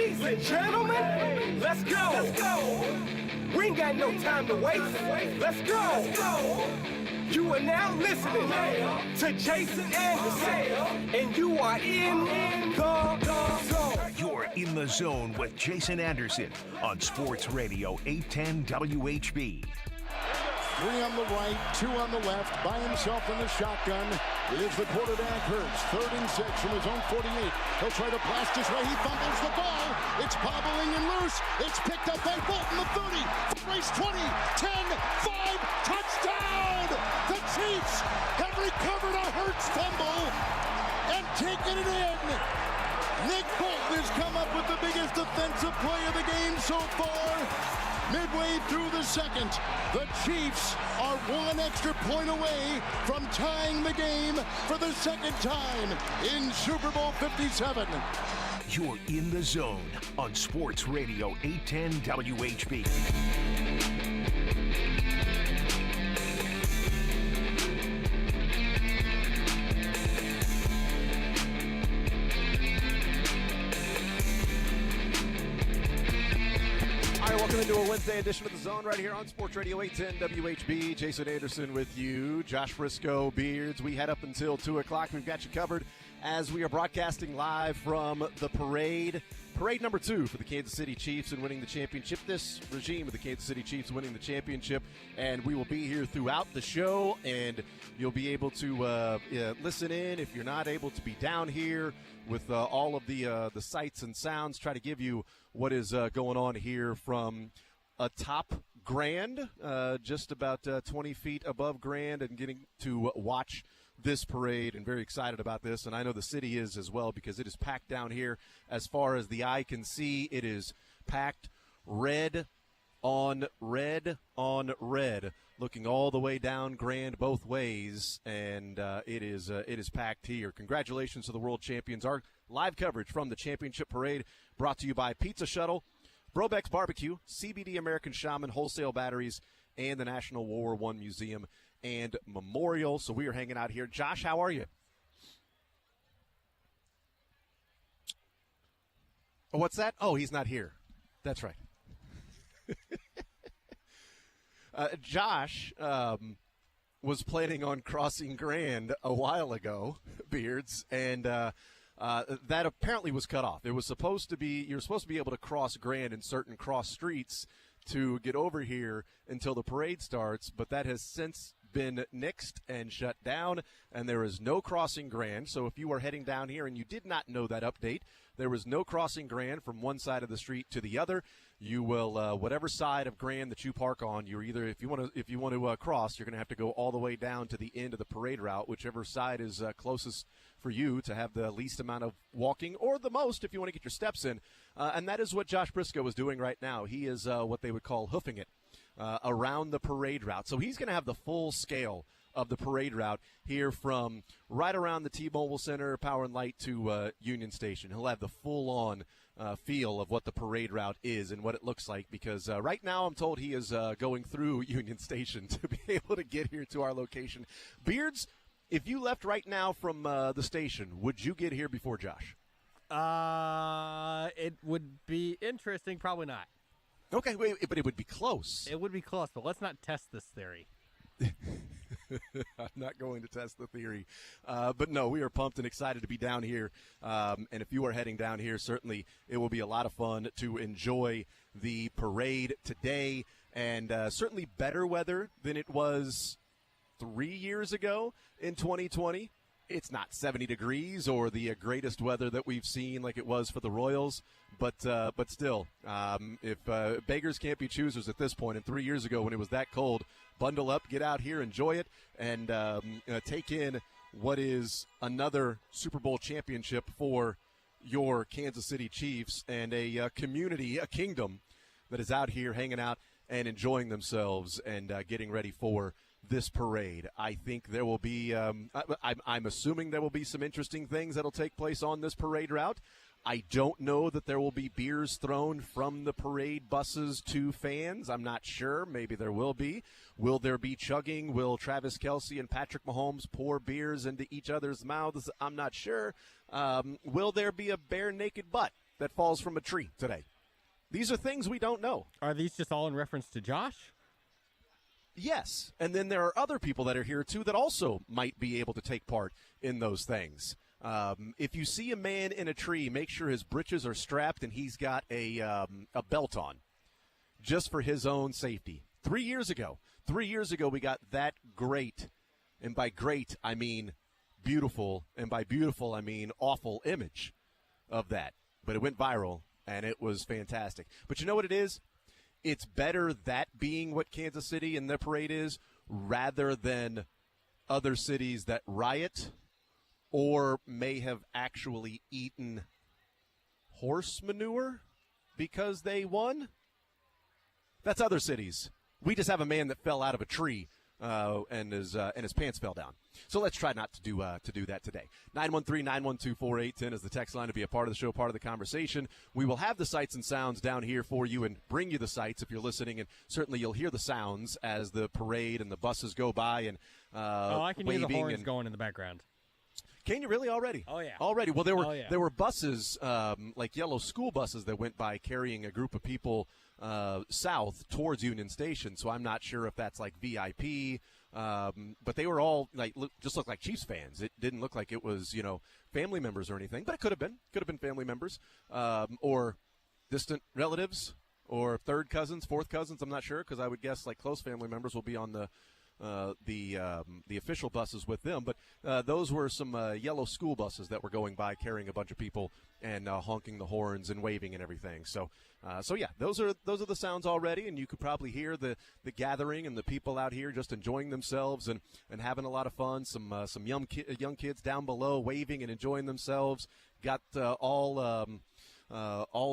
Ladies and gentlemen, let's go. We ain't got no time to waste. Let's go. You are now listening to Jason Anderson, and you are in the zone. You're in the zone with Jason Anderson on Sports Radio 810 WHB. 3 on the right, 2 on the left, by himself in the shotgun is the quarterback Hurts. 3rd and 6 from his own 48. He'll try to blast his way. He fumbles the ball. It's bobbling and loose. It's picked up by Bolton, the 30. Race 20, 10, 5, touchdown! The Chiefs have recovered a Hurts fumble and taken it in. Nick Bolton has come up with the biggest defensive play of the game so far. Midway through the second, the Chiefs are 1 extra point away from tying the game for the second time in Super Bowl 57. You're in the zone on Sports Radio 810 WHB. Welcome into a Wednesday edition of The Zone right here on Sports Radio 810 WHB. Jason Anderson with you. Josh Brisco, Beards. We head up until 2 o'clock. We've got you covered as we are broadcasting live from the parade. Parade number 2 for the Kansas City Chiefs and winning the championship. This regime of the Kansas City Chiefs winning the championship. And we will be here throughout the show, and you'll be able to listen in if you're not able to be down here with all of the sights and sounds. Try to give you what is going on here from atop Grand, just about 20 feet above Grand, and getting to watch this parade, and very excited about this. And I know the city is as well, because it is packed down here as far as the eye can see. It is packed red on red on red, looking all the way down Grand both ways, and it is packed here. Congratulations to the world champions. Our live coverage from the championship parade brought to you by Pizza Shuttle, Brobeck's Barbecue, CBD American Shaman Wholesale Batteries, and the National World War I Museum and Memorial. So we are hanging out here. Josh, how are you? Oh, what's that? Oh, he's not here. That's right. Josh was planning on crossing Grand a while ago, Beards, and that apparently was cut off. It was supposed to be, you're supposed to be able to cross Grand in certain cross streets to get over here until the parade starts, but that has since been nixed and shut down, and there is no crossing Grand. So if you are heading down here and you did not know that update, there was no crossing Grand from one side of the street to the other. You will, whatever side of Grand that you park on, you're either, if you want to cross, you're going to have to go all the way down to the end of the parade route, whichever side is closest for you to have the least amount of walking, or the most if you want to get your steps in. And that is what Josh Brisco is doing right now. He is what they would call hoofing it around the parade route. So he's going to have the full scale of the parade route here from right around the T-Mobile Center, Power and Light, to Union Station. He'll have the full-on feel of what the parade route is and what it looks like, because right now I'm told he is going through Union Station to be able to get here to our location. Beards, if you left right now from the station, would you get here before Josh? It would be interesting. Probably not. Okay, but it would be close. It would be close, but let's not test this theory. I'm not going to test the theory. But no, we are pumped and excited to be down here. And if you are heading down here, certainly it will be a lot of fun to enjoy the parade today. And certainly better weather than it was 3 years ago in 2020. It's not 70 degrees or the greatest weather that we've seen like it was for the Royals, but still, if beggars can't be choosers at this point, and 3 years ago when it was that cold, bundle up, get out here, enjoy it, and take in what is another Super Bowl championship for your Kansas City Chiefs, and a community, a kingdom that is out here hanging out and enjoying themselves and getting ready for this parade. I think there will be, I'm assuming there will be some interesting things that will take place on this parade route. I don't know that there will be beers thrown from the parade buses to fans. I'm not sure. Maybe there will be. Will there be chugging? Will Travis Kelce and Patrick Mahomes pour beers into each other's mouths? I'm not sure. Will there be a bare naked butt that falls from a tree today. These are things we don't know. Are these just all in reference to Josh? Yes, and then there are other people that are here, too, that also might be able to take part in those things. If you see a man in a tree, make sure his breeches are strapped and he's got a belt on, just for his own safety. 3 years ago, we got that great, and by great, I mean beautiful, and by beautiful, I mean awful image of that. But it went viral, and it was fantastic. But you know what it is? It's better that being what Kansas City and their parade is rather than other cities that riot or may have actually eaten horse manure because they won. That's other cities. We just have a man that fell out of a tree and his pants fell down. So let's try not to do that today. 913-912-4810 is the text line to be a part of the show, part of the conversation. We will have the sights and sounds down here for you and bring you the sights if you're listening, and certainly you'll hear the sounds as the parade and the buses go by and I can hear the horns and going in the background. Can you really already? Oh, yeah. Already. Well, there were buses, like yellow school buses that went by carrying a group of people south towards Union Station, so I'm not sure if that's like VIP, but they were all just looked like Chiefs fans. It didn't look like it was, family members or anything, but it could have been family members, or distant relatives, or third cousins, fourth cousins. I'm not sure, because I would guess like close family members will be on the official buses with them, but those were some yellow school buses that were going by carrying a bunch of people and honking the horns and waving and everything. So yeah, those are the sounds already, and you could probably hear the gathering and the people out here just enjoying themselves and having a lot of fun. Some young kids down below waving and enjoying themselves. Got all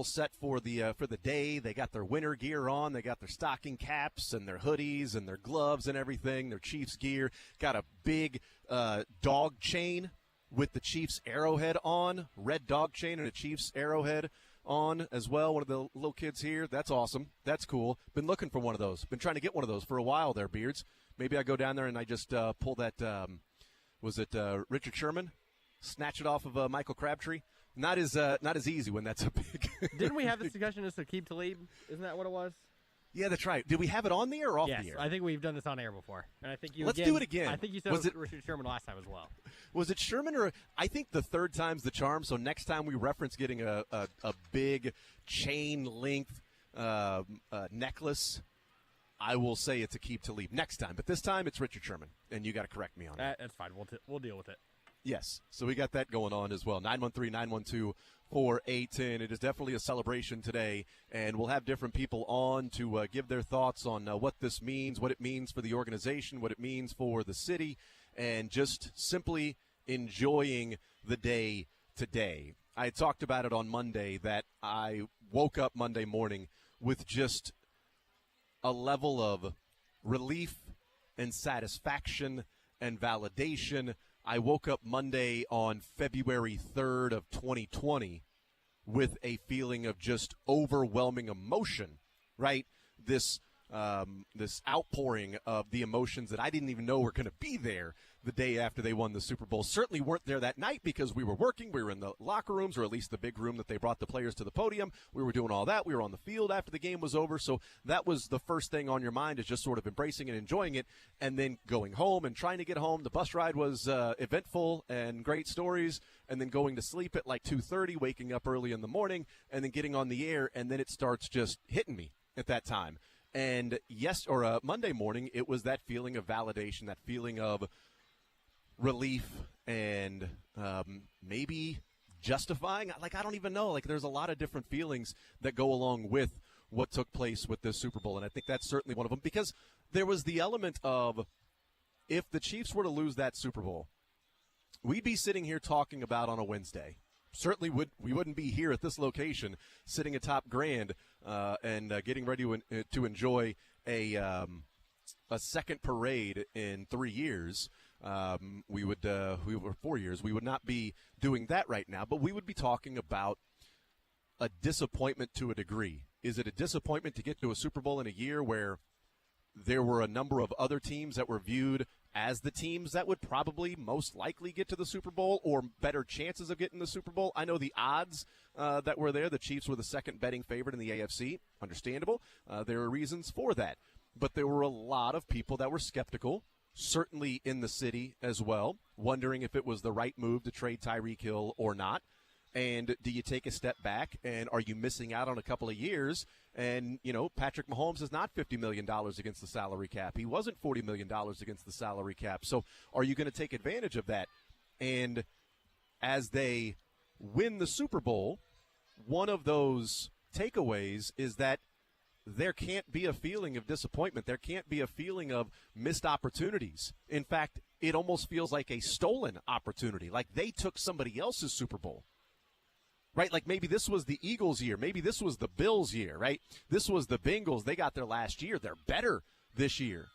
set for the day. They got their winter gear on. They got their stocking caps and their hoodies and their gloves and everything, their Chiefs gear. Got a big dog chain with the Chiefs arrowhead on, red dog chain and a Chiefs arrowhead on as well. One of the little kids here. That's awesome. That's cool. Been looking for one of those. Been trying to get one of those for a while there, Beards. Maybe I go down there and I just pull that, was it Richard Sherman? Snatch it off of Michael Crabtree. Not as easy when that's a big. Didn't we have this discussion as to Keep Talib? Isn't that what it was? Yeah, that's right. Did we have it on the air or off yes, the air? I think we've done this on air before, and I think you. Let's do it again. I think you said it was Richard Sherman last time as well. Was it Sherman, or I think the third time's the charm? So next time we reference getting a big chain length necklace, I will say it's a Keep Talib next time. But this time it's Richard Sherman, and you got to correct me on that. That's fine. We'll deal with it. Yes, so we got that going on as well. 913-912-4810. It is definitely a celebration today, and we'll have different people on to give their thoughts on what this means, what it means for the organization, what it means for the city, and just simply enjoying the day today. I talked about it on Monday that I woke up Monday morning with just a level of relief and satisfaction and validation. I woke up Monday on February 3rd of 2020 with a feeling of just overwhelming emotion, right? This outpouring of the emotions that I didn't even know were going to be there the day after they won the Super Bowl. Certainly weren't there that night because we were working. We were in the locker rooms, or at least the big room that they brought the players to the podium. We were doing all that. We were on the field after the game was over. So that was the first thing on your mind, is just sort of embracing and enjoying it, and then going home and trying to get home. The bus ride was eventful and great stories, and then going to sleep at like 2:30, waking up early in the morning, and then getting on the air, and then it starts just hitting me at that time. And Monday morning, it was that feeling of validation, that feeling of relief, and maybe justifying. Like, I don't even know. Like, there's a lot of different feelings that go along with what took place with this Super Bowl, and I think that's certainly one of them, because there was the element of, if the Chiefs were to lose that Super Bowl, we'd be sitting here talking about on a Wednesday. Certainly we wouldn't be here at this location sitting atop Grand and getting ready to enjoy a second parade in 3 years. We were 4 years. We would not be doing that right now, but we would be talking about a disappointment to a degree. Is it a disappointment to get to a Super Bowl in a year where there were a number of other teams that were viewed as the teams that would probably most likely get to the Super Bowl or better chances of getting the Super Bowl. I know the odds that were there. The Chiefs were the second betting favorite in the AFC. Understandable. There are reasons for that. But there were a lot of people that were skeptical, certainly in the city as well, wondering if it was the right move to trade Tyreek Hill or not. And do you take a step back, and are you missing out on a couple of years? And, Patrick Mahomes is not $50 million against the salary cap. He wasn't $40 million against the salary cap. So are you going to take advantage of that? And as they win the Super Bowl, one of those takeaways is that there can't be a feeling of disappointment. There can't be a feeling of missed opportunities. In fact, it almost feels like a stolen opportunity, like they took somebody else's Super Bowl. Right, like maybe this was the Eagles' year. Maybe this was the Bills' year, right? This was the Bengals. They got their last year. They're better this year.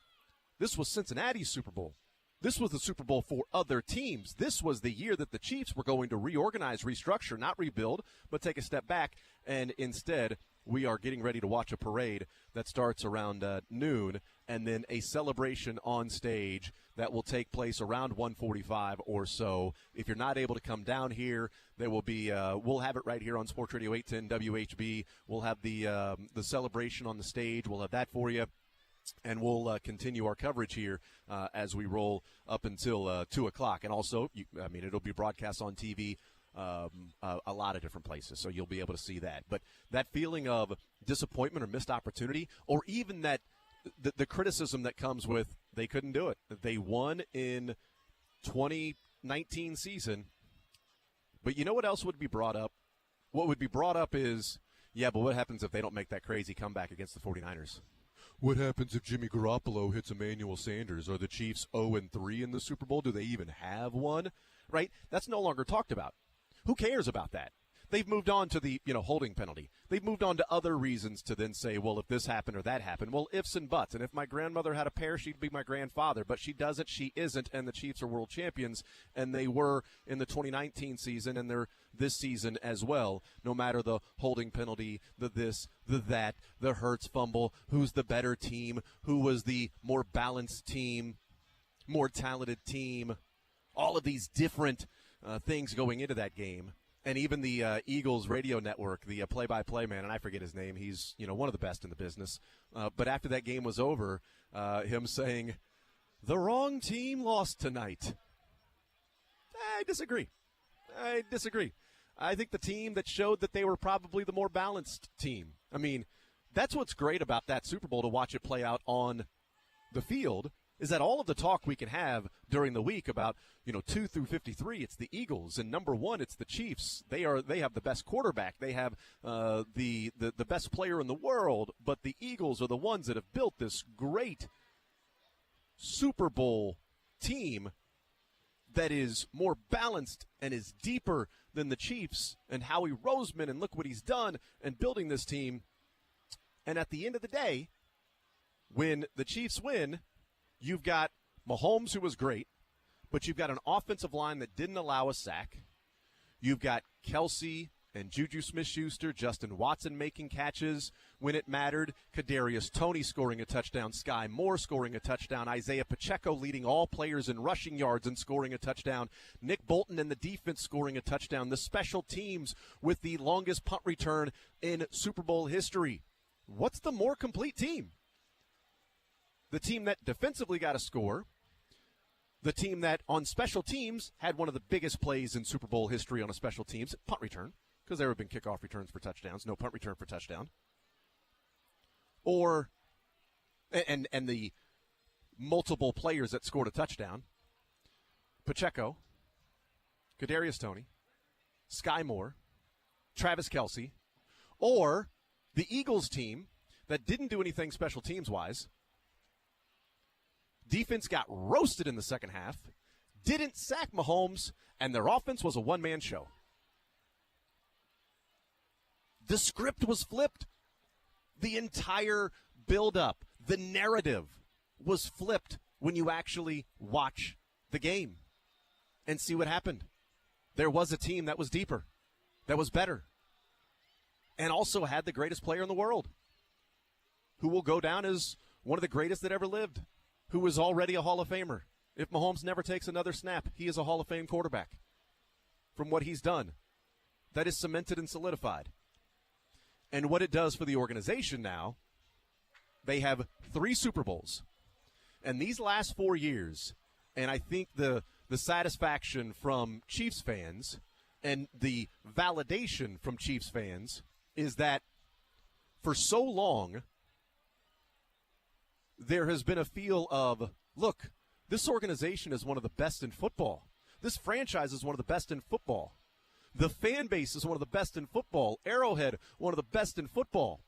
This was Cincinnati's Super Bowl. This was the Super Bowl for other teams. This was the year that the Chiefs were going to reorganize, restructure, not rebuild, but take a step back. And instead, we are getting ready to watch a parade that starts around noon, and then a celebration on stage that will take place around 1:45 or so. If you're not able to come down here, there will be we'll have it right here on Sports Radio 810 WHB. We'll have the celebration on the stage. We'll have that for you. And we'll continue our coverage here as we roll up until 2 o'clock. And also, it'll be broadcast on TV a lot of different places, so you'll be able to see that. But that feeling of disappointment or missed opportunity, or even that the criticism that comes with they couldn't do it. They won in 2019 season. But you know what else would be brought up? What would be brought up is, yeah, but what happens if they don't make that crazy comeback against the 49ers? What happens if Jimmy Garoppolo hits Emmanuel Sanders? Are the Chiefs 0-3 in the Super Bowl? Do they even have one? Right? That's no longer talked about. Who cares about that? They've moved on to the, holding penalty. They've moved on to other reasons to then say, well, if this happened or that happened. Well, ifs and buts. And if my grandmother had a pair, she'd be my grandfather. But she doesn't, she isn't, and the Chiefs are world champions. And they were in the 2019 season, and they're this season as well. No matter the holding penalty, the this, the that, the Hurts fumble, who's the better team, who was the more balanced team, more talented team, all of these different things going into that game. And even the Eagles radio network, the play-by-play man, and I forget his name, he's one of the best in the business. But after that game was over, him saying, "The wrong team lost tonight." I disagree. I think the team that showed that they were probably the more balanced team. I mean, that's what's great about that Super Bowl, to watch it play out on the field, is that all of the talk we can have during the week about, 2 through 53, it's the Eagles, and number 1, it's the Chiefs. They have the best quarterback. They have the best player in the world, but the Eagles are the ones that have built this great Super Bowl team that is more balanced and is deeper than the Chiefs, and Howie Roseman, and look what he's done in building this team. And at the end of the day, when the Chiefs win, you've got Mahomes, who was great, but you've got an offensive line that didn't allow a sack. You've got Kelsey and Juju Smith-Schuster, Justin Watson making catches when it mattered, Kadarius Toney scoring a touchdown, Sky Moore scoring a touchdown, Isaiah Pacheco leading all players in rushing yards and scoring a touchdown, Nick Bolton and the defense scoring a touchdown, the special teams with the longest punt return in Super Bowl history. What's the more complete team? The team that defensively got a score, the team that on special teams had one of the biggest plays in Super Bowl history on a special teams, punt return, because there have been kickoff returns for touchdowns, no punt return for touchdown. Or, and the multiple players that scored a touchdown, Pacheco, Kadarius Toney, Sky Moore, Travis Kelsey, or the Eagles team that didn't do anything special teams-wise. Defense got roasted in the second half, didn't sack Mahomes, and their offense was a one-man show. The script was flipped. The entire build-up, the narrative was flipped when you actually watch the game and see what happened. There was a team that was deeper, that was better, and also had the greatest player in the world, who will go down as one of the greatest that ever lived, who was already a Hall of Famer If Mahomes never takes another snap, he is a Hall of Fame quarterback. From what he's done, that is cemented and solidified. And what it does for the organization now, they have 3 Super Bowls. And these last 4 years, and I think the satisfaction from Chiefs fans and the validation from Chiefs fans is that for so long, there has been a feel of, look, this organization is one of the best in football. This franchise is one of the best in football. The fan base is one of the best in football. Arrowhead, one of the best in football.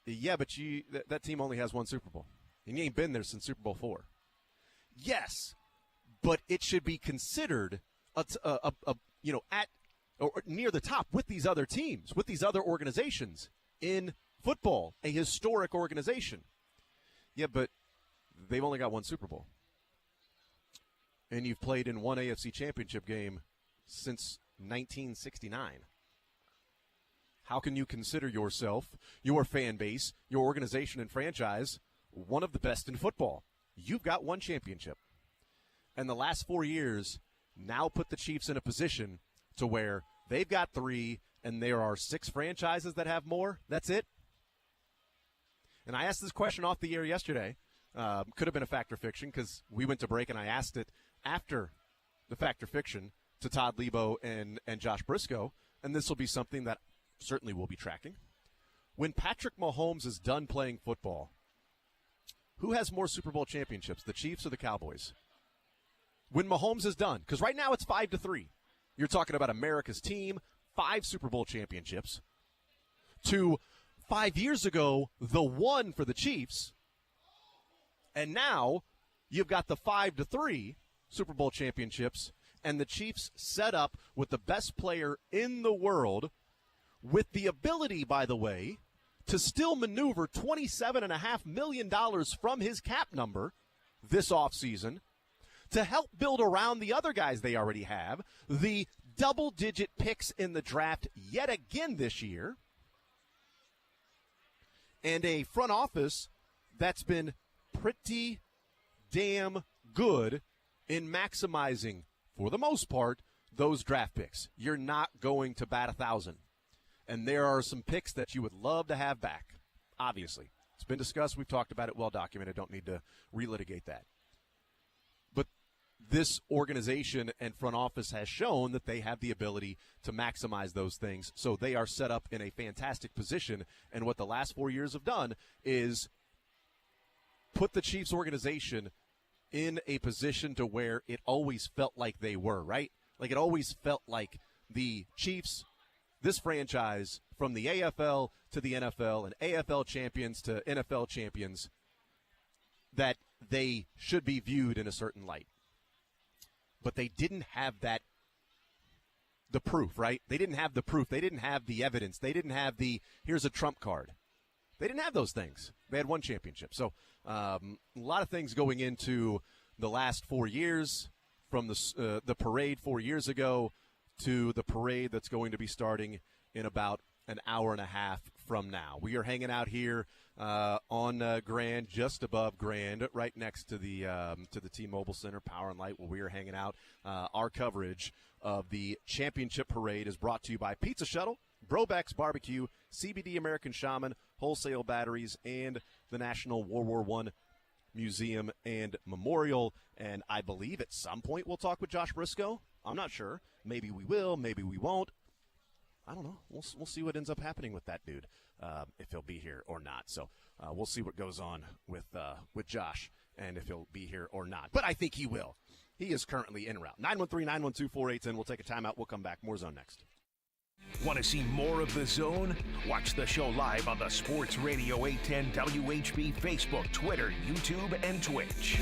Yeah, but that team only has 1 Super Bowl. And you ain't been there since Super Bowl 4. Yes, but it should be considered at or near the top with these other teams, with these other organizations in football, a historic organization. Yeah, but they've only got 1 Super Bowl. And you've played in 1 AFC championship game since 1969. How can you consider yourself, your fan base, your organization and franchise, one of the best in football? You've got 1 championship. And the last 4 years now put the Chiefs in a position to where they've got 3 and there are 6 franchises that have more. That's it. And I asked this question off the air yesterday. Could have been a fact or fiction because we went to break and I asked it after the fact or fiction to Todd Lebo and Josh Brisco. And this will be something that certainly we'll be tracking. When Patrick Mahomes is done playing football, who has more Super Bowl championships, the Chiefs or the Cowboys? When Mahomes is done, because right now it's 5-3. You're talking about America's team, 5 Super Bowl championships. To 5 years ago, the 1 for the Chiefs. And now you've got the 5-3 Super Bowl championships, and the Chiefs set up with the best player in the world, with the ability, by the way, to still maneuver $27.5 million from his cap number this offseason to help build around the other guys they already have, the double-digit picks in the draft yet again this year, and a front office that's been pretty damn good in maximizing, for the most part, those draft picks. You're not going to bat 1,000. And there are some picks that you would love to have back, obviously. It's been discussed. We've talked about it, well documented. Don't need to relitigate that. But this organization and front office has shown that they have the ability to maximize those things. So they are set up in a fantastic position. And what the last 4 years have done is put the Chiefs organization in a position to where it always felt like they were, right? Like it always felt like the Chiefs, this franchise, from the AFL to the NFL and AFL champions to NFL champions, that they should be viewed in a certain light. But they didn't have the proof, right? They didn't have the proof. They didn't have the evidence. They didn't have here's a trump card. They didn't have those things. They had 1 championship. So a lot of things going into the last 4 years, from the parade 4 years ago to the parade that's going to be starting in about an hour and a half from now. We are hanging out here on Grand, just above Grand, right next to the T-Mobile Center, Power and Light, where we are hanging out. Our coverage of the championship parade is brought to you by Pizza Shuttle, Brobeck's Barbecue, CBD American Shaman, Wholesale Batteries, and the National World War I Museum and Memorial. And I believe at some point we'll talk with Josh Brisco. I'm not sure. Maybe we will. Maybe we won't. I don't know. We'll see what ends up happening with that dude, if he'll be here or not. So we'll see what goes on with Josh and if he'll be here or not. But I think he will. He is currently en route. 913-912-4810. We'll take a timeout. We'll come back. More Zone next. Want to see more of The Zone? Watch the show live on the Sports Radio 810 WHB Facebook, Twitter, YouTube, and Twitch.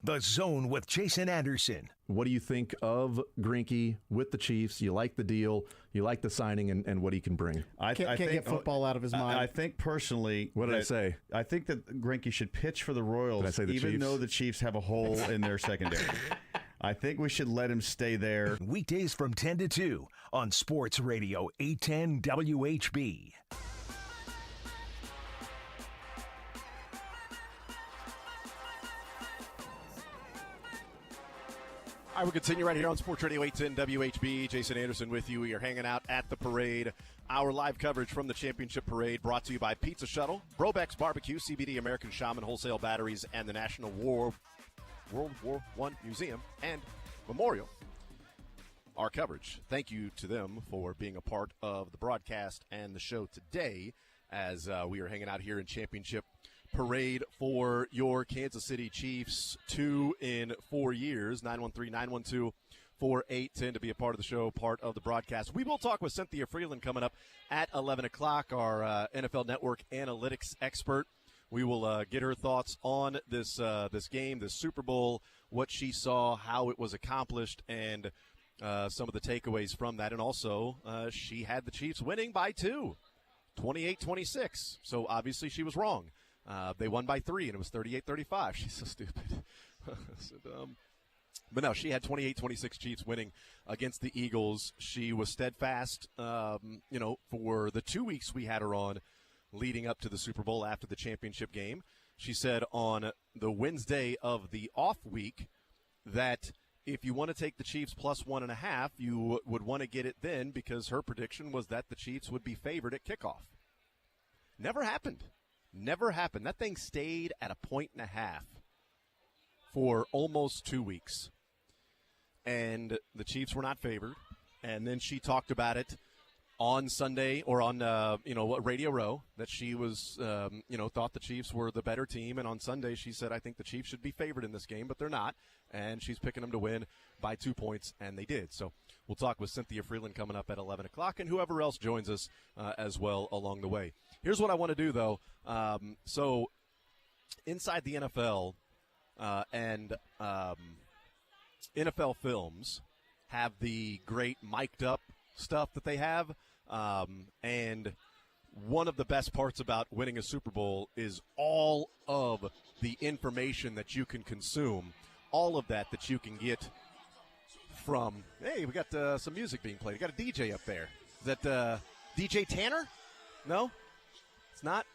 The Zone with Jason Anderson. What do you think of Greinke with the Chiefs? You like the deal, you like the signing, and what he can bring. I can't think, get football out of his mind. I think personally, What did I say? I think that Greinke should pitch for the Royals, Did I say the even Chiefs? though the Chiefs have a hole in their secondary. I think we should let him stay there. Weekdays from 10 to 2 on Sports Radio 810 WHB. All right, we'll continue right here on Sports Radio 810 WHB. Jason Anderson with you. We are hanging out at the parade. Our live coverage from the championship parade brought to you by Pizza Shuttle, Brobeck's Barbecue, CBD American Shaman Wholesale Batteries, and the National World War I Museum and Memorial. Our coverage. Thank you to them for being a part of the broadcast and the show today as we are hanging out here in championship parade for your Kansas City Chiefs. 2 in 4 years. 913-912-4810 to be a part of the show, part of the broadcast. We will talk with Cynthia Frelund coming up at 11 o'clock, our NFL Network analytics expert. We will get her thoughts on this game, this Super Bowl, what she saw, how it was accomplished, and some of the takeaways from that. And also, she had the Chiefs winning by 2, 28-26. So obviously she was wrong. They won by 3, and it was 38-35. She's so stupid. So dumb. But no, she had 28-26 Chiefs winning against the Eagles. She was steadfast, for the 2 weeks we had her on leading up to the Super Bowl after the championship game. She said on the Wednesday of the off week that if you want to take the Chiefs plus 1.5, you would want to get it then, because her prediction was that the Chiefs would be favored at kickoff. Never happened. Never happened. That thing stayed at 1.5 for almost 2 weeks. And the Chiefs were not favored. And then she talked about it on Sunday or on, Radio Row, that she was, thought the Chiefs were the better team. And on Sunday she said, I think the Chiefs should be favored in this game, but they're not. And she's picking them to win by 2 points, and they did. So we'll talk with Cynthia Frelund coming up at 11 o'clock and whoever else joins us as well along the way. Here's what I want to do, though. So inside the NFL and NFL Films have the great mic'd up stuff that they have. And one of the best parts about winning a Super Bowl is all of the information that you can consume, all of that you can get from, hey, we got some music being played. We got a DJ up there. Is that DJ Tanner? No? It's not?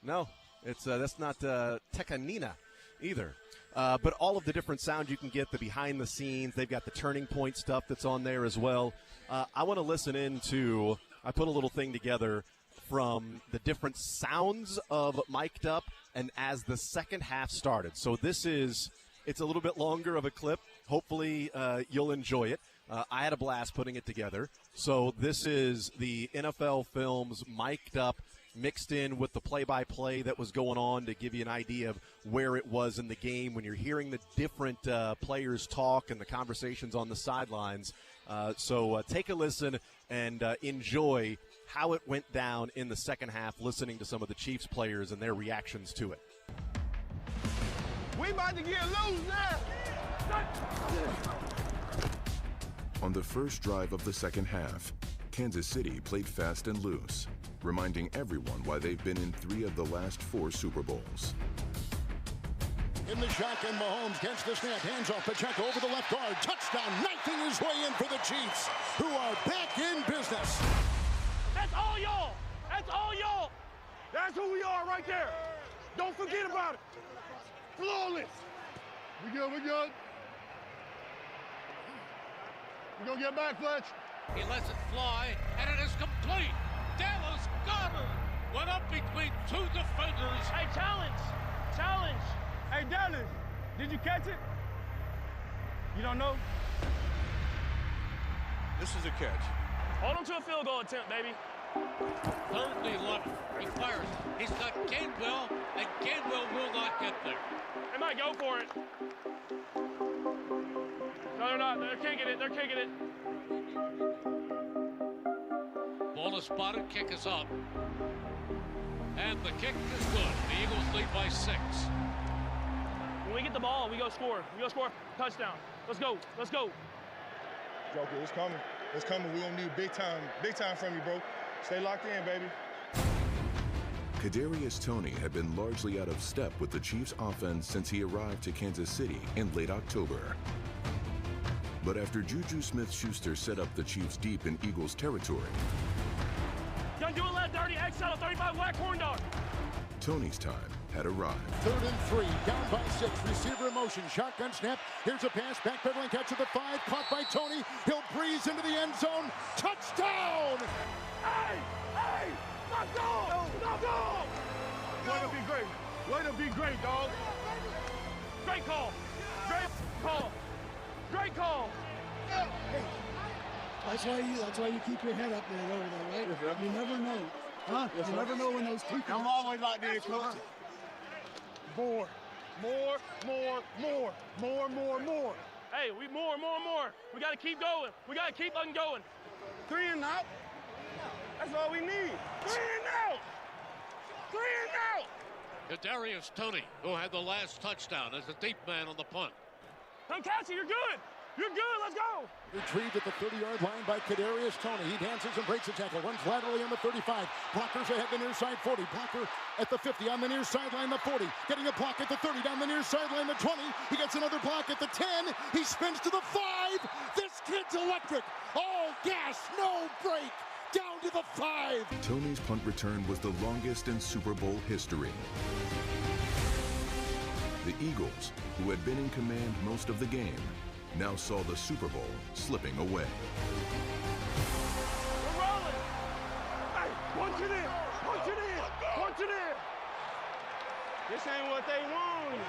No. It's that's not Tekanina either. But all of the different sounds you can get, the behind the scenes, they've got the turning point stuff that's on there as well. I want to listen into, I put a little thing together from the different sounds of mic'd up and as the second half started. So it's a little bit longer of a clip. Hopefully you'll enjoy it. I had a blast putting it together. So this is the NFL Films mic'd up, mixed in with the play-by-play that was going on to give you an idea of where it was in the game when you're hearing the different players talk and the conversations on the sidelines. So take a listen and enjoy how it went down in the second half, listening to some of the Chiefs players and their reactions to it. We about to get loose now. On the first drive of the second half, Kansas City played fast and loose, reminding everyone why they've been in 3 of the last 4 Super Bowls. In the shotgun, Mahomes gets the snap, hands off Pacheco over the left guard, touchdown, knifing his way in for the Chiefs, who are back in business. That's all y'all. That's all y'all. That's who we are right there. Don't forget about it. Flawless. We good, we good. We gonna get back, Fletch. He lets it fly, and it is complete. Dallas Goedert went up between 2 defenders. Hey, challenge. Hey, Dallas, did you catch it? You don't know? This is a catch. Hold him to a field goal attempt, baby. 3rd and 11. He fires. He's got Gainwell, and Gainwell will not get there. They might go for it. No, they're not. They're kicking it. They're kicking it. Ball is spotted. Kick is up. And the kick is good. The Eagles lead by 6. When we get the ball, we go score. We go score. Touchdown. Let's go. Let's go. Joker, it's coming. It's coming. We're going to need big time from you, bro. Stay locked in, baby. Kadarius Toney had been largely out of step with the Chiefs' offense since he arrived to Kansas City in late October. But after Juju Smith-Schuster set up the Chiefs deep in Eagles territory, Young, do it left, dirty, XL, 35, whack, corn dog. Toney's time had arrived. 3rd and 3, down by 6, receiver in motion, shotgun snap, here's a pass, backpedaling catch at the 5, caught by Toney, he'll breeze into the end zone, touchdown! Hey, let's go! Let's go! Way to be great. Way to be great, dog. Great call. Great call. Great call. Hey, that's why you keep your head up there over there, right? Yes, you never know. Huh? Yes, you never know when those two I'm always like this, coach. More. Hey, we more. We got to keep going. We got to keep on going. 3 and out. That's all we need. 3 and out. Kadarius Toney, who had the last touchdown as a deep man on the punt. Come catch it. You're good. Let's go. Retrieved at the 30-yard line by Kadarius Toney. He dances and breaks a tackle, runs laterally on the 35. Blockers ahead the near side 40. Blocker at the 50 on the near sideline the 40. Getting a block at the 30 down the near sideline the 20. He gets another block at the 10. He spins to the 5. This kid's electric. All gas, no break. Down to the 5. Toney's punt return was the longest in Super Bowl history. The Eagles, who had been in command most of the game, now saw the Super Bowl slipping away. We're rolling. Hey, punch it in. This ain't what they want.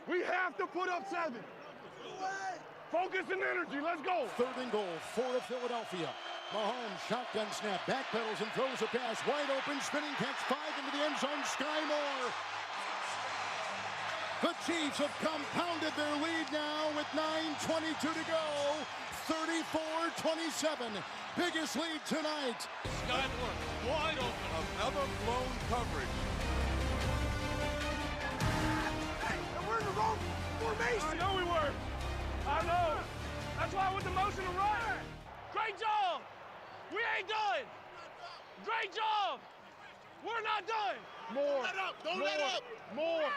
We have to put up 7. Focus and energy. Let's go. 3rd and goal for Philadelphia. Mahomes, shotgun snap, backpedals and throws a pass. Wide open, spinning catch, 5 into the end zone. Sky Moore. The Chiefs have compounded their lead now with 9:22 to go. 34-27. Biggest lead tonight. Sky Moore, wide open. Another blown coverage. Hey, we're in the wrong formation. I know we were. I know. That's why I went the motion to run. Great job. We ain't done. Great job. We're not done. More. Don't let up. More.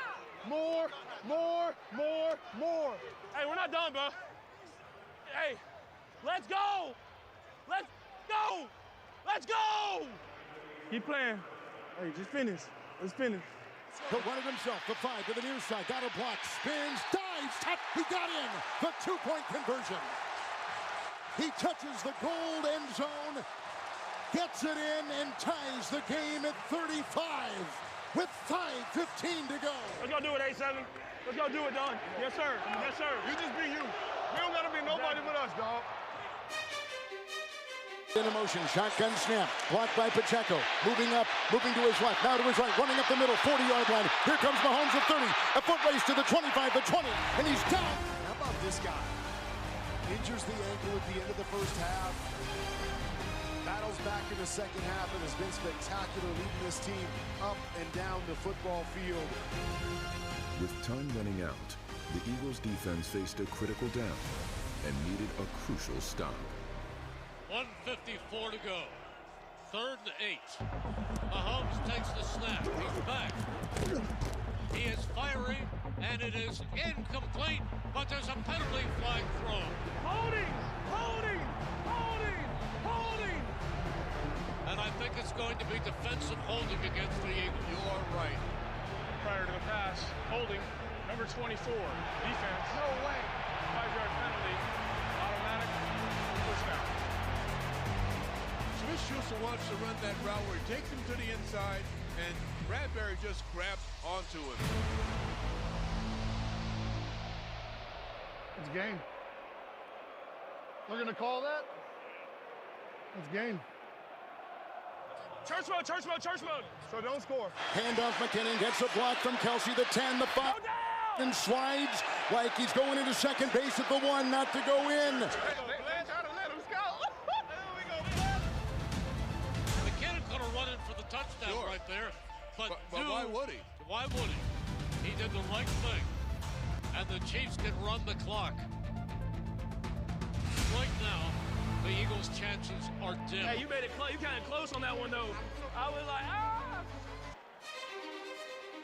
Hey, we're not done, bro. Hey, let's go. Let's go. Keep playing. Hey, just finish. Let's finish. He'll run it himself. The 5 to the near side. Got a block. Spins. Dives. Tap. He got in. The 2-point conversion. He touches the gold end zone. Gets it in and ties the game at 35 with 5:15 to go. Let's go do it, A7. Let's go do it, Don. Yes, sir. You just be you. We don't gotta be nobody but us, dog. In a motion, shotgun snap, blocked by Pacheco. Moving to his left, now to his right, running up the middle, 40-yard line. Here comes Mahomes at 30, a foot race to the 25, the 20, and he's down. How about this guy? Injures the ankle at the end of the first half. Battles back in the second half and has been spectacular, leading this team up and down the football field. With time running out, the Eagles defense faced a critical down and needed a crucial stop. 1:54 to go. 3rd and 8. Mahomes takes the snap. He's back. He is firing, and it is incomplete, but there's a penalty flag thrown. Holding. And I think it's going to be defensive holding against the Eagles. You are right. Prior to the pass, holding, number 24, defense. No way. 5-yard penalty, automatic, push down. Smith-Schuster wants to run that route where he takes him to the inside, and Bradbury just grabs onto him. It's game. We're gonna call that? It's game. Church mode. So don't score. Handoff, McKinnon gets a block from Kelsey, the 10, the 5, and slides like he's going into second base at the 1, not to go in. Let him sky. that Sure. right there. But why would he? Why would he? He did the right thing. And the Chiefs can run the clock. Right now, the Eagles' chances are dim. Hey, you made it close. You kind of close on that one, though. I was like, ah!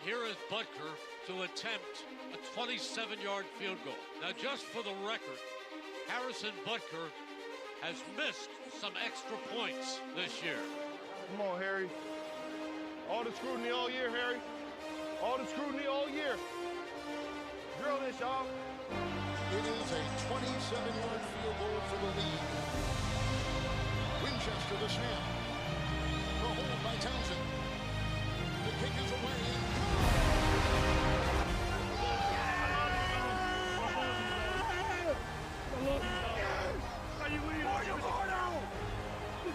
Here is Butker to attempt a 27-yard field goal. Now, just for the record, Harrison Butker has missed some extra points this year. Come on, Harry. All the scrutiny all year, Harry. All the scrutiny all year. Drill this, y'all. It is a 27-yard field goal for the lead. Winchester the snap. The hold by Townsend. The kick is away.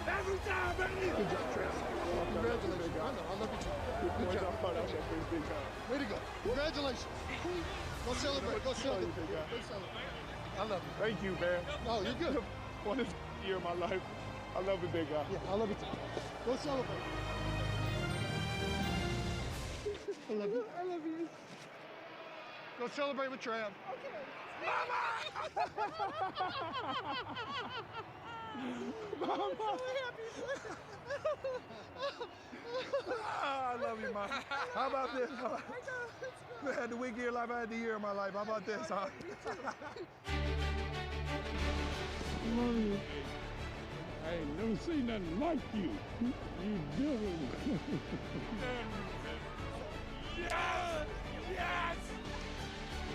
Every time, baby! Good job, Travis. Congratulations. I love you too. Good job. Way to go. Congratulations. Go celebrate. Go celebrate. Go celebrate. I love you. Thank you, man. No, you're good. For this year of my life, I love you, big guy. Yeah, I love you too. Go celebrate. I love you. I love you. Go celebrate with Trav. Okay. Mama! I'm so I love you, man. How about this, man? I had the week of your life, I had the year of my life. How about this, huh? Love you. I ain't never seen nothing like you. You do. Yes! Yes!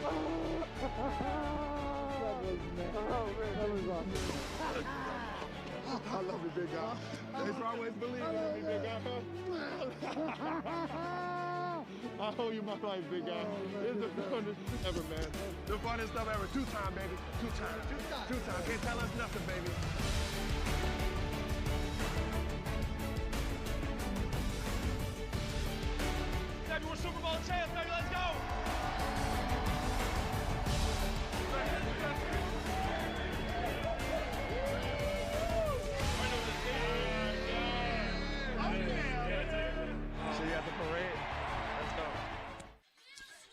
That was That was awesome. I love you, big guy. Thanks for always believing in me, big guy. I owe you my life, big guy. This is the funnest ever, man. The funnest stuff ever. Two-time, baby. Two-time. Two-time. Can't tell us nothing, baby. Baby, we're Super Bowl champs, baby. Let's go! See you at the parade. Let's go.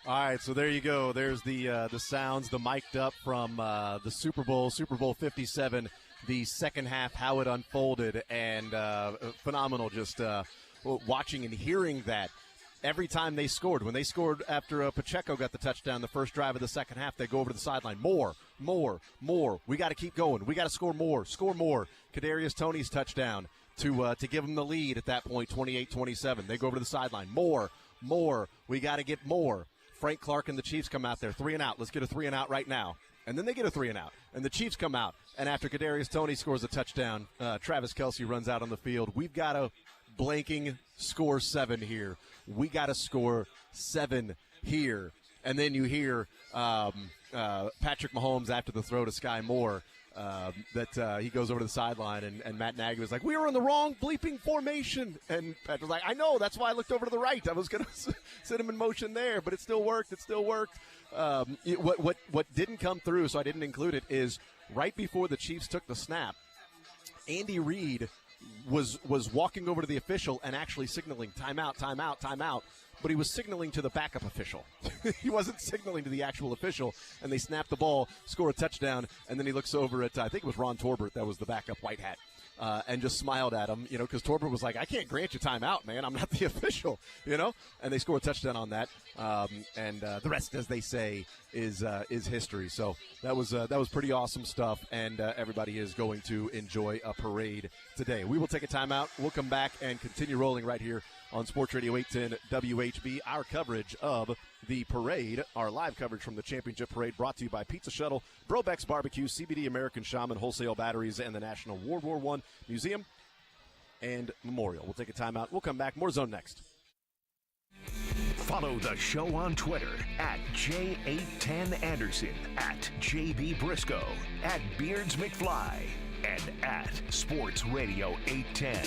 All right, so there you go. There's the sounds, the mic'd up from the Super Bowl 57, the second half, how it unfolded, and phenomenal just watching and hearing that. Every time they scored, when they scored after Pacheco got the touchdown the first drive of the second half, they go over to the sideline. More. We got to keep going. We got to score more. Kadarius Toney's touchdown to give them the lead at that point, 28-27. They go over to the sideline. More. We got to get more. Frank Clark and the Chiefs come out there, 3 and out. Let's get a 3 and out right now. And then they get a 3 and out. And the Chiefs come out. And after Kadarius Toney scores a touchdown, Travis Kelce runs out on the field. We've got to blanking score 7 here. We got to score 7 here. And then you hear Patrick Mahomes after the throw to Sky Moore that he goes over to the sideline, and Matt Nagy was like, we were in the wrong bleeping formation. And Patrick was like, I know, that's why I looked over to the right. I was going to set him in motion there, but it still worked. What didn't come through, so I didn't include it, is right before the Chiefs took the snap, Andy Reid was walking over to the official and actually signaling timeout, but he was signaling to the backup official. He wasn't signaling to the actual official, and they snapped the ball, score a touchdown, and then he looks over at, I think it was Ron Torbert, that was the backup white hat, and just smiled at him, because Torbert was like, I can't grant you timeout, man. I'm not the official, and they score a touchdown on that, and the rest, as they say, is history. So that was pretty awesome stuff, and everybody is going to enjoy a parade today. We will take a timeout. We'll come back and continue rolling right here on Sports Radio 810 WHB. Our coverage of the parade, our live coverage from the championship parade, brought to you by Pizza Shuttle, Brobeck's Barbecue, CBD American Shaman, Wholesale Batteries, and the National World War I Museum and Memorial. We'll take a timeout. We'll come back. More Zone next. Follow the show on Twitter at J810Anderson, at JB Brisco, at Beards McFly, and at Sports Radio 810.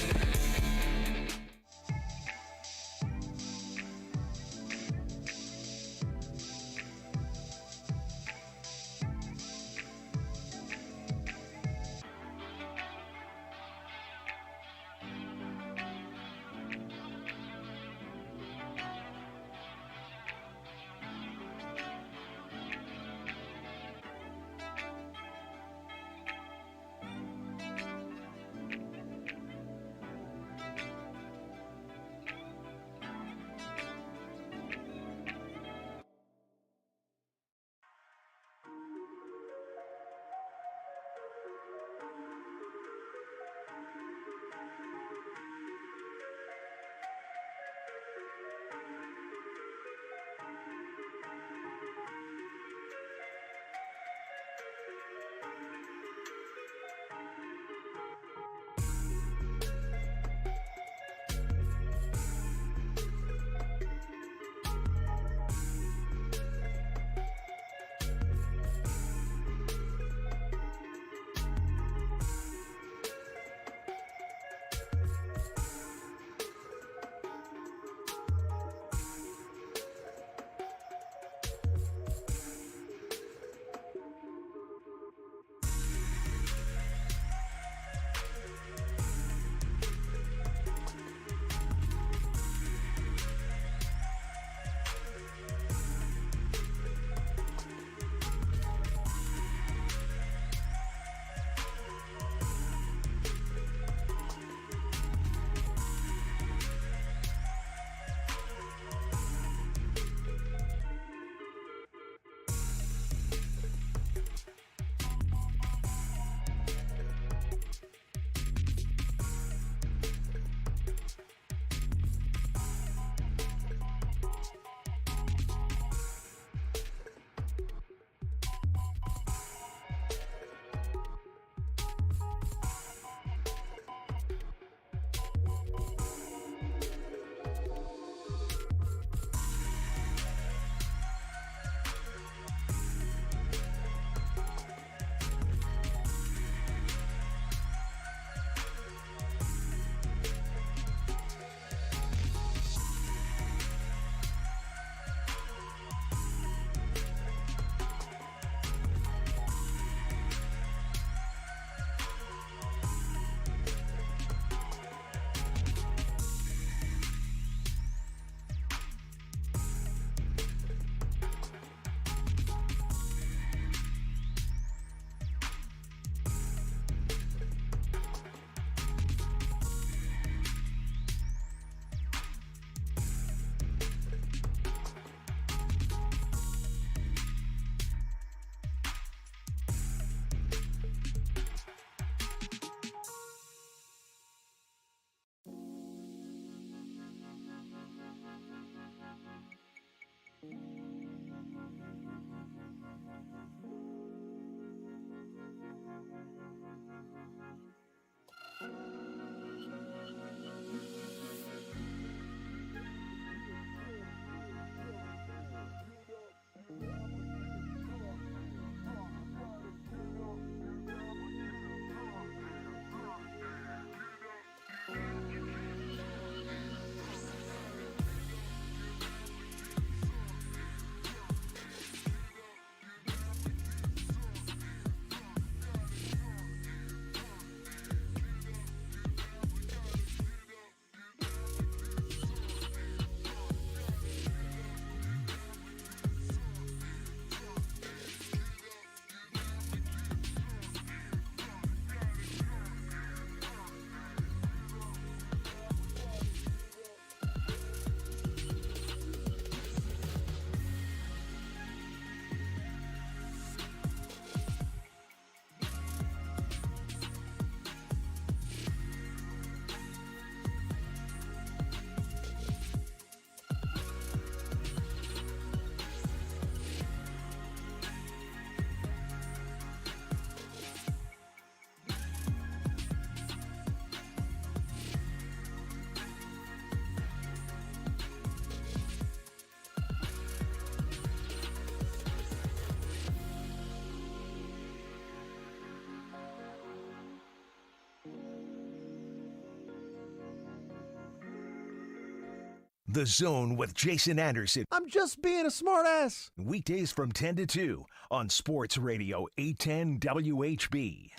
The Zone with Jason Anderson. I'm just being a smartass. Weekdays from 10 to 2 on Sports Radio 810 WHB.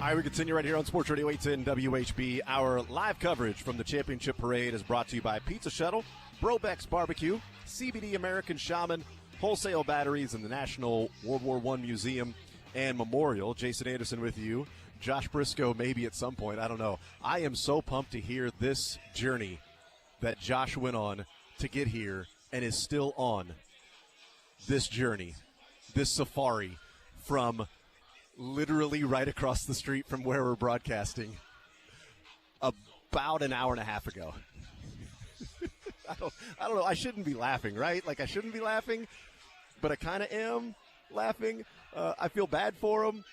All right, we continue right here on Sports Radio 810 WHB. Our live coverage from the championship parade is brought to you by Pizza Shuttle, Brobeck's Barbecue, CBD American Shaman, Wholesale Batteries, and the National World War I Museum and Memorial. Jason Anderson with you. Josh Brisco maybe at some point. I don't know. I am so pumped to hear this journey that Josh went on to get here and is still on this journey, this safari from literally right across the street from where we're broadcasting about an hour and a half ago. I don't know. I shouldn't be laughing, right? Like, I shouldn't be laughing, but I kind of am laughing. I feel bad for him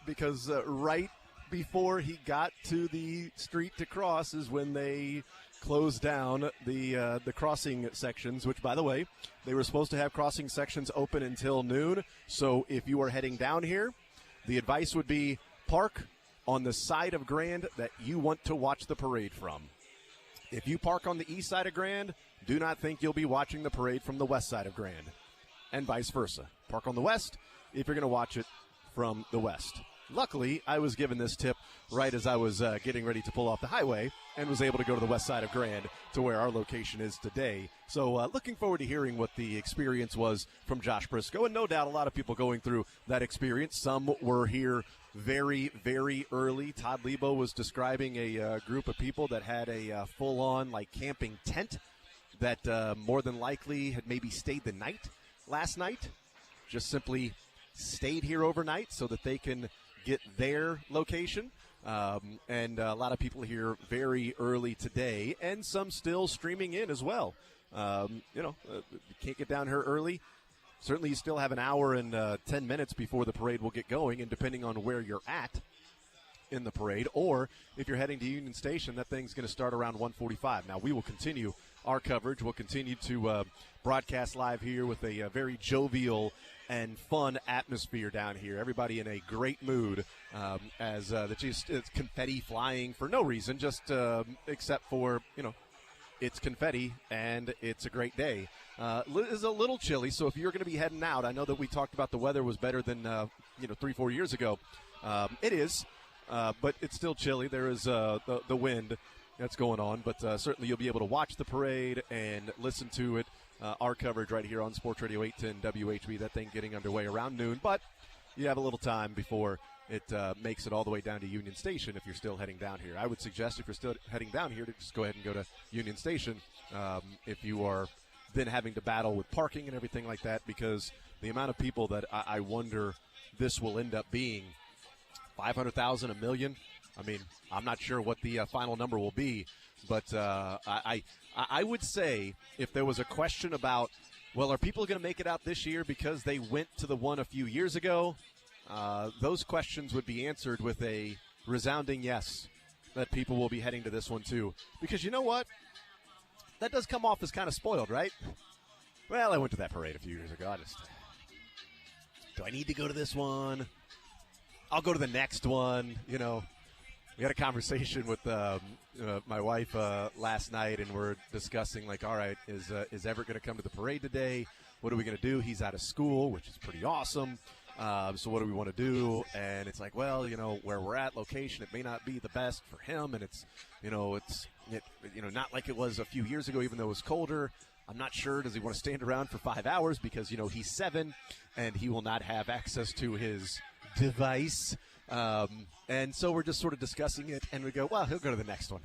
because right before he got to the street to cross is when they closed down the crossing sections, which, by the way, they were supposed to have crossing sections open until noon. So if you are heading down here, the advice would be park on the side of Grand that you want to watch the parade from. If you park on the east side of Grand, do not think you'll be watching the parade from the west side of Grand, and vice versa. Park on the west if you're going to watch it from the west. Luckily, I was given this tip right as I was getting ready to pull off the highway and was able to go to the west side of Grand to where our location is today. So looking forward to hearing what the experience was from Josh Brisco, and no doubt a lot of people going through that experience. Some were here very, very early. Todd Lebo was describing a group of people that had a full-on like camping tent that more than likely had maybe stayed the night last night, just simply stayed here overnight so that they can get their location. And a lot of people here very early today, and some still streaming in as well. You can't get down here early. Certainly you still have an hour and 10 minutes before the parade will get going, and depending on where you're at in the parade, or if you're heading to Union Station, that thing's going to start around 1:45. Now, we will continue our coverage. We'll continue to broadcast live here with a very jovial and fun atmosphere down here. Everybody in a great mood as it's confetti flying for no reason, just except for, it's confetti and it's a great day. It's a little chilly, so if you're going to be heading out, I know that we talked about the weather was better than 3-4 years ago. It is, but it's still chilly. There is the wind that's going on, but certainly you'll be able to watch the parade and listen to it. Our coverage right here on Sports Radio 810 WHB, that thing getting underway around noon, but you have a little time before it makes it all the way down to Union Station if you're still heading down here. I would suggest if you're still heading down here to just go ahead and go to Union Station if you are then having to battle with parking and everything like that, because the amount of people that I wonder this will end up being, 500,000, a million. I mean, I'm not sure what the final number will be, but I would say if there was a question about, well, are people going to make it out this year because they went to the one a few years ago, those questions would be answered with a resounding yes, that people will be heading to this one too. Because you know what? That does come off as kind of spoiled, right? Well, I went to that parade a few years ago. Do I need to go to this one? I'll go to the next one, We had a conversation with my wife last night, and we're discussing, like, all right, is Everett going to come to the parade today? What are we going to do? He's out of school, which is pretty awesome. So what do we want to do? And it's like, well, where we're at, location, it may not be the best for him, and it's not like it was a few years ago, even though it was colder. I'm not sure. Does he want to stand around for 5 hours? Because, he's 7, and he will not have access to his device. And so we're just sort of discussing it, and we go, well, he'll go to the next one.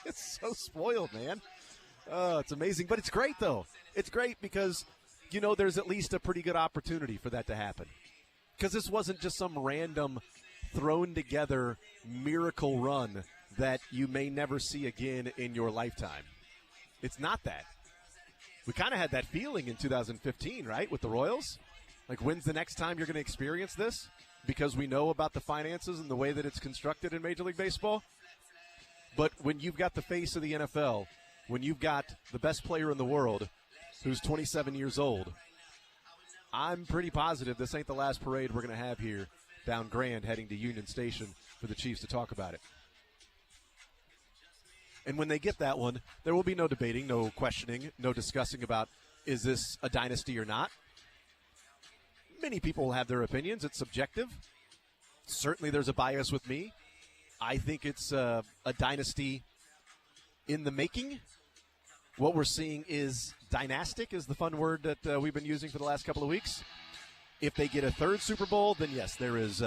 It's so spoiled, man. It's amazing. But it's great, though. It's great because, there's at least a pretty good opportunity for that to happen. Because this wasn't just some random thrown-together miracle run that you may never see again in your lifetime. It's not that. We kind of had that feeling in 2015, right, with the Royals? Like, when's the next time you're going to experience this? Because we know about the finances and the way that it's constructed in Major League Baseball. But when you've got the face of the NFL, when you've got the best player in the world who's 27 years old, I'm pretty positive this ain't the last parade we're going to have here down Grand heading to Union Station for the Chiefs to talk about it. And when they get that one, there will be no debating, no questioning, no discussing about is this a dynasty or not. Many people will have their opinions. It's subjective. Certainly there's a bias with me. I think it's a dynasty in the making. What we're seeing is dynastic is the fun word that we've been using for the last couple of weeks. If they get a third Super Bowl, then yes, there is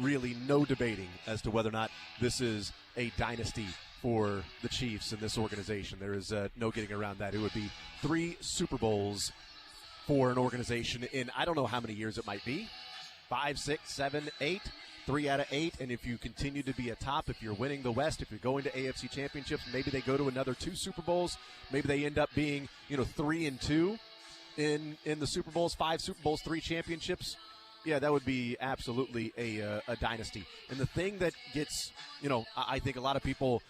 really no debating as to whether or not this is a dynasty for the Chiefs and this organization. There is no getting around that. It would be 3 Super Bowls for an organization in I don't know how many years it might be. 5, 6, 7, 8, 3 out of 8. And if you continue to be a top, if you're winning the West, if you're going to AFC championships, maybe they go to another 2 Super Bowls. Maybe they end up being, 3-2 in the Super Bowls, 5 Super Bowls, 3 championships. Yeah, that would be absolutely a dynasty. And the thing that gets, I think a lot of people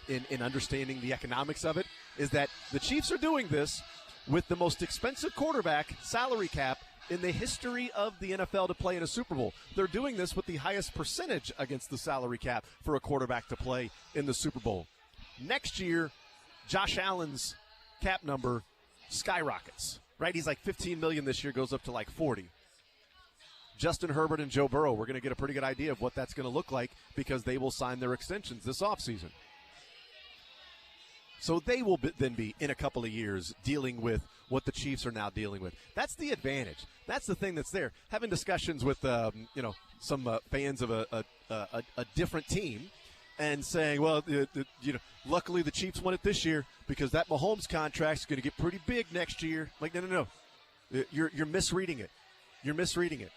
in understanding the economics of it is that the Chiefs are doing this with the most expensive quarterback salary cap in the history of the NFL to play in a Super Bowl. They're doing this with the highest percentage against the salary cap for a quarterback to play in the Super Bowl. Next year, Josh Allen's cap number skyrockets, right? He's like $15 million this year, goes up to like 40. Justin Herbert and Joe Burrow, we're going to get a pretty good idea of what that's going to look like because they will sign their extensions this offseason. So they will then be, in a couple of years, dealing with what the Chiefs are now dealing with. That's the advantage. That's the thing that's there. Having discussions with, some fans of a different team and saying, well, luckily the Chiefs won it this year because that Mahomes contract is going to get pretty big next year. Like, no. You're misreading it. You're misreading it.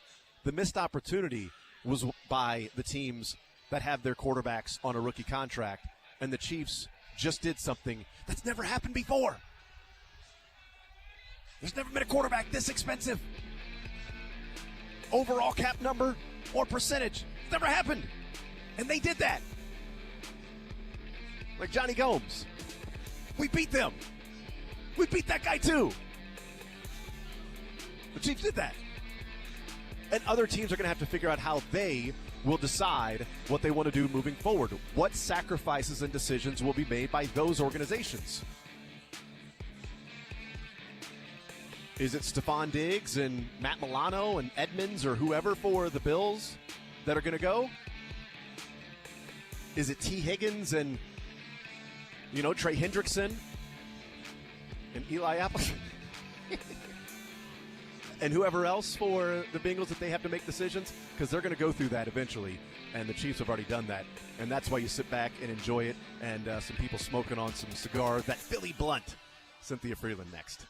The missed opportunity was by the teams that have their quarterbacks on a rookie contract, and the Chiefs just did something that's never happened before. There's never been a quarterback this expensive. Overall cap number or percentage. It's never happened. And they did that. Like Johnny Gomes. We beat them. We beat that guy too. The Chiefs did that. And other teams are going to have to figure out how they will decide what they want to do moving forward. What sacrifices and decisions will be made by those organizations? Is it Stephon Diggs and Matt Milano and Edmonds or whoever for the Bills that are going to go? Is it T. Higgins and, Trey Hendrickson and Eli Apple? And whoever else for the Bengals that they have to make decisions, because they're going to go through that eventually, and the Chiefs have already done that. And that's why you sit back and enjoy it, and some people smoking on some cigar. That Philly blunt. Cynthia Frelund next.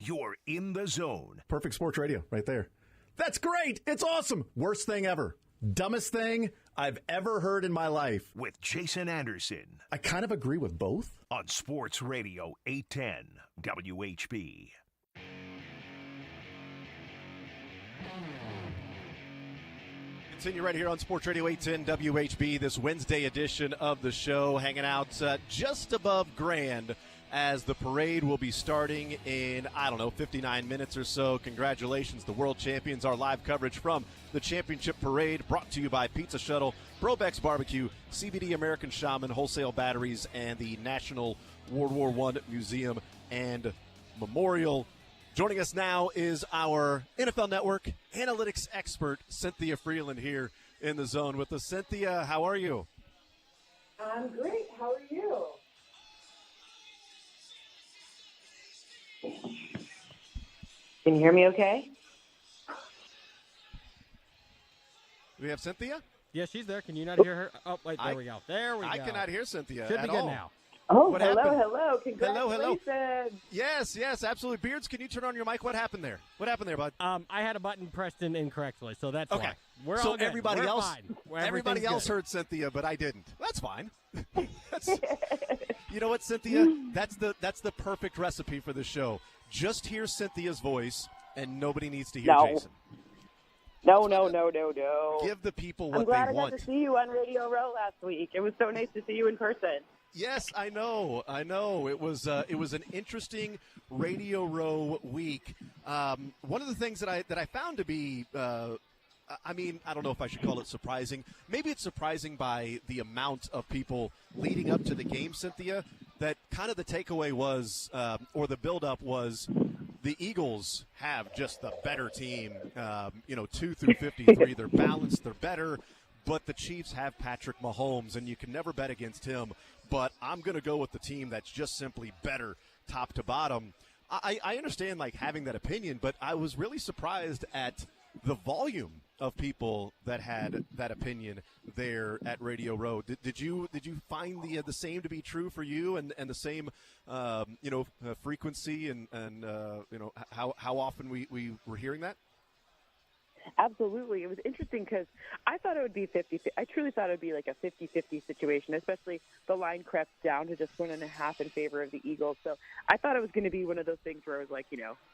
You're in the zone. Perfect sports radio right there. That's great. It's awesome. Worst thing ever. Dumbest thing I've ever heard in my life. With Jason Anderson. I kind of agree with both. On Sports Radio 810 WHB. Continue right here on Sports Radio 810 WHB, this Wednesday edition of the show, hanging out just above Grand as the parade will be starting in, 59 minutes or so. Congratulations, the world champions. Our live coverage from the championship parade brought to you by Pizza Shuttle, Brobeck's Barbecue, CBD American Shaman, Wholesale Batteries, and the National World War I Museum and Memorial. Joining us now is our NFL Network analytics expert, Cynthia Frelund, here in the zone with us. Cynthia, how are you? I'm great. How are you? Can you hear me okay? Do we have Cynthia? Yeah, she's there. Can you not hear her? Oh, wait, there we go. There we go. I cannot hear Cynthia Should at be good all. now. Oh, What hello, happened? hello. Congratulations. Hello. Yes, absolutely. Beards, can you turn on your mic? What happened there? Bud? I had a button pressed in incorrectly, so that's Okay. why. We're so all good. everybody We're else, fine. everybody Everything's else good. heard Cynthia, but I didn't. That's fine. You know what, Cynthia? That's the perfect recipe for the show. Just hear Cynthia's voice, and nobody needs to hear Jason. No. Give the people I'm what glad they I want. got to see you on Radio Row last week. It was so nice to see you in person. Yes, I know. It was an interesting Radio Row week. One of the things that I found to be, I don't know if I should call it surprising. Maybe it's surprising by the amount of people leading up to the game, Cynthia. That kind of the takeaway was, or the buildup was, the Eagles have just the better team. 2 through 53, they're balanced, they're better. But the Chiefs have Patrick Mahomes, and you can never bet against him. But I'm going to go with the team that's just simply better top to bottom. I understand, having that opinion, but I was really surprised at the volume of people that had that opinion there at Radio Row. Did you find the same to be true for you, and the same frequency and how often we were hearing that? Absolutely. It was interesting because I thought it would be 50. I truly thought it would be like a 50-50 situation, especially the line crept down to just 1.5 in favor of the Eagles. So I thought it was going to be one of those things where it was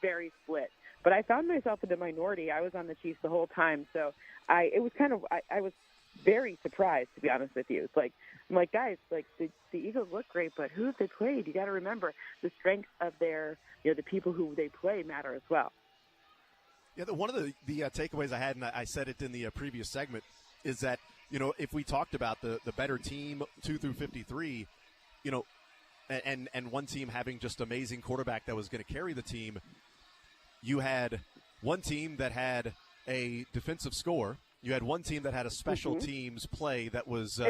very split. But I found myself in the minority. I was on the Chiefs the whole time. So I was very surprised, to be honest with you. It's I'm like, guys, the Eagles look great, but who have they played? You got to remember the strength of their, the people who they play matter as well. Yeah, one of the takeaways I had, and I said it in the previous segment, is that, if we talked about the better team 2 through 53, and one team having just amazing quarterback that was going to carry the team, you had one team that had a defensive score. You had one team that had a special teams play that was,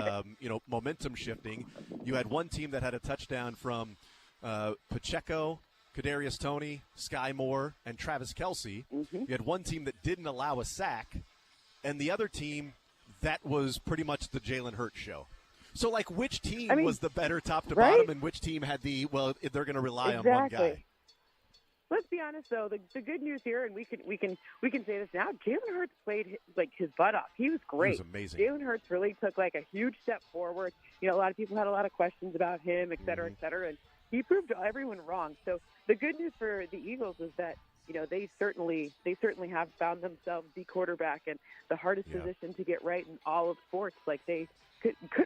momentum shifting. You had one team that had a touchdown from Pacheco, Kadarius Toney, Sky Moore, and Travis Kelce. You had one team that didn't allow a sack, and the other team that was pretty much the Jalen Hurts show. So, which team was the better top to bottom, and which team had they're going to rely on one guy? Let's be honest, though. The good news here, and we can say this now. Jalen Hurts played his butt off. He was great. He was amazing. Jalen Hurts really took a huge step forward. A lot of people had a lot of questions about him, et cetera, and he proved everyone wrong. So the good news for the Eagles is that they certainly have found themselves the quarterback and the hardest position to get right in all of sports. Good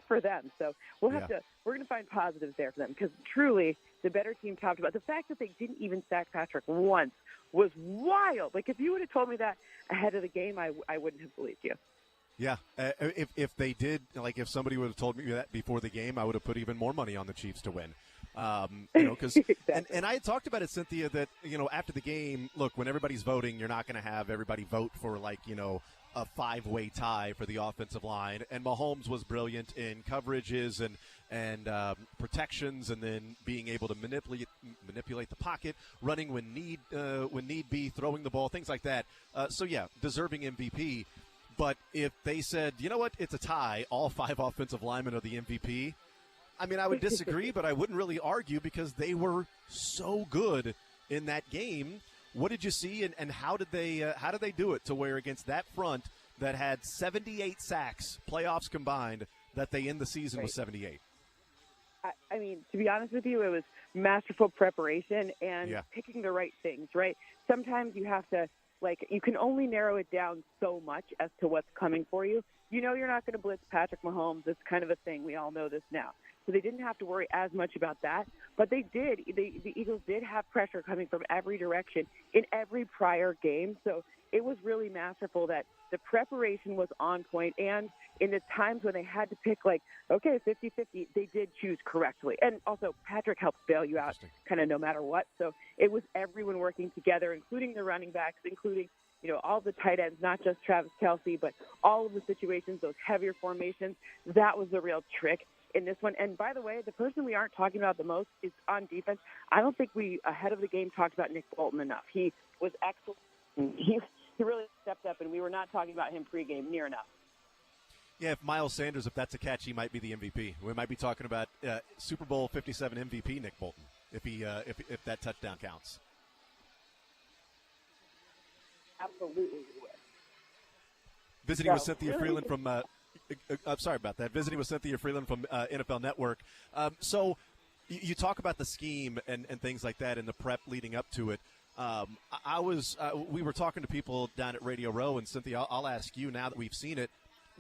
for them. So we're going to find positives there for them, because truly the better team top to bottom. The fact that they didn't even sack Patrick once was wild. If you would have told me that ahead of the game, I wouldn't have believed you. Yeah, if they did, if somebody would have told me that before the game, I would have put even more money on the Chiefs to win. Because exactly. and I had talked about it, Cynthia, that after the game, look, when everybody's voting, you're not going to have everybody vote for a 5-way tie for the offensive line. And Mahomes was brilliant in coverages and protections, and then being able to manipulate the pocket, running when need be, throwing the ball, things like that. So yeah, deserving MVP. But if they said, you know what, it's a tie, all 5 offensive linemen are the MVP, I would disagree, but I wouldn't really argue, because they were so good in that game. What did you see, and how did they do it to where against that front that had 78 sacks, playoffs combined, that they end the season with 78? I mean, to be honest with you, it was masterful preparation and picking the right things, right? Sometimes you have to, you can only narrow it down so much as to what's coming for you. You know you're not going to blitz Patrick Mahomes. It's kind of a thing. We all know this now. So they didn't have to worry as much about that. But they did. The Eagles did have pressure coming from every direction in every prior game. So it was really masterful that the preparation was on point, and in the times when they had to pick, 50-50, they did choose correctly. And also, Patrick helps bail you out kind of no matter what. So it was everyone working together, including the running backs, including, all the tight ends, not just Travis Kelce, but all of the situations, those heavier formations. That was the real trick in this one. And by the way, the person we aren't talking about the most is on defense. I don't think we, ahead of the game, talked about Nick Bolton enough. He was excellent. He really stepped up, and we were not talking about him pregame near enough. Yeah, if Miles Sanders, if that's a catch, he might be the MVP. We might be talking about Super Bowl 57 MVP Nick Bolton, if that touchdown counts. Absolutely, we would. Visiting with Cynthia Frelund from I'm sorry about that. Visiting with Cynthia Frelund from NFL Network. So you talk about the scheme and things like that and the prep leading up to it. We were talking to people down at Radio Row, and Cynthia, I'll ask you now that we've seen it,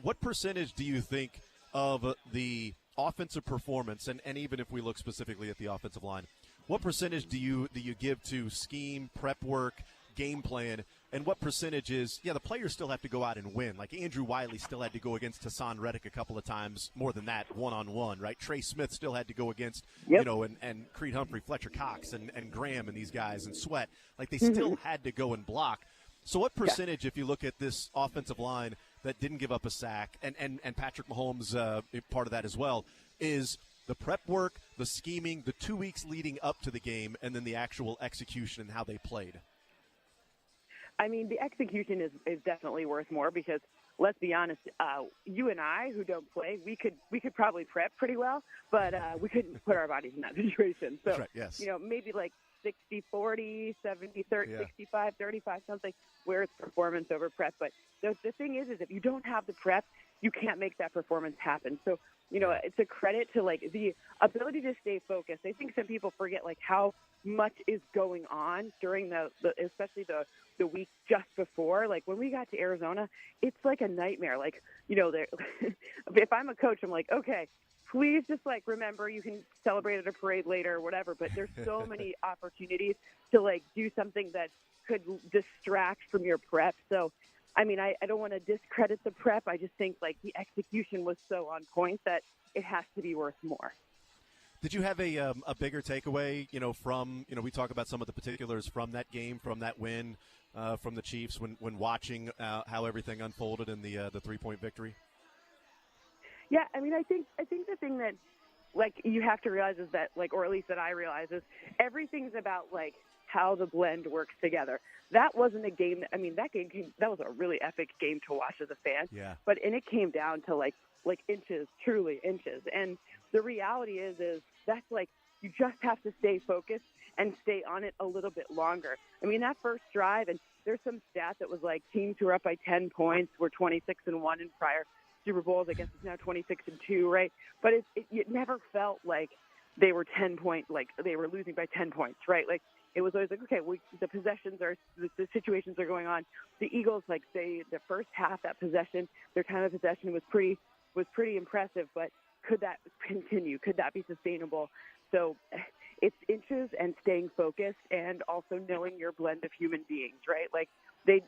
what percentage do you think of the offensive performance, and even if we look specifically at the offensive line, what percentage do you give to scheme, prep work, game plan, and what percentage is, the players still have to go out and win? Like Andrew Wiley still had to go against Hassan Reddick a couple of times, more than that, one-on-one, right? Trey Smith still had to go against, and Creed Humphrey, Fletcher Cox, and Graham and these guys, and Sweat. Like they still had to go and block. So what percentage, if you look at this offensive line that didn't give up a sack, and Patrick Mahomes part of that as well, is the prep work, the scheming, the 2 weeks leading up to the game, and then the actual execution and how they played? I mean, the execution is definitely worth more because, let's be honest, you and I who don't play, we could probably prep pretty well, but we couldn't put our bodies in that situation. So, right, yes. Maybe 60-40, 70-30, 65-35, something where it's performance over prep. But the thing is if you don't have the prep, you can't make that performance happen. So, it's a credit to the ability to stay focused. I think some people forget how much is going on during the especially the week just before. When we got to Arizona, it's like a nightmare. If I'm a coach, I'm like, okay, please just remember you can celebrate at a parade later or whatever, but there's so many opportunities to do something that could distract from your prep. So, I mean, I don't want to discredit the prep. I just think the execution was so on point that it has to be worth more. Did you have a bigger takeaway, from, we talk about some of the particulars from that game, from that win, from the Chiefs when watching how everything unfolded in the 3-point victory? Yeah, I mean, I think the thing that you have to realize is that or at least that I realize is everything's about how the blend works together. That wasn't a game. That was a really epic game to watch as a fan. Yeah. And it came down to inches, truly inches. And the reality is that's you just have to stay focused and stay on it a little bit longer. I mean, that first drive, and there's some stat that was teams who were up by 10 points were 26-1 in prior Super Bowls. I guess it's now 26-2, right? But it never felt like they were 10 points, they were losing by 10 points, right? It was always okay, the possessions are, the situations are going on. The Eagles, the first half, that possession, their time of possession was pretty impressive, but could that continue? Could that be sustainable? So it's inches and staying focused and also knowing your blend of human beings, right? The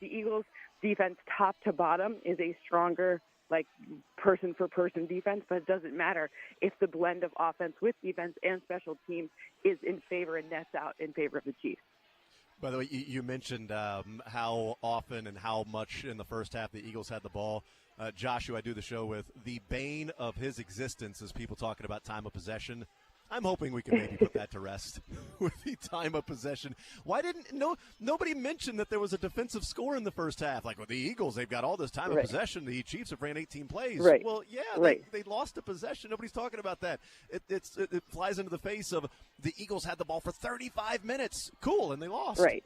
Eagles defense top to bottom is a stronger person for person defense, but it doesn't matter if the blend of offense with defense and special teams is in favor and nets out in favor of the Chiefs. By the way, you mentioned how often and how much in the first half the Eagles had the ball. Josh, who I do the show with, the bane of his existence is people talking about time of possession. I'm hoping we can maybe put that to rest with the time of possession. Why didn't nobody mention that there was a defensive score in the first half? Like with the Eagles, they've got all this time of possession. The Chiefs have ran 18 plays. Right. Well, yeah, they lost a possession. Nobody's talking about that. It flies into the face of the Eagles had the ball for 35 minutes. Cool, and they lost. Right.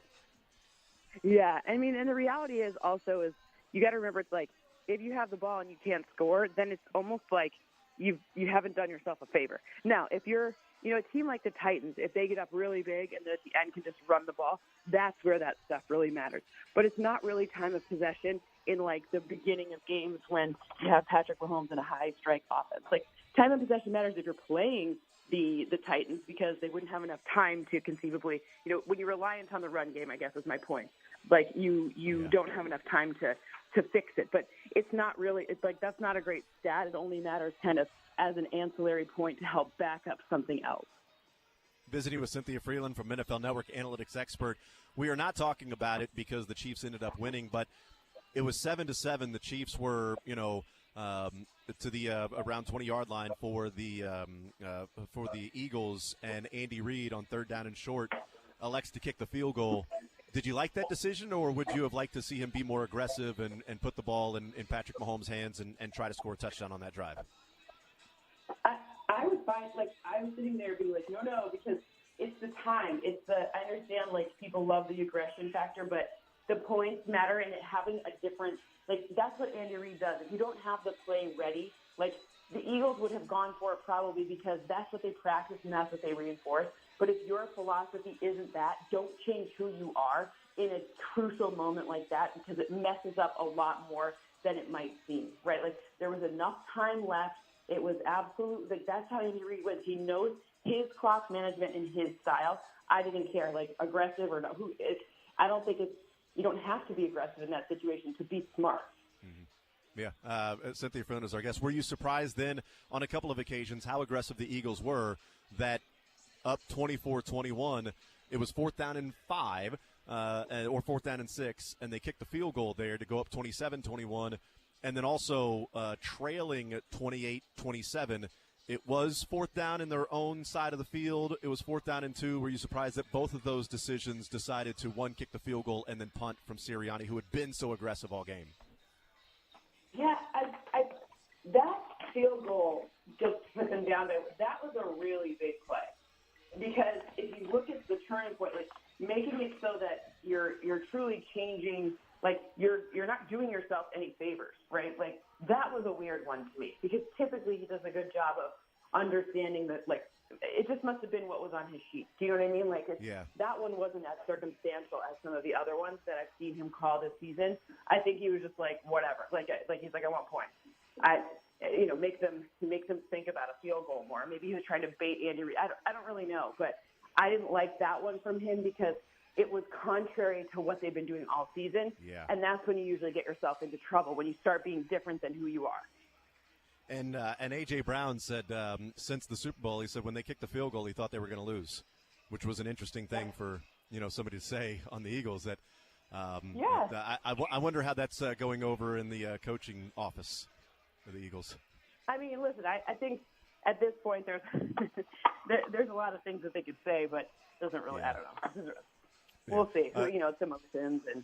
Yeah, I mean, and the reality is also is you got to remember it's like if you have the ball and you can't score, then it's almost like you haven't done yourself a favor. Now, if you're, a team like the Titans, if they get up really big and at the end can just run the ball, that's where that stuff really matters. But it's not really time of possession in like the beginning of games when you have Patrick Mahomes in a high strike offense. Like time of possession matters if you're playing the Titans because they wouldn't have enough time to conceivably, when you're reliant on the run game, I guess is my point. Like you don't have enough time to fix it. But it's not really, it's like that's not a great stat. It only matters kind of as an ancillary point to help back up something else. Visiting with Cynthia Frelund from NFL Network analytics expert. We are not talking about it because the Chiefs ended up winning, but it was 7-7. The Chiefs were, to the around 20-yard line for the Eagles, and Andy Reid on third down and short elects to kick the field goal. Did you like that decision, or would you have liked to see him be more aggressive and put the ball in Patrick Mahomes' hands and try to score a touchdown on that drive? I was fine. Like, I was sitting there being like, no, because it's the time. I understand, like, people love the aggression factor, but the points matter, and it having a different, like, that's what Andy Reid does. If you don't have the play ready, like, the Eagles would have gone for it probably because that's what they practice and that's what they reinforce. But if your philosophy isn't that, don't change who you are in a crucial moment like that because it messes up a lot more than it might seem, right? Like, there was enough time left. It was absolute, like, that's how Andy Reid was. He knows his clock management and his style. I didn't care, like, aggressive or not. I don't think you don't have to be aggressive in that situation to be smart. Yeah. Cynthia Frelund is our guest. Were you surprised then on a couple of occasions how aggressive the Eagles were that up 24-21, it was 4th down and 5 or 4th down and 6, and they kicked the field goal there to go up 27-21, and then also trailing at 28-27. It was 4th down in their own side of the field. It was 4th down and 2. Were you surprised that both of those decisions decided to, one, kick the field goal and then punt from Sirianni, who had been so aggressive all game? Yeah, that field goal just put them down there. That was a really big play because if you look at the turning point, like making it so that you're truly changing, like you're not doing yourself any favors, right? Like that was a weird one to me because typically he does a good job of understanding that, like, it just must have been what was on his sheet. Do you know what I mean? Like, that one wasn't as circumstantial as some of the other ones that I've seen him call this season. I think he was just like, whatever. Like he's like, I want points. Make them think about a field goal more. Maybe he was trying to bait Andy Reid. I don't really know, but I didn't like that one from him because it was contrary to what they've been doing all season. Yeah. And that's when you usually get yourself into trouble, when you start being different than who you are. And A.J. Brown said since the Super Bowl, he said when they kicked the field goal, he thought they were going to lose, which was an interesting thing for somebody to say on the Eagles. That I wonder how that's going over in the coaching office of the Eagles. I mean, listen, I think at this point there's there's a lot of things that they could say, but it doesn't really. I don't know. We'll see. It's emotions and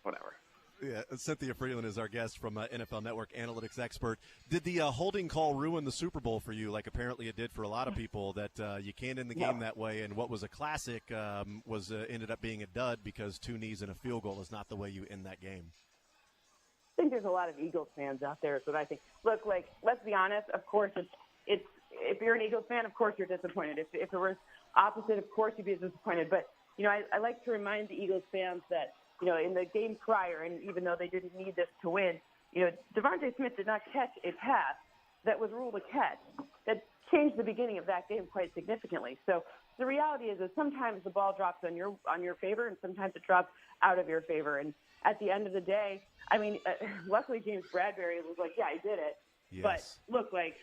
whatever. Yeah, Cynthia Frelund is our guest from NFL Network analytics expert. Did the holding call ruin the Super Bowl for you? Like apparently it did for a lot of people. That you can't end the game that way, and what was a classic was ended up being a dud because 2 knees and a field goal is not the way you end that game. I think there's a lot of Eagles fans out there. Is what I think. Look, like let's be honest. Of course, it's if you're an Eagles fan, of course you're disappointed. If it was opposite, of course you'd be disappointed. But I like to remind the Eagles fans that. In the game prior, and even though they didn't need this to win, Devontae Smith did not catch a pass that was ruled a catch. That changed the beginning of that game quite significantly. So the reality is that sometimes the ball drops on your favor, and sometimes it drops out of your favor. And at the end of the day, I mean, luckily James Bradbury was like, yeah, I did it. Yes. But look, like,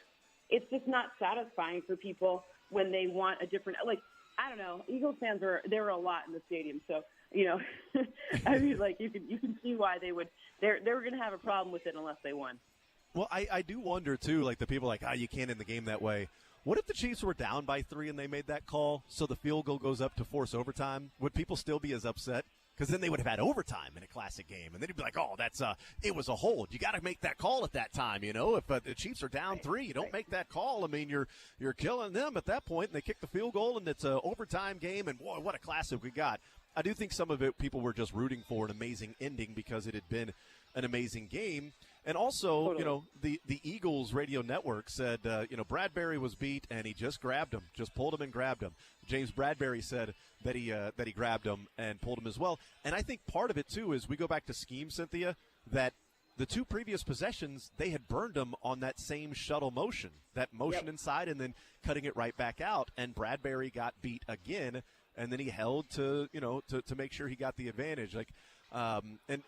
it's just not satisfying for people when they want a different, like, I don't know. Eagles fans there were a lot in the stadium, so I mean, like you can see why they were going to have a problem with it unless they won. Well, I do wonder too, like the people like, you can't end the game that way. What if the Chiefs were down by 3 and they made that call so the field goal goes up to force overtime? Would people still be as upset? Because then they would have had overtime in a classic game, and then you'd be like, "Oh, it was a hold. You got to make that call at that time, you know. If the Chiefs are down 3, you don't make that call. I mean, you're killing them at that point, and they kick the field goal, and it's an overtime game. And boy, what a classic we got! I do think some of it people were just rooting for an amazing ending because it had been an amazing game. And also, Totally. you know, the Eagles radio network said, Bradbury was beat and he just grabbed him, just pulled him and grabbed him. James Bradbury said that he grabbed him and pulled him as well. And I think part of it, too, is we go back to scheme, Cynthia, that the 2 previous possessions, they had burned him on that same shuttle motion, that motion inside and then cutting it right back out. And Bradbury got beat again, and then he held to make sure he got the advantage. Like, and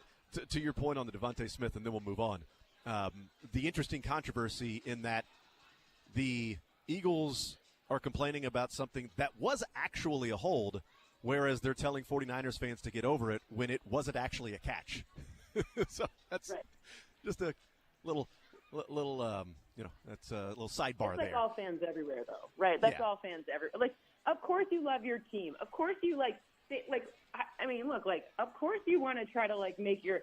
to your point on the Devontae Smith, and then we'll move on. The interesting controversy in that the Eagles are complaining about something that was actually a hold, whereas they're telling 49ers fans to get over it when it wasn't actually a catch. So that's just a little that's a little sidebar It's like there. all fans everywhere, though, right? That's all fans everywhere. Like, of course you love your team. Of course you of course you want to try to make your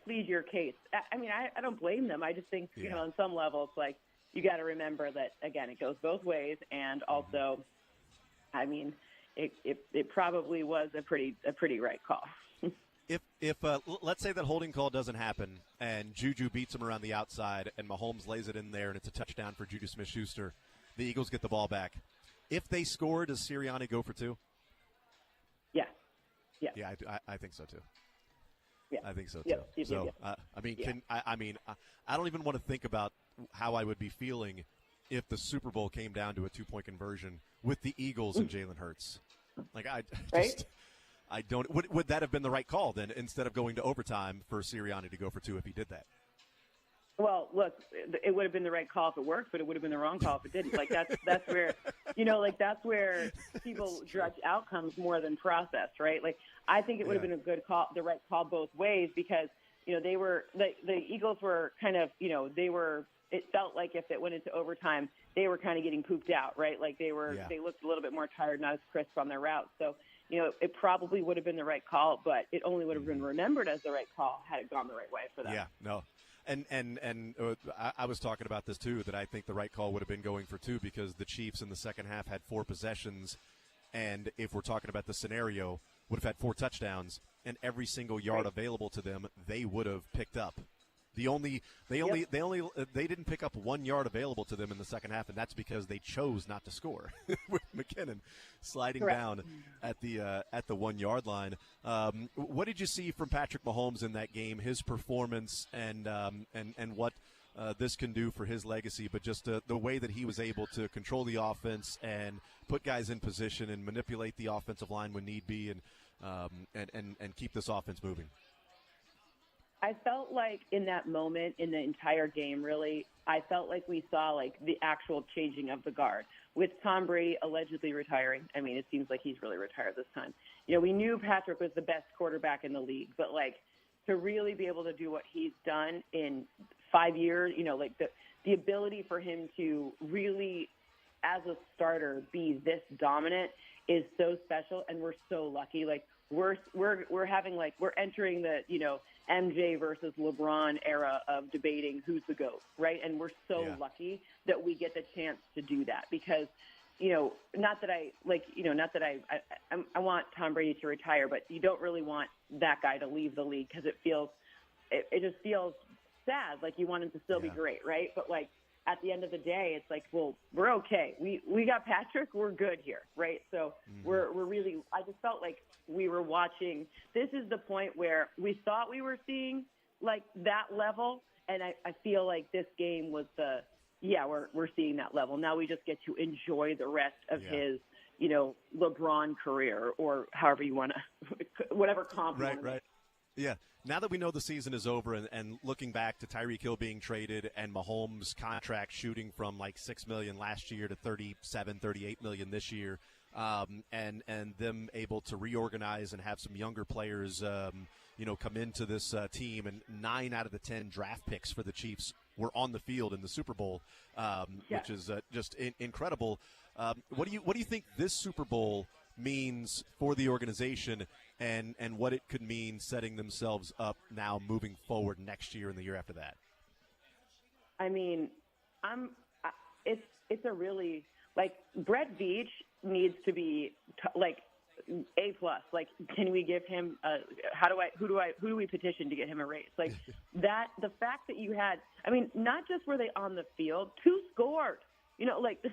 plead your case. I don't blame them. I just think on some level it's like you got to remember that again it goes both ways, and also, it probably was a pretty right call. If let's say that holding call doesn't happen and Juju beats him around the outside and Mahomes lays it in there and it's a touchdown for Juju Smith-Schuster, the Eagles get the ball back. If they score, does Sirianni go for 2? Yeah. Yeah, I think so too. Yeah. I think so too. Yep. So I don't even want to think about how I would be feeling if the Super Bowl came down to a 2-point conversion with the Eagles and Jalen Hurts. I don't. Would that have been the right call then, instead of going to overtime for Sirianni to go for 2 if he did that? Well, look, it would have been the right call if it worked, but it would have been the wrong call if it didn't. That's where, that's where people judge outcomes more than process, right? Like, I think it would have been a good call, the right call both ways, because, the Eagles were kind of, it felt like if it went into overtime, they were kind of getting pooped out, right? Like they looked a little bit more tired, not as crisp on their route. So, it probably would have been the right call, but it only would have been remembered as the right call had it gone the right way for them. Yeah, no. And I was talking about this too, that I think the right call would have been going for 2 because the Chiefs in the second half had 4 possessions, and if we're talking about the scenario, would have had 4 touchdowns, and every single yard available to them, they would have picked up. They didn't pick up 1 yard available to them in the second half, and that's because they chose not to score with McKinnon sliding down at the 1 yard line. What did you see from Patrick Mahomes in that game? His performance and what this can do for his legacy, but just the way that he was able to control the offense and put guys in position and manipulate the offensive line when need be, and keep this offense moving. I felt like in that moment, in the entire game, really, I felt like we saw the actual changing of the guard. With Tom Brady allegedly retiring, it seems like he's really retired this time. We knew Patrick was the best quarterback in the league, but to really be able to do what he's done in 5 years, the ability for him to really, as a starter, be this dominant is so special, and we're so lucky. We're entering the MJ versus LeBron era of debating who's the GOAT, right? And we're so lucky that we get the chance to do that, because not that I want Tom Brady to retire, but you don't really want that guy to leave the league, because it just feels sad. Like, you want him to still be great, right? But at the end of the day, it's like, well, we're okay. We got Patrick. We're good here, right? So we're really – I just felt like we were watching – this is the point where we thought we were seeing, that level, and I feel like this game was we're seeing that level. Now we just get to enjoy the rest of his, LeBron career, or however you want to – whatever comp you want to make. Yeah. Now that we know the season is over, and looking back to Tyreek Hill being traded and Mahomes' contract shooting from $6 million last year to $37, $38 million this year, and them able to reorganize and have some younger players, come into this team, and 9 out of the 10 draft picks for the Chiefs were on the field in the Super Bowl, which is just incredible. What do you think this Super Bowl means for the organization, and what it could mean setting themselves up now moving forward next year and the year after that? I mean, it's a really, like, Brett Veach needs to be A+. Like, can we give him who do we petition to get him a raise? Like that, the fact that you had, I mean, not just were they on the field, 2 scored, like,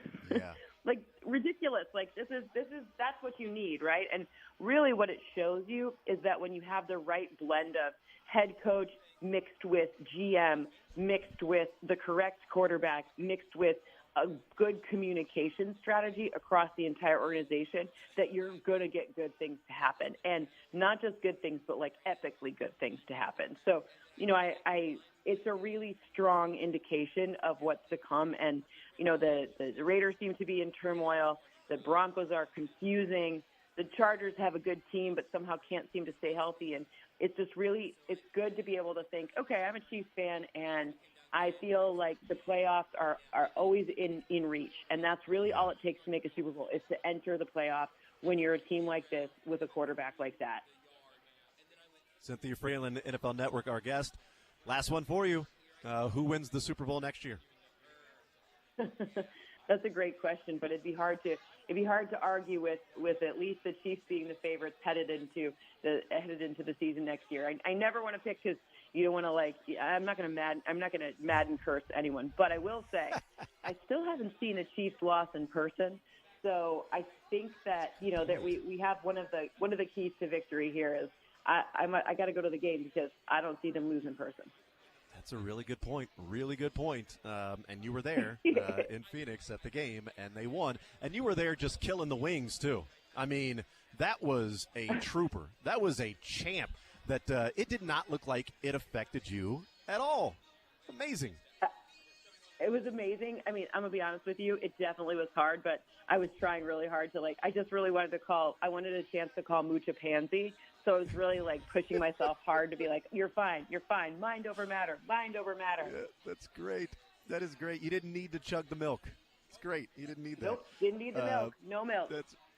like ridiculous. Like that's what you need, right? And really what it shows you is that when you have the right blend of head coach mixed with GM, mixed with the correct quarterback, mixed with a good communication strategy across the entire organization, that you're going to get good things to happen. And not just good things, but like epically good things to happen. So, it's a really strong indication of what's to come. And, the Raiders seem to be in turmoil. The Broncos are confusing. The Chargers have a good team, but somehow can't seem to stay healthy. And it's just really, it's good to be able to think, okay, I'm a Chiefs fan, and I feel like the playoffs are always in reach. And that's really all it takes to make a Super Bowl, is to enter the playoffs when you're a team like this with a quarterback like that. Cynthia Frelund, NFL Network, our guest. Last one for you. Who wins the Super Bowl next year? That's a great question, but it'd be hard to argue with at least the Chiefs being the favorites headed into the season next year. I never want to pick, because you don't want to, I'm not going to Madden curse anyone, but I will say I still haven't seen a Chiefs loss in person. So I think that that we have one of the keys to victory here is I got to go to the game, because I don't see them lose in person. That's a really good point. Really good point. And you were there in Phoenix at the game, and they won. And you were there just killing the wings, too. I mean, that was a trooper. That was a champ. That it did not look like it affected you at all. Amazing. It was amazing. I mean, I'm going to be honest with you. It definitely was hard, but I was trying really hard to, I just really wanted a chance to call Mooch a pansy. So I was really, pushing myself hard to be like, you're fine. Mind over matter. Yeah, that's great. That is great. You didn't need to chug the milk. It's great. You didn't need that. Nope, didn't need the milk. No milk.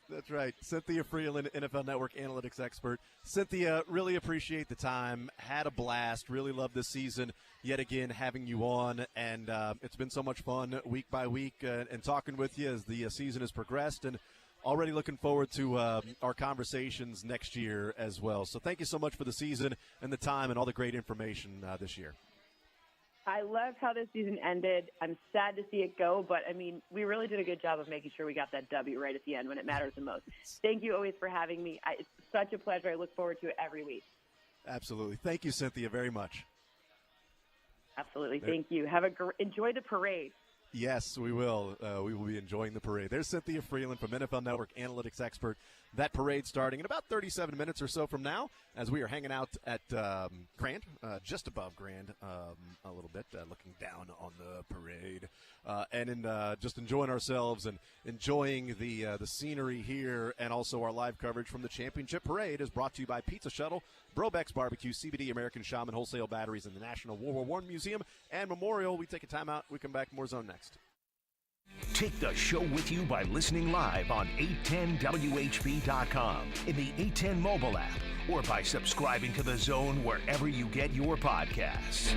That's right. Cynthia Frelund, NFL Network analytics expert. Cynthia, really appreciate the time. Had a blast. Really loved this season. Yet again, having you on. And it's been so much fun week by week and talking with you as the season has progressed. And already looking forward to our conversations next year as well. So thank you so much for the season and the time and all the great information this year. I loved how this season ended. I'm sad to see it go, but, I mean, we really did a good job of making sure we got that W right at the end when it matters the most. Thank you always for having me. It's such a pleasure. I look forward to it every week. Absolutely. Thank you, Cynthia, very much. Absolutely. Thank you. Enjoy the parade. Yes, we will. We will be enjoying the parade. There's Cynthia Frelund from NFL Network analytics expert. That parade starting in about 37 minutes or so from now, as we are hanging out at Grand, just above Grand, a little bit, looking down on the parade, and just enjoying ourselves and enjoying the scenery here, and also our live coverage from the championship parade is brought to you by Pizza Shuttle, Brobeck's Barbecue, CBD, American Shaman, Wholesale Batteries, and the National World War I Museum and Memorial. We take a timeout. We come back. More Zone next. Take the show with you by listening live on 810WHB.com, in the 810 mobile app, or by subscribing to The Zone wherever you get your podcasts.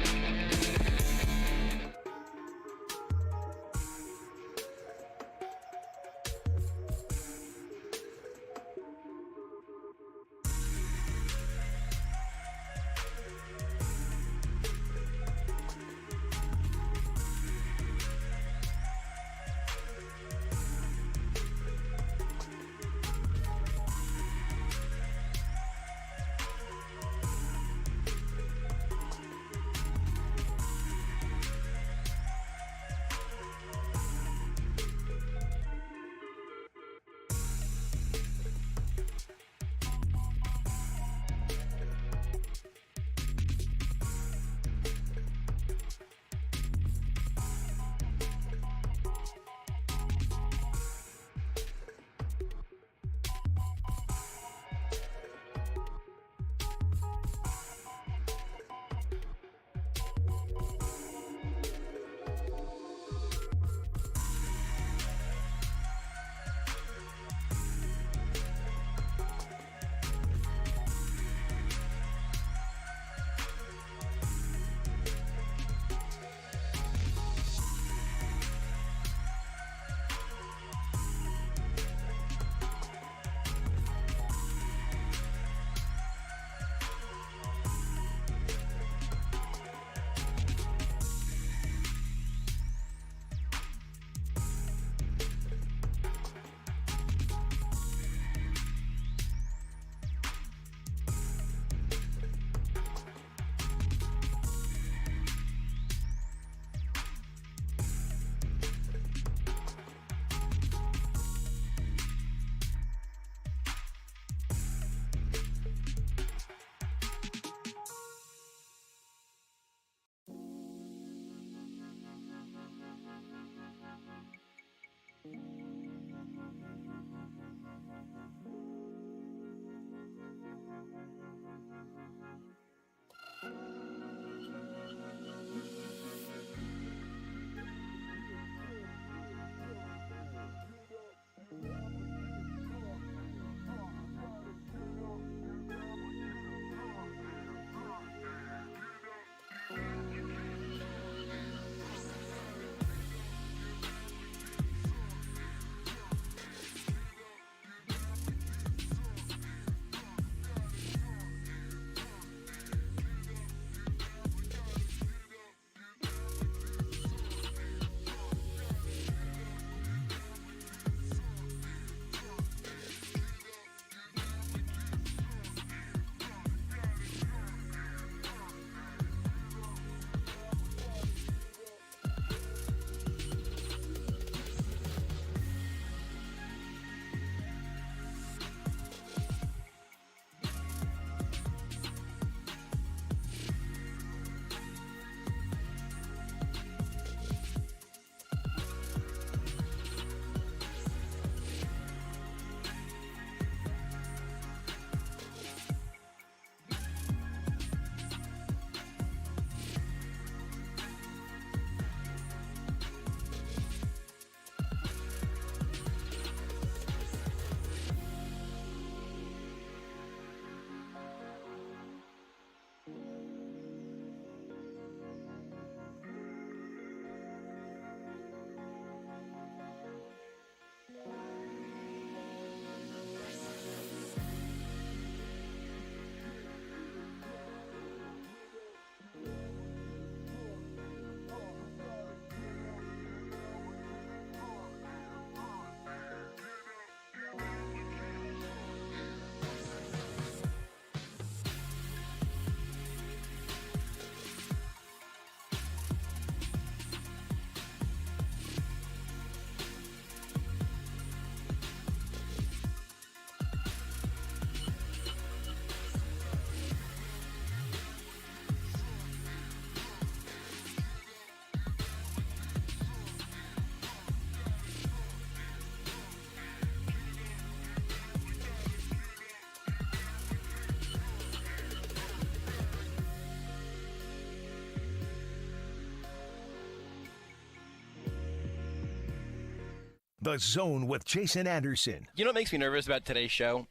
The Zone with Jason Anderson. You know what makes me nervous about today's show?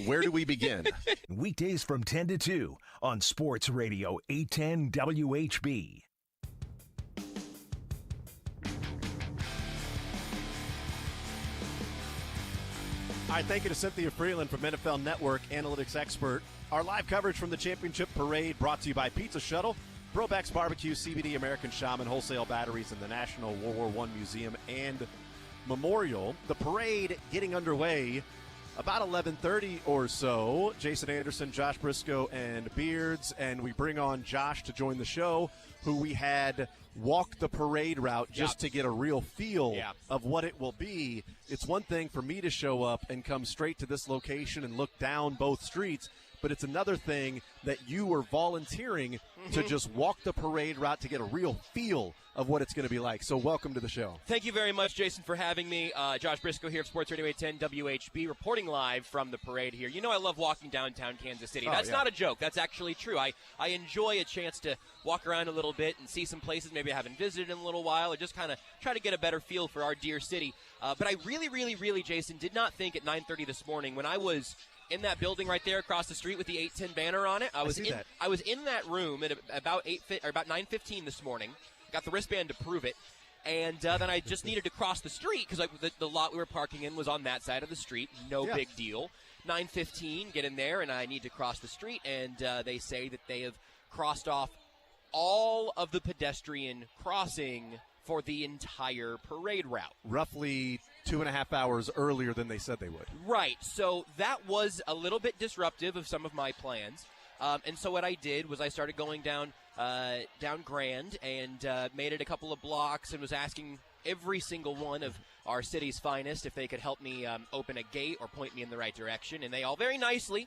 Where do we begin? Weekdays from 10 to 2 on Sports Radio 810 WHB. All right, thank you to Cynthia Frelund from NFL Network, analytics expert. Our live coverage from the championship parade brought to you by Pizza Shuttle, Throwbacks Barbecue, CBD American Shaman, Wholesale Batteries, and the National World War I Museum and Memorial. The parade getting underway about 11:30 or so. Jason Anderson, Josh Brisco, and Beards, and we bring on Josh to join the show, who we had walk the parade route just to get a real feel of what it will be. It's one thing for me to show up and come straight to this location and look down both streets, but it's another thing that you were volunteering to just walk the parade route to get a real feel of what it's going to be like. So welcome to the show. Thank you very much, Jason, for having me. Josh Brisco here of Sports Radio 810 WHB, reporting live from the parade here. You know I love walking downtown Kansas City. That's not a joke. That's actually true. I enjoy a chance to walk around a little bit and see some places maybe I haven't visited in a little while, or just kind of try to get a better feel for our dear city. But I really, Jason, did not think at 9:30 this morning when I was in that building right there across the street with the 810 banner on it. I was in that room at about 9:15 this morning. Got the wristband to prove it, and then I just needed to cross the street because the lot we were parking in was on that side of the street. No big deal. 9:15, get in there, and I need to cross the street, and they say that they have crossed off all of the pedestrian crossing for the entire parade route. Roughly 2.5 hours earlier than they said they would. Right. So that was a little bit disruptive of some of my plans. And so what I did was I started going down Grand and made it a couple of blocks and was asking every single one of our city's finest if they could help me open a gate or point me in the right direction. And they all very nicely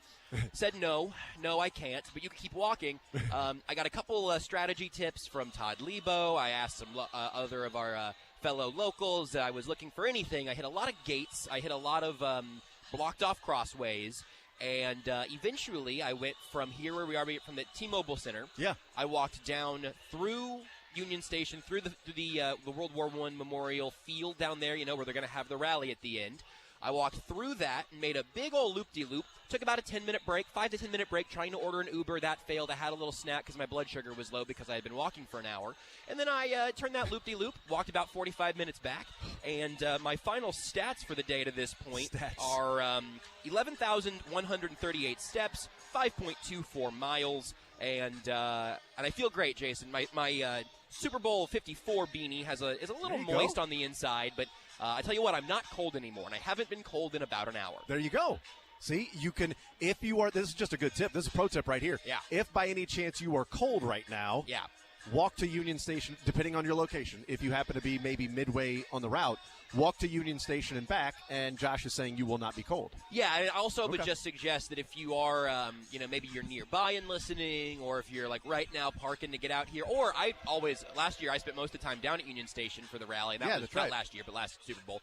said, no, I can't, but you can keep walking. I got a couple strategy tips from Todd Lebo. I asked some other of our fellow locals. I was looking for anything. I hit a lot of gates. I hit a lot of blocked off crossways. And eventually I went from here where we are, from the T-Mobile Center. Yeah. I walked down through Union Station, through the World War I Memorial Field down there, where they're going to have the rally at the end. I walked through that and made a big old loop-de-loop. Took about a 10-minute break, 5 to 10-minute break, trying to order an Uber. That failed. I had a little snack because my blood sugar was low because I had been walking for an hour. And then I turned that loop-de-loop, walked about 45 minutes back. And my final stats for the day to this point are 11,138 steps, 5.24 miles. And I feel great, Jason. My Super Bowl 54 beanie is a little moist on the inside, but I tell you what, I'm not cold anymore, and I haven't been cold in about an hour. There you go. See, you can, if you are, this is just a good tip. This is a pro tip right here. Yeah. If by any chance you are cold right now, walk to Union Station, depending on your location. If you happen to be maybe midway on the route, walk to Union Station and back, and Josh is saying you will not be cold. Yeah, I also would just suggest that if you are, maybe you're nearby and listening, or if you're like right now parking to get out here, or last year I spent most of the time down at Union Station for the rally. That was not last year, but last Super Bowl.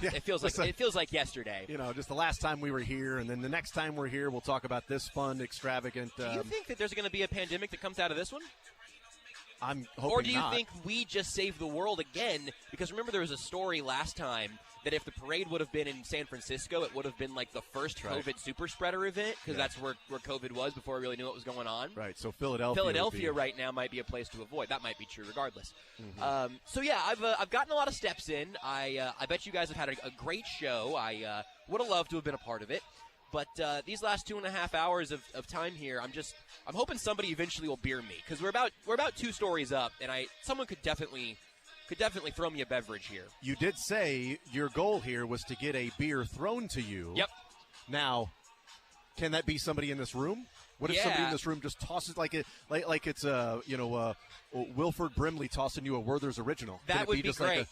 It feels like yesterday. Just the last time we were here, and then the next time we're here, we'll talk about this fun, extravagant. Do you think that there's going to be a pandemic that comes out of this one? I'm hoping Or do you not. think we just saved the world again? Because remember, there was a story last time that if the parade would have been in San Francisco, it would have been like the first COVID super spreader event, because that's where COVID was before we really knew what was going on. Right, so Philadelphia right now might be a place to avoid. That might be true regardless. So yeah, I've gotten a lot of steps in. I bet you guys have had a great show. I would have loved to have been a part of it. But these last 2.5 hours of time here, I'm hoping somebody eventually will beer me, because we're about 2 stories up, and someone could definitely throw me a beverage here. You did say your goal here was to get a beer thrown to you. Yep. Now, can that be somebody in this room? What if somebody in this room just tosses like it's Wilford Brimley tossing you a Werther's Original? That would be just great. Like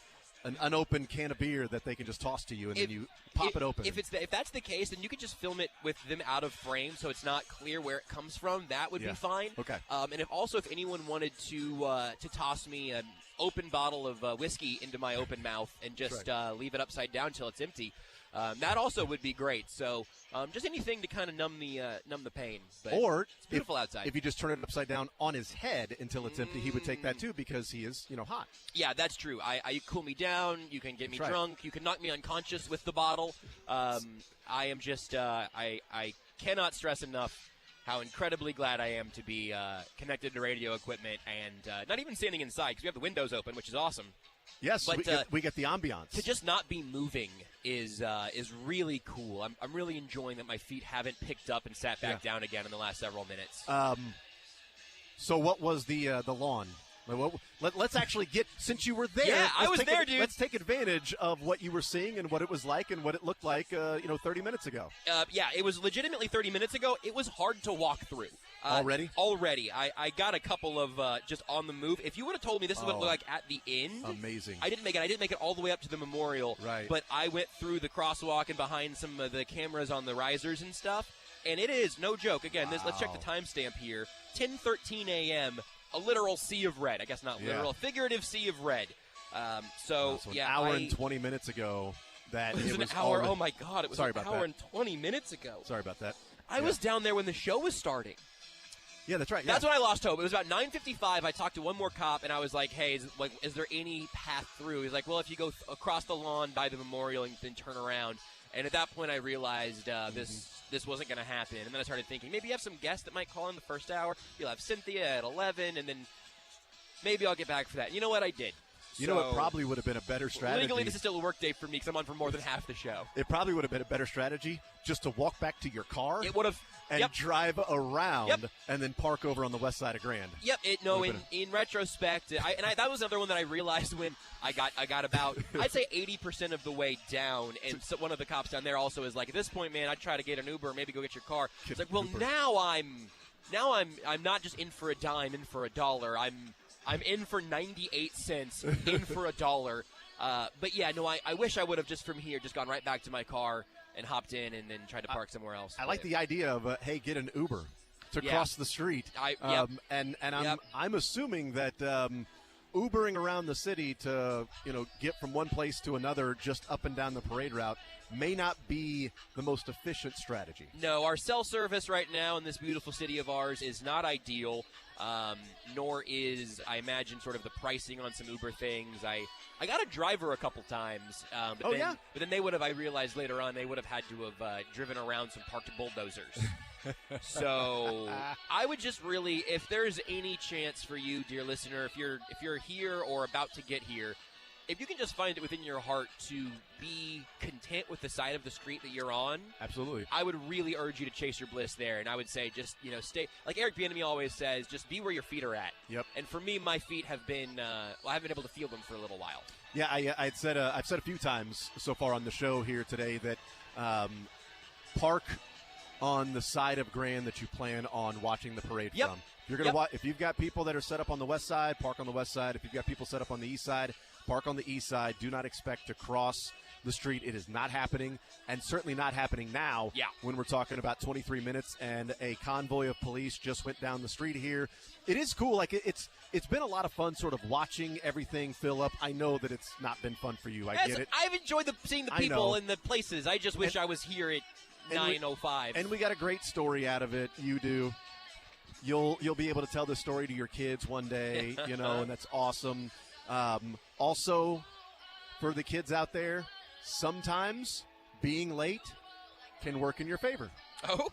an unopened can of beer that they can just toss to you, and then you pop it open. If that's the case, then you could just film it with them out of frame, so it's not clear where it comes from. That would be fine. Okay. And if anyone wanted to toss me open bottle of whiskey into my open mouth and just leave it upside down until it's empty. That also would be great. So just anything to kind of numb the pain. But Or it's beautiful outside. If you just turn it upside down on his head until it's empty, he would take that too because he is, hot. Yeah, that's true. You cool me down. You can get me That's right. drunk. You can knock me unconscious with the bottle. I am just I cannot stress enough how incredibly glad I am to be connected to radio equipment and not even standing inside because we have the windows open, which is awesome. Yes, but we get the ambiance. To just not be moving is really cool. I'm really enjoying that my feet haven't picked up and sat back down again in the last several minutes. So what was the lawn? Let's actually get, since you were there. Yeah, I was there, dude. Let's take advantage of what you were seeing and what it was like and what it looked like, 30 minutes ago. Yeah, it was legitimately 30 minutes ago. It was hard to walk through. Already? Already. I got a couple of just on the move. If you would have told me this is what it looked like at the end. Amazing. I didn't make it. I didn't make it all the way up to the memorial. Right. But I went through the crosswalk and behind some of the cameras on the risers and stuff. And it is, no joke. Again, let's check the timestamp here. 10:13 a.m., a literal sea of red. I guess not literal, a figurative sea of red. So an hour and 20 minutes ago that it was an hour. Oh, my God. It was an hour and 20 minutes ago. Sorry about that. I was down there when the show was starting. Yeah, that's right. That's when I lost hope. It was about 9:55. I talked to one more cop, and I was like, hey, is there any path through? He's like, well, if you go across the lawn by the memorial and then turn around. And at that point, I realized this wasn't going to happen. And then I started thinking, maybe you have some guests that might call in the first hour. You'll have Cynthia at 11, and then maybe I'll get back for that. You know what? I did. You know what probably would have been a better strategy? Legally, this is still a work day for me because I'm on for more than half the show. It probably would have been a better strategy just to walk back to your car. It would have. And drive around and then park over on the west side of Grand. Yep. In retrospect, that was another one that I realized when I got about, I'd say 80% of the way down. And so one of the cops down there also is like, at this point, man, I'd try to get an Uber or maybe go get your car. It's like, well, now I'm not just in for a dime, in for a dollar. I'm in for 98 cents, in for $1. But yeah, no, I wish I would have just from here just gone right back to my car and hopped in and then tried to park somewhere else. I like the idea of hey, get an Uber to cross the street. And I'm assuming that Ubering around the city to get from one place to another just up and down the parade route may not be the most efficient strategy. No, our cell service right now in this beautiful city of ours is not ideal, nor is, I imagine, sort of the pricing on some Uber things. I got a driver a couple times, but then they would have, I realized later on, they would have had to have driven around some parked bulldozers. So I would just really, if there's any chance for you, dear listener, if you're here or about to get here, if you can just find it within your heart to be content with the side of the street that you're on, absolutely, I would really urge you to chase your bliss there. And I would say just, stay, like Eric Bieniemy always says, just be where your feet are at. Yep. And for me, my feet have been, I haven't been able to feel them for a little while. Yeah, I've said a few times so far on the show here today that park on the side of Grand that you plan on watching the parade from. If you're gonna if you've got people that are set up on the west side, park on the west side. If you've got people set up on the east side, park on the east side. Do not expect to cross the street. It is not happening, and certainly not happening now when we're talking about 23 minutes and a convoy of police just went down the street here. It is cool. Like it's been a lot of fun sort of watching everything fill up. I know that it's not been fun for you. I get it. I've enjoyed seeing the people and the places. I just wish I was here at 9:05. And we got a great story out of it. You do. You'll be able to tell this story to your kids one day, and that's awesome. Also, for the kids out there, sometimes being late can work in your favor. Oh?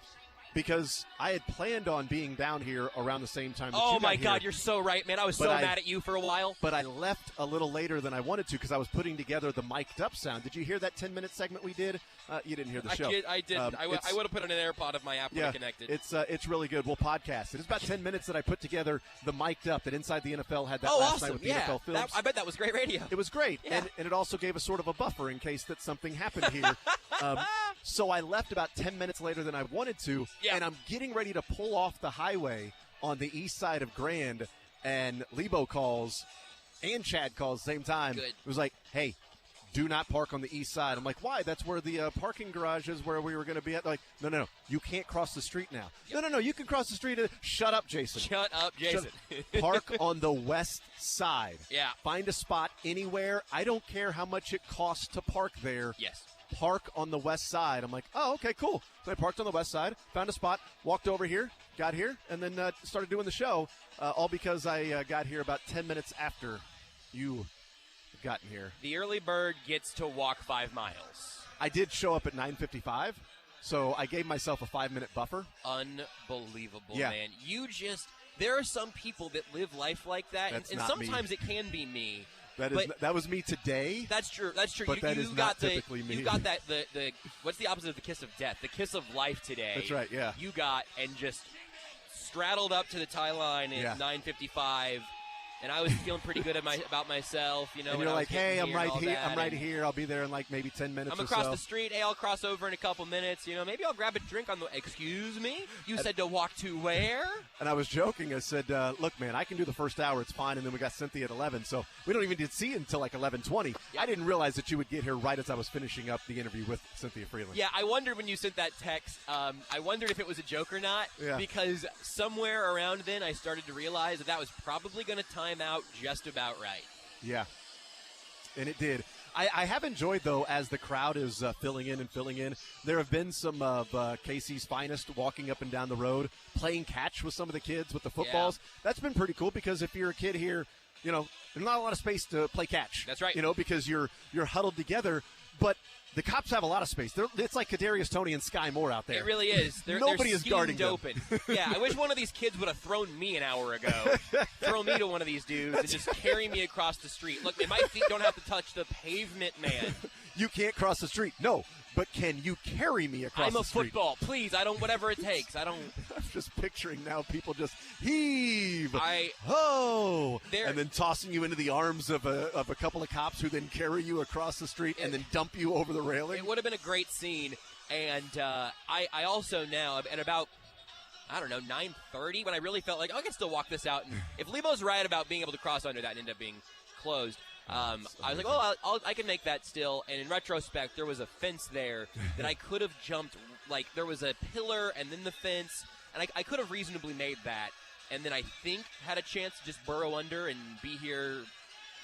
Because I had planned on being down here around the same time that you Oh, got my here. God, you're so right, man. I was mad at you for a while. But I left a little later than I wanted to because I was putting together the mic'd up sound. Did you hear that 10-minute segment we did? You didn't hear the show. I didn't. I would have put on an AirPod if my app would have connected. It's really good. We'll podcast it. It's about 10 minutes that I put together the mic'd up that Inside the NFL had that last night with the NFL Films. I bet that was great radio. It was great. Yeah. And it also gave us sort of a buffer in case that something happened here. So I left about 10 minutes later than I wanted to, and I'm getting ready to pull off the highway on the east side of Grand, and Lebo calls and Chad calls at the same time. Good. It was like, hey, do not park on the east side. I'm like, why? That's where the parking garage is where we were going to be at. They're like, no, you can't cross the street now. No, you can cross the street. Shut up, Jason. Shut up, Jason. Park on the west side. Yeah. Find a spot anywhere. I don't care how much it costs to park there. Yes. Park on the west side. I'm like, oh, okay, cool. So I parked on the west side, found a spot, walked over here, got here, and then started doing the show, all because I got here about 10 minutes after you gotten here. The early bird gets to walk 5 miles. I did show up at 9:55, so I gave myself a 5-minute buffer. Unbelievable, Yeah. man. There are some people that live life like that, That's and not sometimes me. it can be me. That was me today. That's true. But that is not typically me. You got that the what's the opposite of the kiss of death? The kiss of life today. That's right, yeah. You got and just straddled up to the tie line at 9:55. And I was feeling pretty good about myself, you know. And when you're I was like, hey, getting I'm right and here. all I'm that, right and here. I'll be there in like maybe 10 minutes I'm or across so. the street. Hey, I'll cross over in a couple minutes. You know, maybe I'll grab a drink on the. Excuse me? You said to walk to where? And I was joking. I said, look, man, I can do the first hour. It's fine. And then we got Cynthia at 11. So we don't even need to see it until like 11:20. I didn't realize that you would get here right as I was finishing up the interview with Cynthia Frelund. Yeah, I wondered when you sent that text. I wondered if it was a joke or not. Yeah. Because somewhere around then I started to realize that was probably going to time out just about right. Yeah, and it did. I have enjoyed, though, as the crowd is filling in. There have been some of Casey's finest walking up and down the road, playing catch with some of the kids with the footballs. Yeah. That's been pretty cool because if you're a kid here, you know, there's not a lot of space to play catch. That's right. You know, because you're huddled together, but the cops have a lot of space. It's like Kadarius Toney and Sky Moore out there. It really is. Nobody is guarding them. Open. Yeah, I wish one of these kids would have thrown me an hour ago. Throw me to one of these dudes and just carry me across the street. Look, my feet don't have to touch the pavement, man. You can't cross the street. No, but can you carry me across the street? I'm a football. Please, whatever it takes. I'm just picturing now people just heave. And then tossing you into the arms of a couple of cops who then carry you across the street and then dump you over the railing. It would have been a great scene. And I also now, at about, 9:30, when I really felt like, I can still walk this out. And if Lebo's right about being able to cross under that and end up being closed, I was like, I can make that still. And in retrospect, there was a fence there that I could have jumped. Like, there was a pillar and then the fence, and I could have reasonably made that. And then I think had a chance to just burrow under and be here,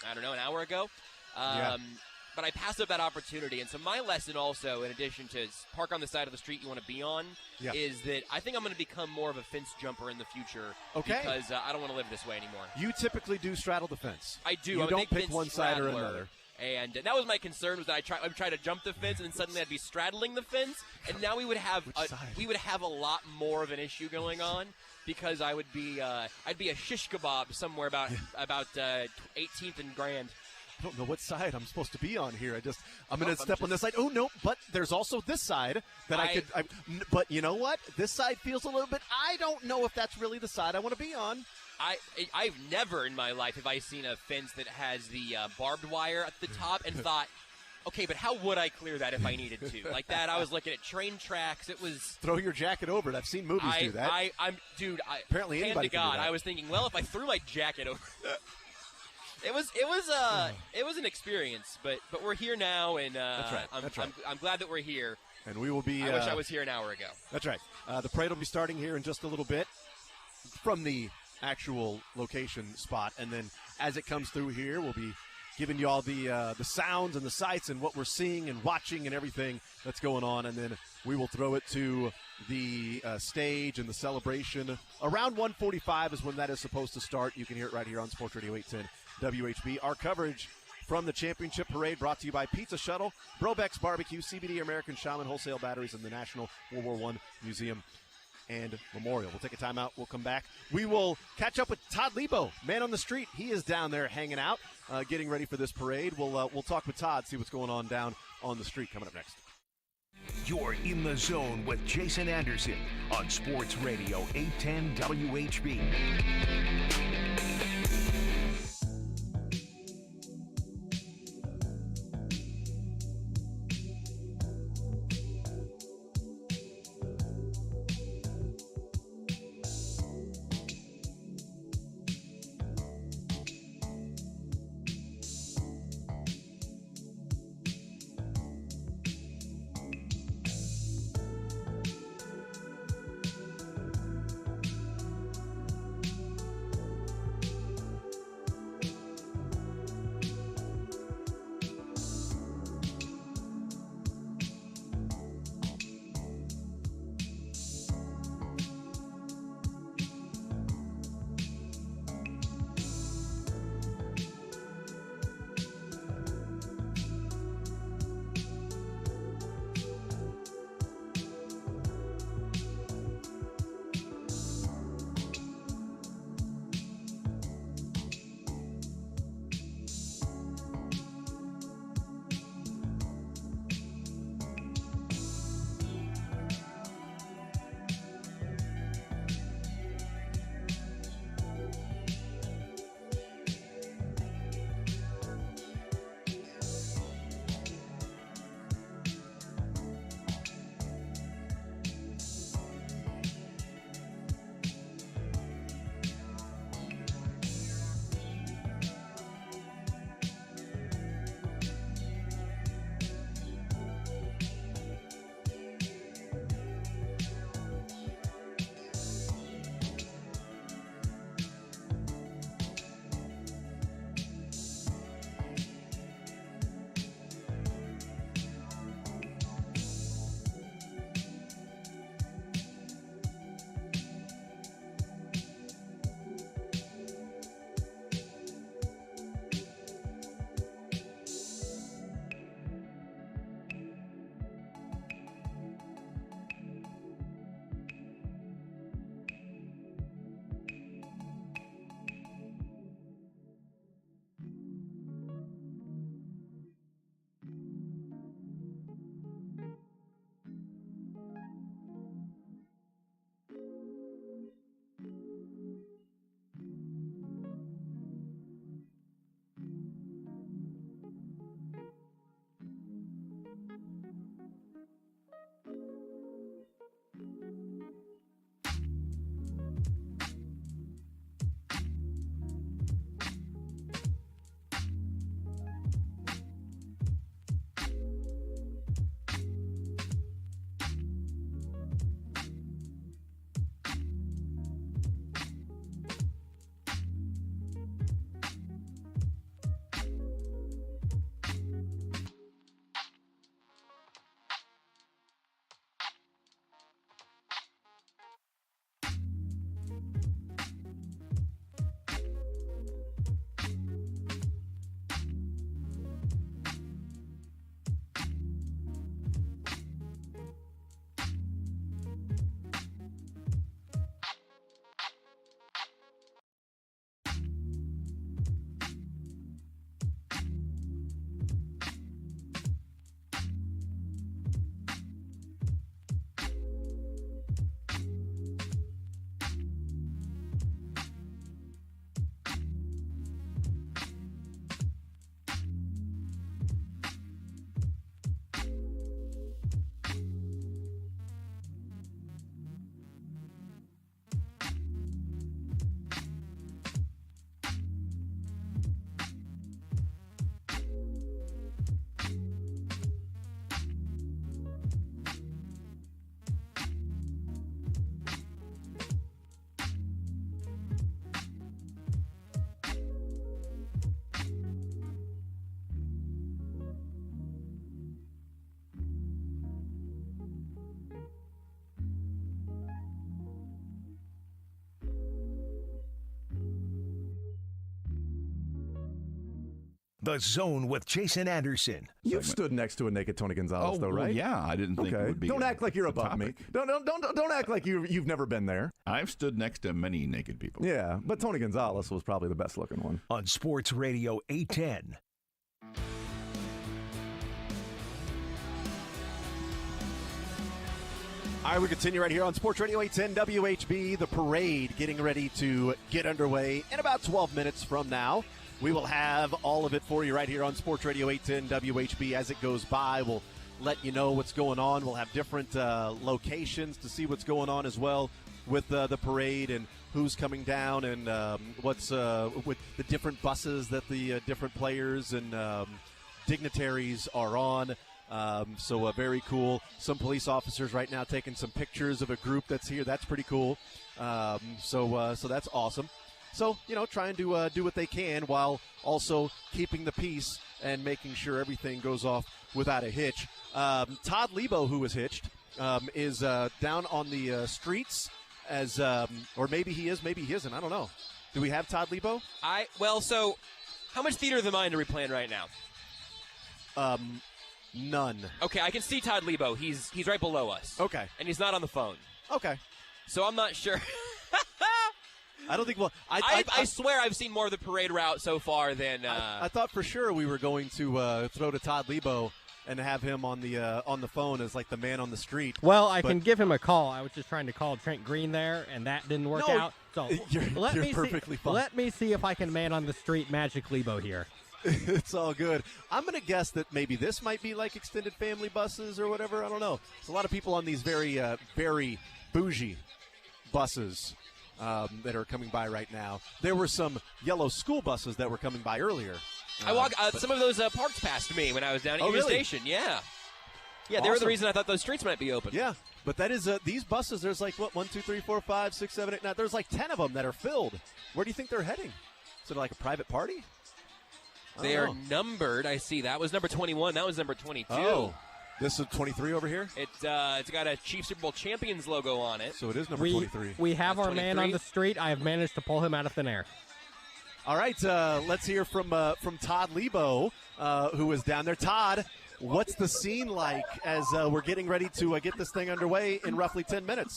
an hour ago. But I passed up that opportunity. And so my lesson also, in addition to park on the side of the street you want to be on, is that I think I'm going to become more of a fence jumper in the future. Okay. Because I don't want to live this way anymore. You typically do straddle the fence. I do. You don't pick one side or another. And that was my concern, was that I would try to jump the fence, and then suddenly I'd be straddling the fence, and now we would have a lot more of an issue going on, because I'd be a shish kebab somewhere about 18th and Grand. I don't know what side I'm supposed to be on here. I'm going to step on this side. Oh, no, but there's also this side that but you know what? This side feels a little bit, I don't know if that's really the side I want to be on. I've never in my life have I seen a fence that has the barbed wire at the top and thought, okay, but how would I clear that if I needed to? Like that, I was looking at train tracks. It was throw your jacket over it. I've seen movies do that. Apparently anybody can do that. I was thinking, well, if I threw my jacket over. It was an experience, but we're here now, and that's right. I'm glad that we're here. And we will be. I wish I was here an hour ago. That's right. The parade will be starting here in just a little bit from the actual location spot, and then as it comes through here, we'll be giving you all the sounds and the sights and what we're seeing and watching and everything that's going on, and then we will throw it to the stage and the celebration. Around 1:45 is when that is supposed to start. You can hear it right here on Sports Radio 810 WHB. Our coverage from the championship parade brought to you by Pizza Shuttle, Brobeck's Barbecue, CBD American Shaman Wholesale Batteries, and the National World War I Museum and Memorial. We'll take a timeout. We'll come back. We will catch up with Todd Lebo, man on the street. He is down there hanging out, getting ready for this parade. We'll talk with Todd, see what's going on down on the street. Coming up next. You're in the zone with Jason Anderson on Sports Radio 810 WHB. The Zone with Jason Anderson. You've stood next to a naked Tony Gonzalez, though, right? Well, yeah, I didn't think it would be. Don't act like you're above me. Don't act like you've never been there. I've stood next to many naked people. Yeah, but Tony Gonzalez was probably the best looking one. On Sports Radio 810. All right, we continue right here on Sports Radio 810 WHB. The parade getting ready to get underway in about 12 minutes from now. We will have all of it for you right here on Sports Radio 810 WHB as it goes by. We'll let you know what's going on. We'll have different locations to see what's going on as well with the parade and who's coming down and what's with the different buses that the different players and dignitaries are on. So very cool. Some police officers right now taking some pictures of a group that's here. That's pretty cool. So that's awesome. So, trying to do what they can while also keeping the peace and making sure everything goes off without a hitch. Todd Lebo, who was hitched, is down on the streets as, or maybe he is, maybe he isn't. I don't know. Do we have Todd Lebo? So how much theater of the mind are we playing right now? None. Okay, I can see Todd Lebo. He's right below us. Okay. And he's not on the phone. Okay. So I'm not sure. I don't think we'll. I swear I've seen more of the parade route so far than. I thought for sure we were going to throw to Todd Lebo and have him on the phone as like the man on the street. Well, I can give him a call. I was just trying to call Trent Green there, and that didn't work out. So you're perfectly fine. Let me see if I can man on the street Magic Lebo here. It's all good. I'm going to guess that maybe this might be like extended family buses or whatever. I don't know. There's a lot of people on these very, very bougie buses that are coming by right now. There were some yellow school buses that were coming by earlier. I walked some of those parks past me when I was down at Union Station. Yeah. Yeah, they were the reason I thought those streets might be open. Yeah, but that is these buses. There's like 1, 2, 3, 4, 5, 6, 7, 8, 9. There's like 10 of them that are filled. Where do you think they're heading? Is it like a private party? They are numbered. I see. That was number 21. That was number 22. Oh, this is 23 over here? It's got a Chiefs Super Bowl Champions logo on it. So it is number 23. We have our man on the street. I have managed to pull him out of thin air. All right, let's hear from Todd Lebo, who is down there. Todd, what's the scene like as we're getting ready to get this thing underway in roughly 10 minutes?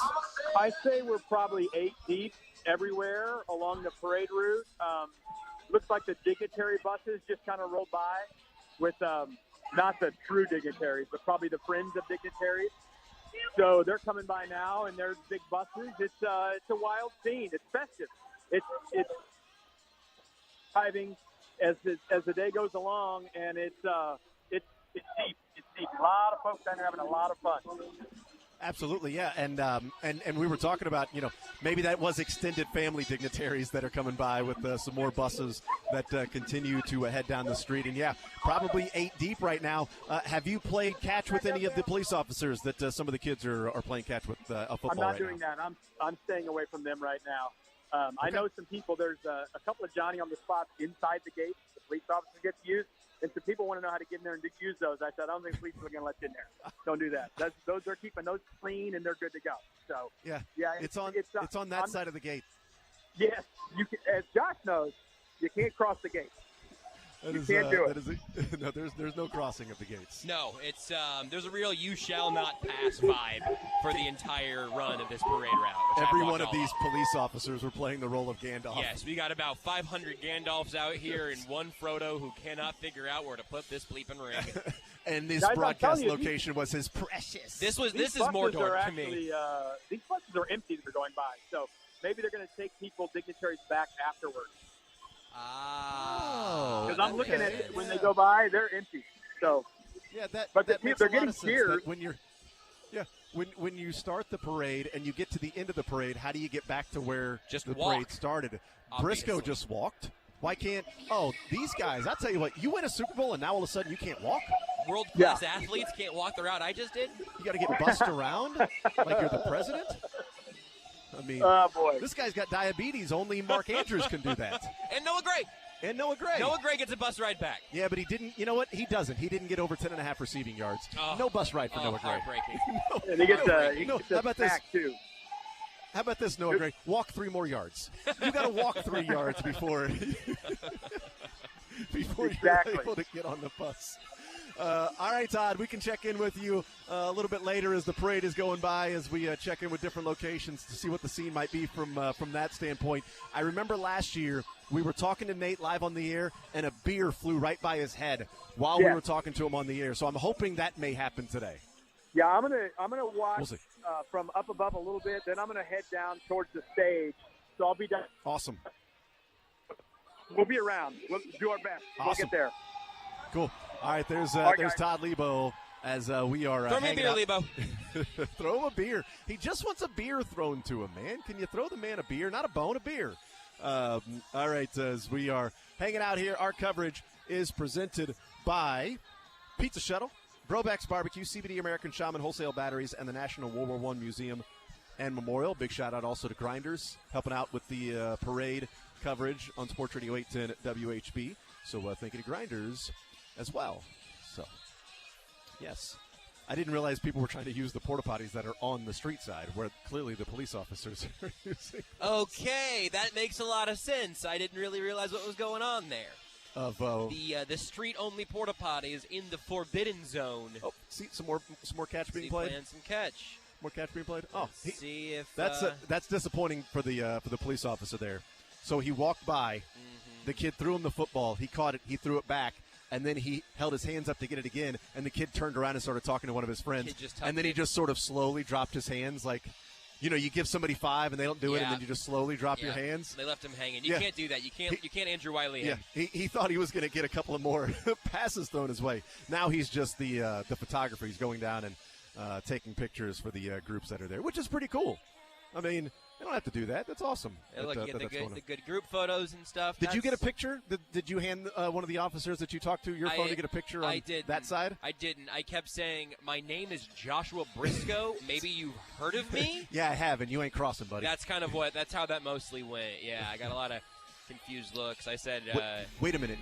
I say we're probably 8 deep everywhere along the parade route. Looks like the dignitary buses just kind of rolled by with not the true dignitaries, but probably the fringe of dignitaries. So they're coming by now, and there's big buses. It's a wild scene. It's festive. It's driving as the day goes along, and it's deep. It's deep. A lot of folks down there having a lot of fun. Absolutely, yeah, and we were talking about maybe that was extended family dignitaries that are coming by with some more buses that continue to head down the street, and yeah, probably 8 deep right now. Have you played catch with any of the police officers that some of the kids are playing catch with a football? I'm not right doing now? that. I'm staying away from them right now. Okay. I know some people. There's a couple of Johnny on the spots inside the gate. The police officers get to use. And some people want to know how to get in there and use those. I said, I don't think police are going to let you in there. Don't do that. Those are keeping those clean, and they're good to go. So yeah, it's on that side of the gate. Yes, you can, as Josh knows, you can't cross the gate. You can't do it. No, there's no crossing of the gates. No, it's there's a real "you shall not pass" vibe for the entire run of this parade route. Every one of these police officers were playing the role of Gandalf. Yes, we got about 500 Gandalfs out here and one Frodo who cannot figure out where to put this bleeping ring. And this broadcast location was his precious. This is Mordor to me. These buses are empty that are going by, so maybe they're going to take dignitaries back afterwards. Because I'm looking at it when they go by, they're empty. So yeah, but that makes they're a lot getting of sense cheered. When you start the parade and you get to the end of the parade, how do you get back to where the walk. parade started? Obviously. Brisco just walked. Why can't? Oh, these guys! I'll tell you what. You win a Super Bowl and now all of a sudden you can't walk. World-class athletes can't walk the route I just did. You got to get bussed around like you're the president. I mean, this guy's got diabetes. Only Mark Andrews can do that. And Noah Gray. Noah Gray gets a bus ride back. Yeah, but he didn't. You know what? He doesn't. He didn't get over 10.5 receiving yards. No bus ride for Noah Gray. Heartbreaking. And he gets how about this? Too. How about this, Noah Gray? Walk 3 more yards. You got to walk 3 yards before. before Exactly. you're able to get on the bus. All right, Todd, we can check in with you a little bit later as the parade is going by, as we check in with different locations to see what the scene might be from that standpoint. I remember last year we were talking to Nate live on the air, and a beer flew right by his head while we were talking to him on the air. So I'm hoping that may happen today. Yeah, I'm gonna watch We'll see. From up above a little bit. Then I'm gonna head down towards the stage. So I'll be done. Awesome. We'll be around. We'll do our best. We'll Awesome. get there. Cool. All right, there's guys. Todd Lebo as we are Throw me a hanging beer, out. Lebo. Throw him a beer. He just wants a beer thrown to him, man. Can you throw the man a beer? Not a bone, a beer. All right, as we are hanging out here, our coverage is presented by Pizza Shuttle, Brobeck's Barbecue, CBD American Shaman Wholesale Batteries, and the National World War I Museum and Memorial. Big shout out also to Grinders, helping out with the parade coverage on Sports Radio 810 WHB. So thank you to Grinders as well. So, yes. I didn't realize people were trying to use the porta potties that are on the street side, where clearly the police officers are using. Okay, that makes a lot of sense. I didn't really realize what was going on there. Of the street-only porta potties in the forbidden zone. Oh, see some more catch being played. Playing some catch. More catch being played. Oh, see if that's disappointing for the police officer there. So he walked by, the kid threw him the football. He caught it. He threw it back. And then he held his hands up to get it again, and the kid turned around and started talking to one of his friends. And then he just sort of slowly dropped his hands, like, you give somebody 5 and they don't do it, and then you just slowly drop your hands. They left him hanging. You can't do that. You can't Andrew Wiley him. Yeah, he thought he was going to get a couple of more passes thrown his way. Now he's just the photographer. He's going down and taking pictures for the groups that are there, which is pretty cool. I mean, they don't have to do that. That's awesome. Yeah, look, you get the good group photos and stuff. Did you get a picture? Did you hand one of the officers that you talked to your phone to get a picture on that side? I didn't. I kept saying, my name is Joshua Brisco. Maybe you've heard of me? Yeah, I have, and you ain't crossing, buddy. That's that's how that mostly went. Yeah, I got a lot of confused looks. I said, wait a minute.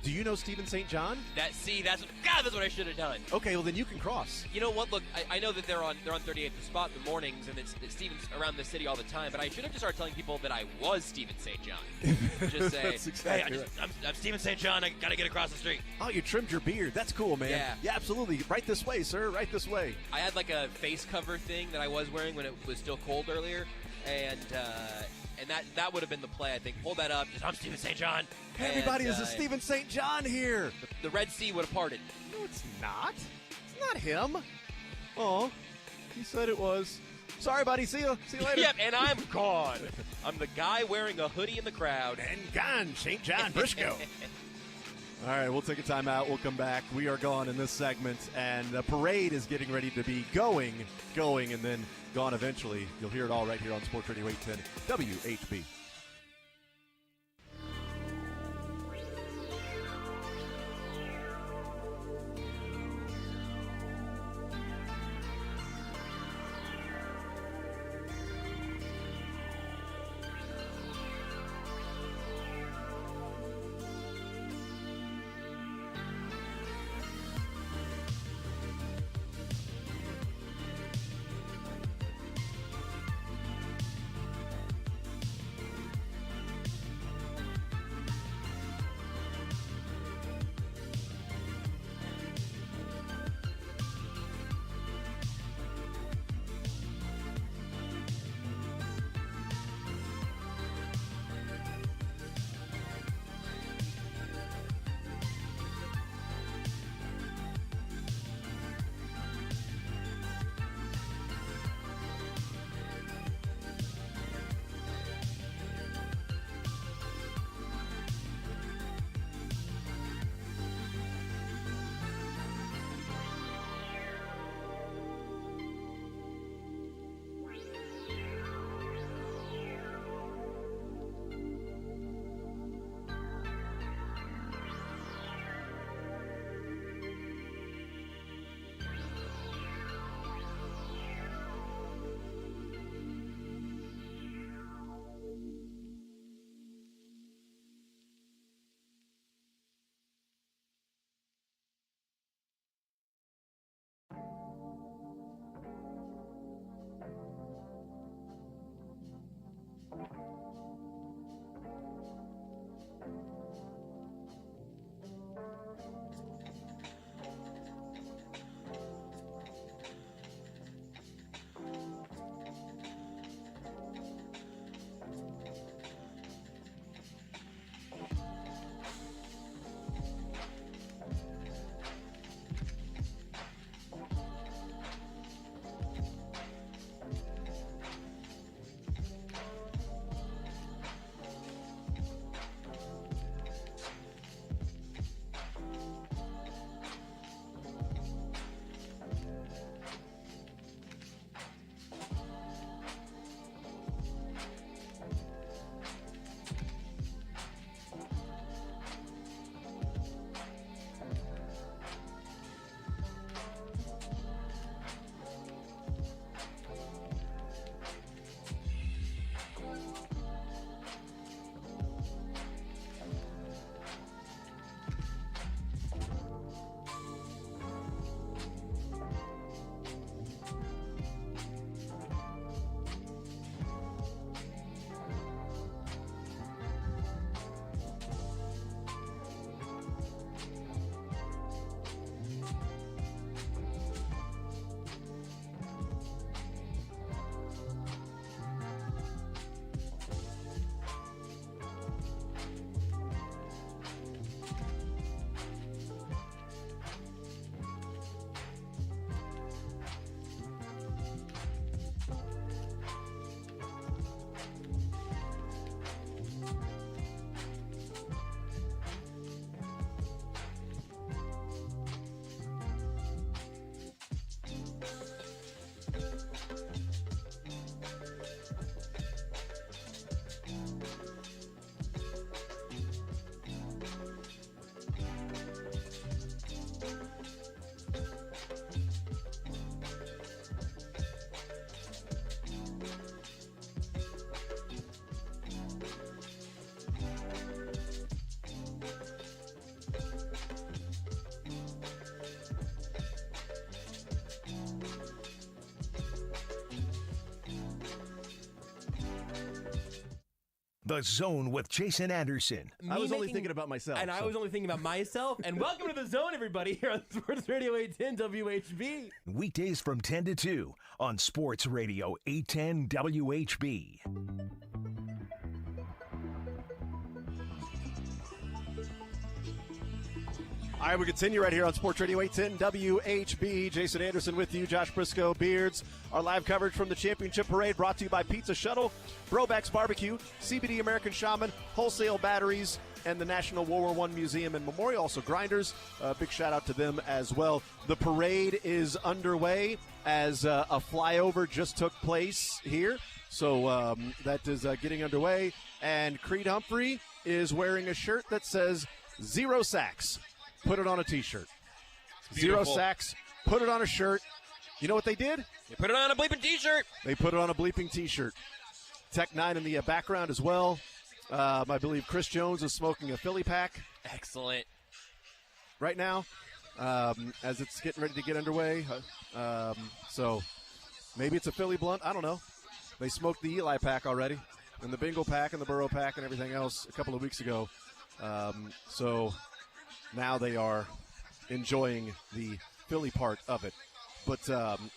Do you know Stephen St. John? That's what I should have done. Okay, well then you can cross. You know what? Look, I know that they're on 38th Spot in the mornings, and it's Stephen's around the city all the time. But I should have just started telling people that I was Stephen St. John. Just say, That's exactly right. I'm Stephen St. John. I gotta get across the street. Oh, you trimmed your beard. That's cool, man. Yeah, absolutely. Right this way, sir. Right this way. I had like a face cover thing that I was wearing when it was still cold earlier, and that would have been the play, I think. Hold that up. Just, I'm Stephen St. John. Everybody is a Stephen St. John here. The Red Sea would have parted. No, it's not. It's not him. Oh, he said it was. Sorry, buddy. See you later. Yep, and I'm gone. I'm the guy wearing a hoodie in the crowd. And gone, St. John Brisco. All right, we'll take a timeout. We'll come back. We are gone in this segment, and the parade is getting ready to be going, and then gone eventually. You'll hear it all right here on Sports Radio 810 WHB. The Zone with Jason Anderson. I was only thinking about myself. And I was only thinking about myself. And welcome to The Zone, everybody, here on Sports Radio 810 WHB. Weekdays from 10 to 2 on Sports Radio 810 WHB. All right, we continue right here on Sports Radio 810 WHB. Jason Anderson with you, Josh Brisco, Beards. Our live coverage from the Championship Parade brought to you by Pizza Shuttle, Brobeck's Barbecue, CBD American Shaman, Wholesale Batteries, and the National World War I Museum and Memorial. Also Grinders. Big shout out to them as well. The parade is underway as a flyover just took place here. So that is getting underway. And Creed Humphrey is wearing a shirt that says 0 sacks. Put it on a T-shirt. Beautiful. 0 sacks. Put it on a shirt. You know what they did? They put it on a bleeping T-shirt. They put it on a bleeping T-shirt. Tech 9 in the background as well. I believe Chris Jones is smoking a Philly pack. Excellent. Right now, as it's getting ready to get underway. So maybe it's a Philly blunt. I don't know. They smoked the Eli pack already, and the Bingo pack and the Burrow pack and everything else a couple of weeks ago. So now they are enjoying the Philly part of it. But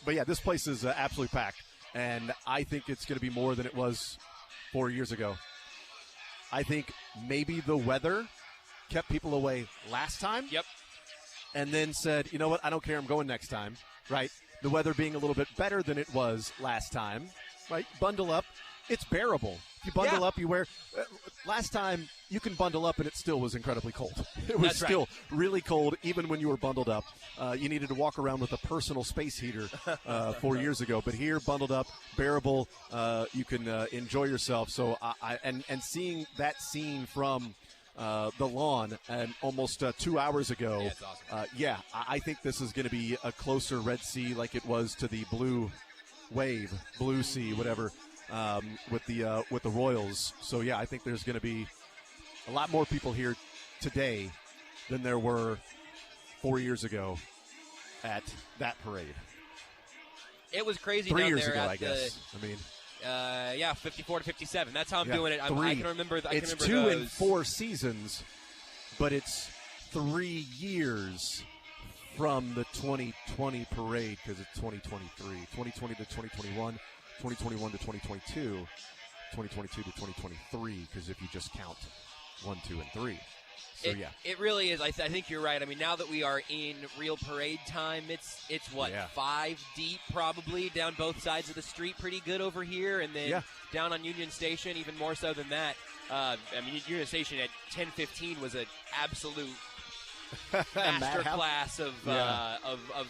yeah, this place is absolutely packed, and I think it's going to be more than it was 4 years ago. I think maybe the weather kept people away last time. Yep. And then said, you know what, I don't care, I'm going next time, right? The weather being a little bit better than it was last time, right? Bundle up. It's bearable. You bundle up, you wear. Last time, you can bundle up, and it still was incredibly cold. It was still really cold, even when you were bundled up. You needed to walk around with a personal space heater 4 years ago. But here, bundled up, bearable, you can enjoy yourself. So, and seeing that scene from the lawn and almost 2 hours ago, yeah, it's awesome. I think this is going to be a closer Red Sea like it was to the Blue Wave, Blue Sea, whatever. With the Royals. So, yeah, I think there's going to be a lot more people here today than there were 4 years ago at that parade. It was crazy 3 down years there ago, at I guess. I mean, 54-57. That's how I'm doing it. I can remember. It's 2 and 4 seasons, but it's 3 years from the 2020 parade because it's 2023, 2020 to 2021. 2021 to 2022, 2022 to 2023, because if you just count 1, 2, and 3. So, It really is. I think you're right. I mean, now that we are in real parade time, it's what, 5 deep probably down both sides of the street, pretty good over here, and then down on Union Station, even more so than that. I mean, Union Station at 10:15 was an absolute masterclass of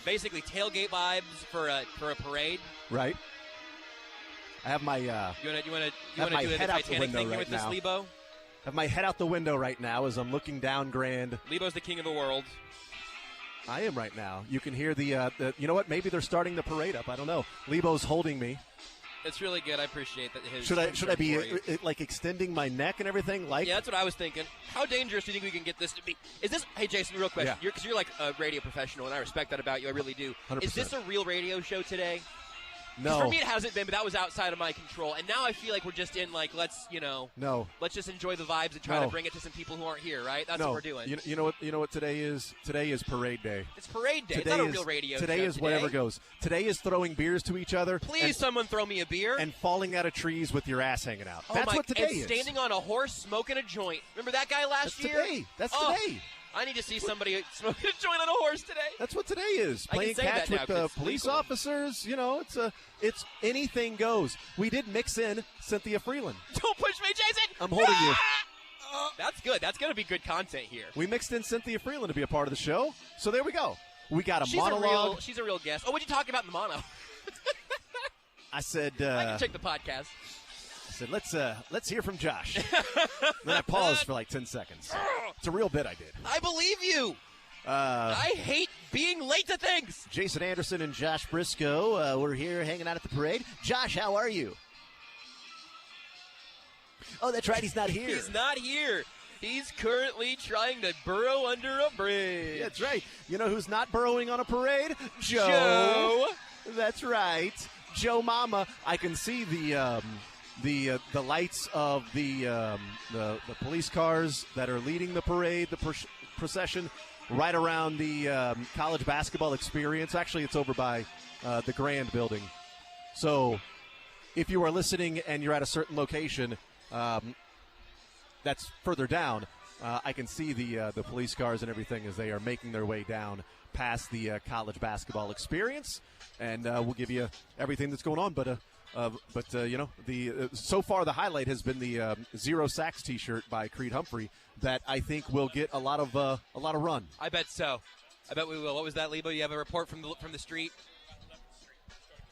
basically tailgate vibes for a parade. Right. I have my you want to do the head out the Titanic window thing right with now. this, Lebo? I have my head out the window right now as I'm looking down Grand. Lebo's the king of the world. I am right now. You can hear the you know what? Maybe they're starting the parade up. I don't know. Lebo's holding me. It's really good. I appreciate that. Should I be like extending my neck and everything? Like, yeah, that's what I was thinking. How dangerous do you think we can get this to be? Is this? Hey, Jason, real question. Because you're like a radio professional, and I respect that about you. I really do. 100%. Is this a real radio show today? No. For me, it hasn't been, but that was outside of my control. And now I feel like we're just in, like, let's just enjoy the vibes and try to bring it to some people who aren't here, right? That's what we're doing. You know what today is? Today is parade day. It's parade day. It's not a real radio show. Today is whatever goes. Today is throwing beers to each other. Please, someone throw me a beer. And falling out of trees with your ass hanging out. That's what today is. And standing on a horse smoking a joint. Remember that guy last year? Today. That's today. I need to see somebody smoking a joint on a horse today. That's what today is. Playing catch with the police officers. You know, it's anything goes. We did mix in Cynthia Frelund. Don't push me, Jason. I'm holding you. That's good. That's going to be good content here. We mixed in Cynthia Frelund to be a part of the show. So there we go. We got a monologue. She's a real guest. Oh, what'd you talk about in the mono? I said. I can check the podcast. I said, let's hear from Josh. Then I paused for like 10 seconds. It's a real bit I did. I believe you. I hate being late to things. Jason Anderson and Josh Brisco, we're here hanging out at the parade. Josh, how are you? Oh, that's right. He's not here. He's not here. He's currently trying to burrow under a bridge. That's right. You know who's not burrowing on a parade? Joe. That's right. Joe Mama. I can see the the lights of the police cars that are leading the parade, the procession, right around the college basketball experience. Actually, it's over by the Grand building. So if you are listening and you're at a certain location that's further down, I can see the police cars and everything as they are making their way down past the college basketball experience, and we'll give you everything that's going on. But so far the highlight has been the Zero Sacks T-shirt by Creed Humphrey that I think will get a lot of run. I bet so. I bet we will. What was that, Lebo? You have a report from the street?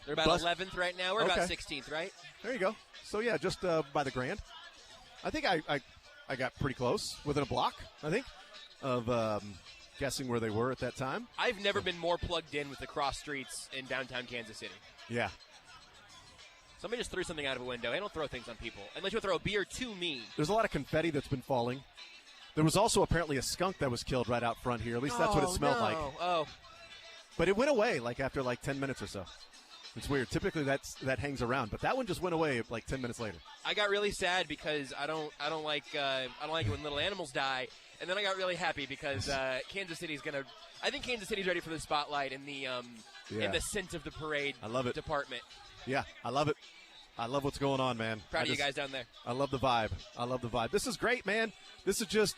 They're about 11th right now. We're about 16th, right? There you go. So yeah, just by the Grand. I think I got pretty close, within a block, I think, of guessing where they were at that time. I've never been more plugged in with the cross streets in downtown Kansas City. Yeah. Somebody just threw something out of a window. I don't throw things on people unless you throw a beer to me. There's a lot of confetti that's been falling. There was also apparently a skunk that was killed right out front here. At least that's what it smelled like. Oh. But it went away after 10 minutes or so. It's weird. Typically that hangs around, but that one just went away 10 minutes later. I got really sad because I don't like it when little animals die, and then I got really happy because Kansas City's gonna. I think Kansas City's ready for the spotlight in the scent of the parade. I love it. Department. Yeah, I love it. I love what's going on, man. Proud of you guys down there. I love the vibe. This is great, man. This is just,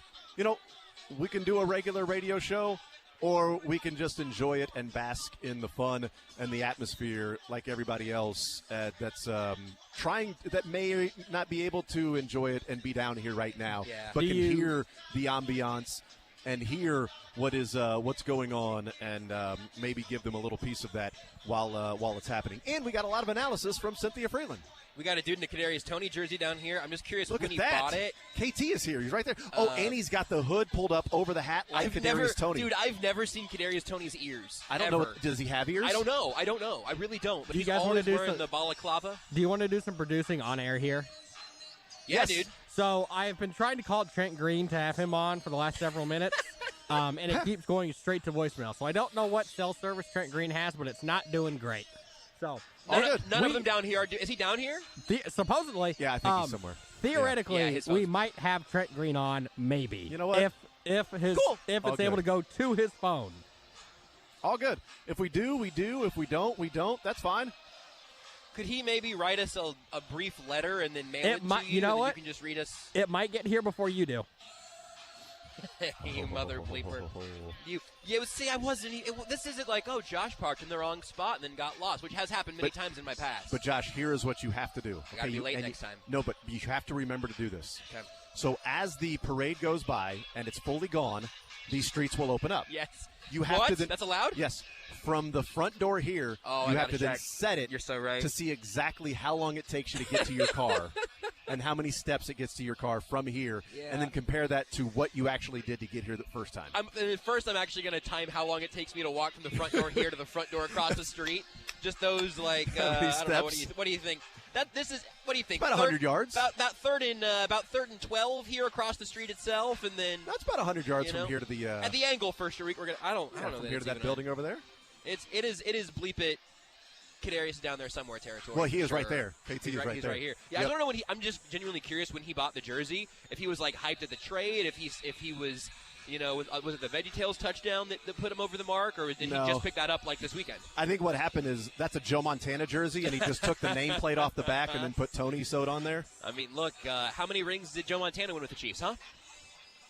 we can do a regular radio show, or we can just enjoy it and bask in the fun and the atmosphere like everybody else that's that may not be able to enjoy it and be down here right now, but can hear the ambiance and hear what's going on, and maybe give them a little piece of that while it's happening. And we got a lot of analysis from Cynthia Frelund. We got a dude in a Kadarius Toney jersey down here. I'm just curious when he that. bought it. KT is here. He's right there. And he's got the hood pulled up over the hat like Kadarius Toney. Dude, I've never seen Kadarius Toney's ears. I don't know. Does he have ears? I don't know. I really don't. But Do you he's guys always do wearing the balaclava. Do you want to do some producing on air here? Yeah, dude. So I have been trying to call Trent Green to have him on for the last several minutes, and it keeps going straight to voicemail. So I don't know what cell service Trent Green has, but it's not doing great. So none of them down here. Is he down here? Supposedly. Yeah, I think he's somewhere. Theoretically, we might have Trent Green on, maybe. You know what? If it's able to go to his phone. All good. If we do, we do. If we don't, we don't. That's fine. Could he maybe write us a brief letter and then mail it to you? You know what? You can just read us. It might get here before you do. You mother bleeper. See, I wasn't. This isn't like, Josh parked in the wrong spot and then got lost, which has happened many times in my past. But Josh, here is what you have to do. I gotta be late next time. No, but you have to remember to do this. Okay. So as the parade goes by and it's fully gone, these streets will open up. Yes. You have to. That's allowed? Yes. From the front door here, you have to then set it. You're so right. To see exactly how long it takes you to get to your car and how many steps it gets to your car from here, and then compare that to what you actually did to get here the first time. First, I'm actually going to time how long it takes me to walk from the front door here to the front door across the street. Just those, I don't know. What do you think? What do you think? About 100 yards. About third and 12 here across the street itself, and then that's about 100 yards from here to the at the angle first. We're gonna. I don't know. From here to that building over there. It is bleep it. Kadarius is down there somewhere territory. Well, he is right there. KT is right there. He's right here. Yeah, I don't know when I'm just genuinely curious when he bought the jersey. If he was hyped at the trade, if he was, was it the VeggieTales touchdown that put him over the mark, or did he just pick that up this weekend? I think what happened is that's a Joe Montana jersey, and he just took the nameplate off the back and then put Tony sewed on there. I mean, look, how many rings did Joe Montana win with the Chiefs? Huh?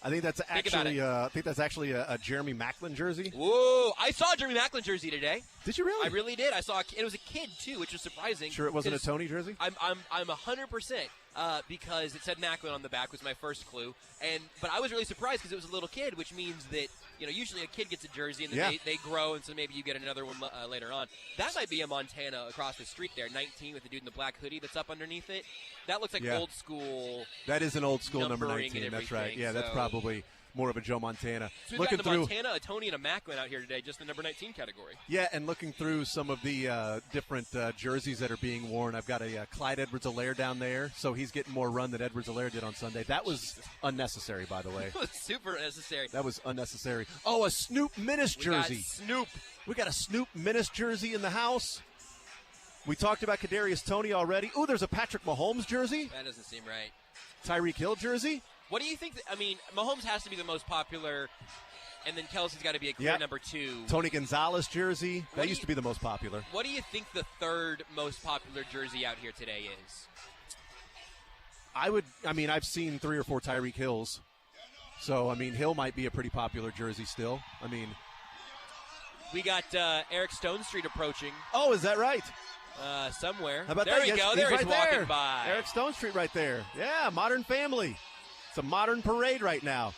I think that's actually a Jeremy Maclin jersey. Whoa! I saw a Jeremy Maclin jersey today. Did you really? I really did. I saw it was a kid too, which was surprising. Sure, it wasn't a Tony jersey. I'm 100% because it said Maclin on the back was my first clue, but I was really surprised because it was a little kid, which means that usually a kid gets a jersey and then they grow, and so maybe you get another one later on. That might be a Montana across the street there, 19 with the dude in the black hoodie that's up underneath it. That looks like old school. That is an old school number 19. That's right. Yeah, that's probably more of a Joe Montana. So we've got a Montana, a Tony, and a Maclin out here today, just the number 19 category. Yeah, and looking through some of the different jerseys that are being worn, I've got a Clyde Edwards-Helaire down there, so he's getting more run than Edwards-Helaire did on Sunday. That was unnecessary, by the way. It was super necessary. That was unnecessary. Oh, a Snoop Minnis jersey. Snoop. We got a Snoop Minnis jersey in the house. We talked about Kadarius Toney already. Ooh, there's a Patrick Mahomes jersey. That doesn't seem right. Tyreek Hill jersey. What do you think? Mahomes has to be the most popular, and then Kelsey's got to be a clear number 2. Tony Gonzalez jersey. That used to be the most popular. What do you think the third most popular jersey out here today is? I've seen 3 or 4 Tyreek Hills. So, Hill might be a pretty popular jersey still. We got Eric Stone Street approaching. Oh, is that right? Somewhere. How about there that? we go. There he's right walking there. by. Eric Stone Street right there. Yeah, Modern Family. It's a modern parade right now.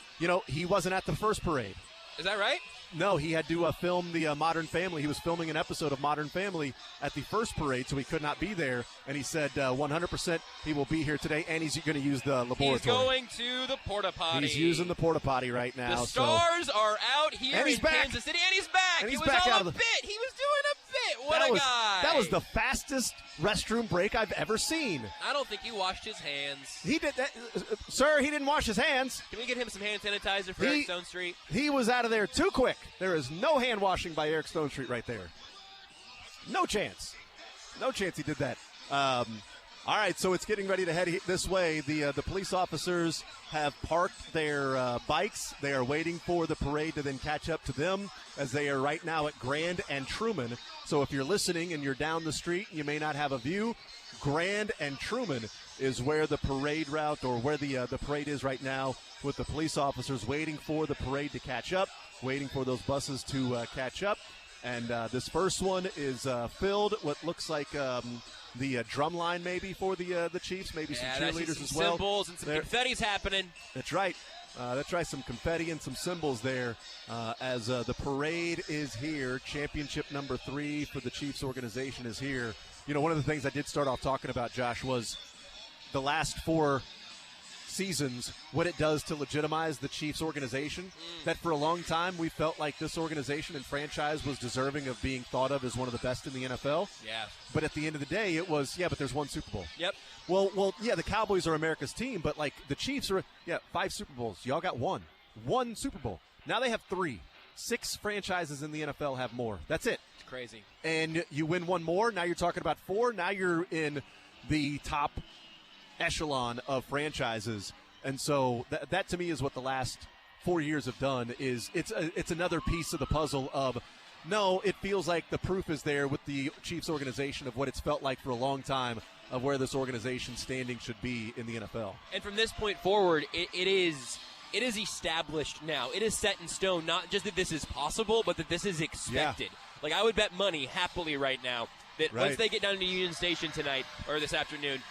He wasn't at the first parade. Is that right? No, he had to film the Modern Family. He was filming an episode of Modern Family at the first parade, so he could not be there. And he said 100% he will be here today, and he's going to use the laboratory. He's going to the porta potty. He's using the porta potty right now. The Stars are out here in Kansas City, and he's back. And he he's was back on out a of the- bit. He was doing a bit. What a guy. That was the fastest restroom break I've ever seen. I don't think he washed his hands. He did that. Sir, he didn't wash his hands. Can we get him some hand sanitizer for Eric Stone Street? He was out of there too quick. There is no hand washing by Eric Stone Street right there. No chance. No chance he did that. All right, so it's getting ready to head this way. The police officers have parked their bikes. They are waiting for the parade to then catch up to them, as they are right now at Grand and Truman. So if you're listening and you're down the street, you may not have a view. Grand and Truman is where the parade route, or where the parade is right now, with the police officers waiting for the parade to catch up, waiting for those buses to catch up. And this first one is filled. What looks like the drum line maybe for the Chiefs, maybe some cheerleaders some as well. Cymbals and some confetti's happening. That's right. Some confetti and some cymbals there as the parade is here. Championship number 3 for the Chiefs organization is here. One of the things I did start off talking about, Josh, was the last 4 seasons, what it does to legitimize the Chiefs organization. That for a long time we felt like this organization and franchise was deserving of being thought of as one of the best in the NFL. Yeah. But at the end of the day, it was, but there's one Super Bowl. Yep. Well, the Cowboys are America's team, but the Chiefs are, 5 Super Bowls. Y'all got one Super Bowl. Now they have 3. 6 franchises in the NFL have more. That's it. It's crazy. And you win one more. Now you're talking about 4. Now you're in the top echelon of franchises. And so that to me is what the last 4 years have done. Is it's another piece of the puzzle of, no, it feels like the proof is there with the Chiefs organization of what it's felt like for a long time of where this organization's standing should be in the NFL. And from this point forward, it is established now. It is set in stone, not just that this is possible, but that this is expected. I would bet money happily right now that once they get down to Union Station tonight or this afternoon,